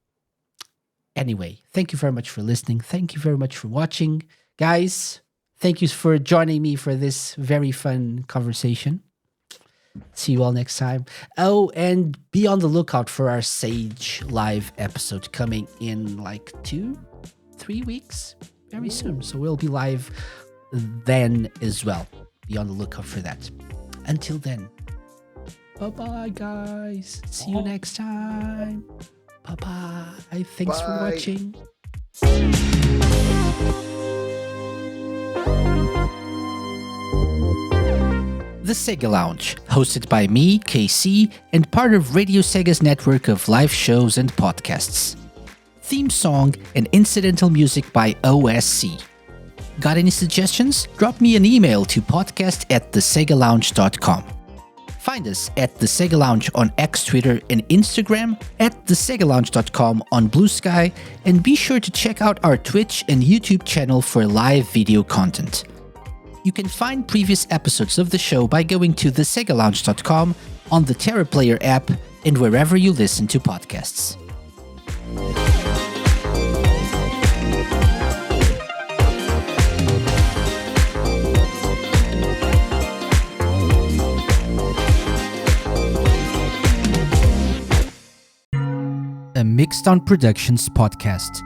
Anyway, thank you very much for listening. Thank you very much for watching. Guys, Thank you for joining me for this very fun conversation. See you all next time. Oh, and be on the lookout for our Sage live episode coming in like 2-3 weeks, very soon. So we'll be live then as well. Be on the lookout for that. Until then, bye-bye, guys. See you next time. Bye-bye. Thanks for watching. The Sega Lounge, hosted by me, KC, and part of Radio Sega's network of live shows and podcasts. Theme song and incidental music by OSC. Got any suggestions? Drop me an email to podcast@thesegalounge.com. Find us at The Sega Lounge on X, Twitter, and Instagram, at thesegalounge.com on Blue Sky, and be sure to check out our Twitch and YouTube channel for live video content. You can find previous episodes of the show by going to thesegalounge.com, on the TerraPlayer app, and wherever you listen to podcasts. A Mixed On Productions podcast.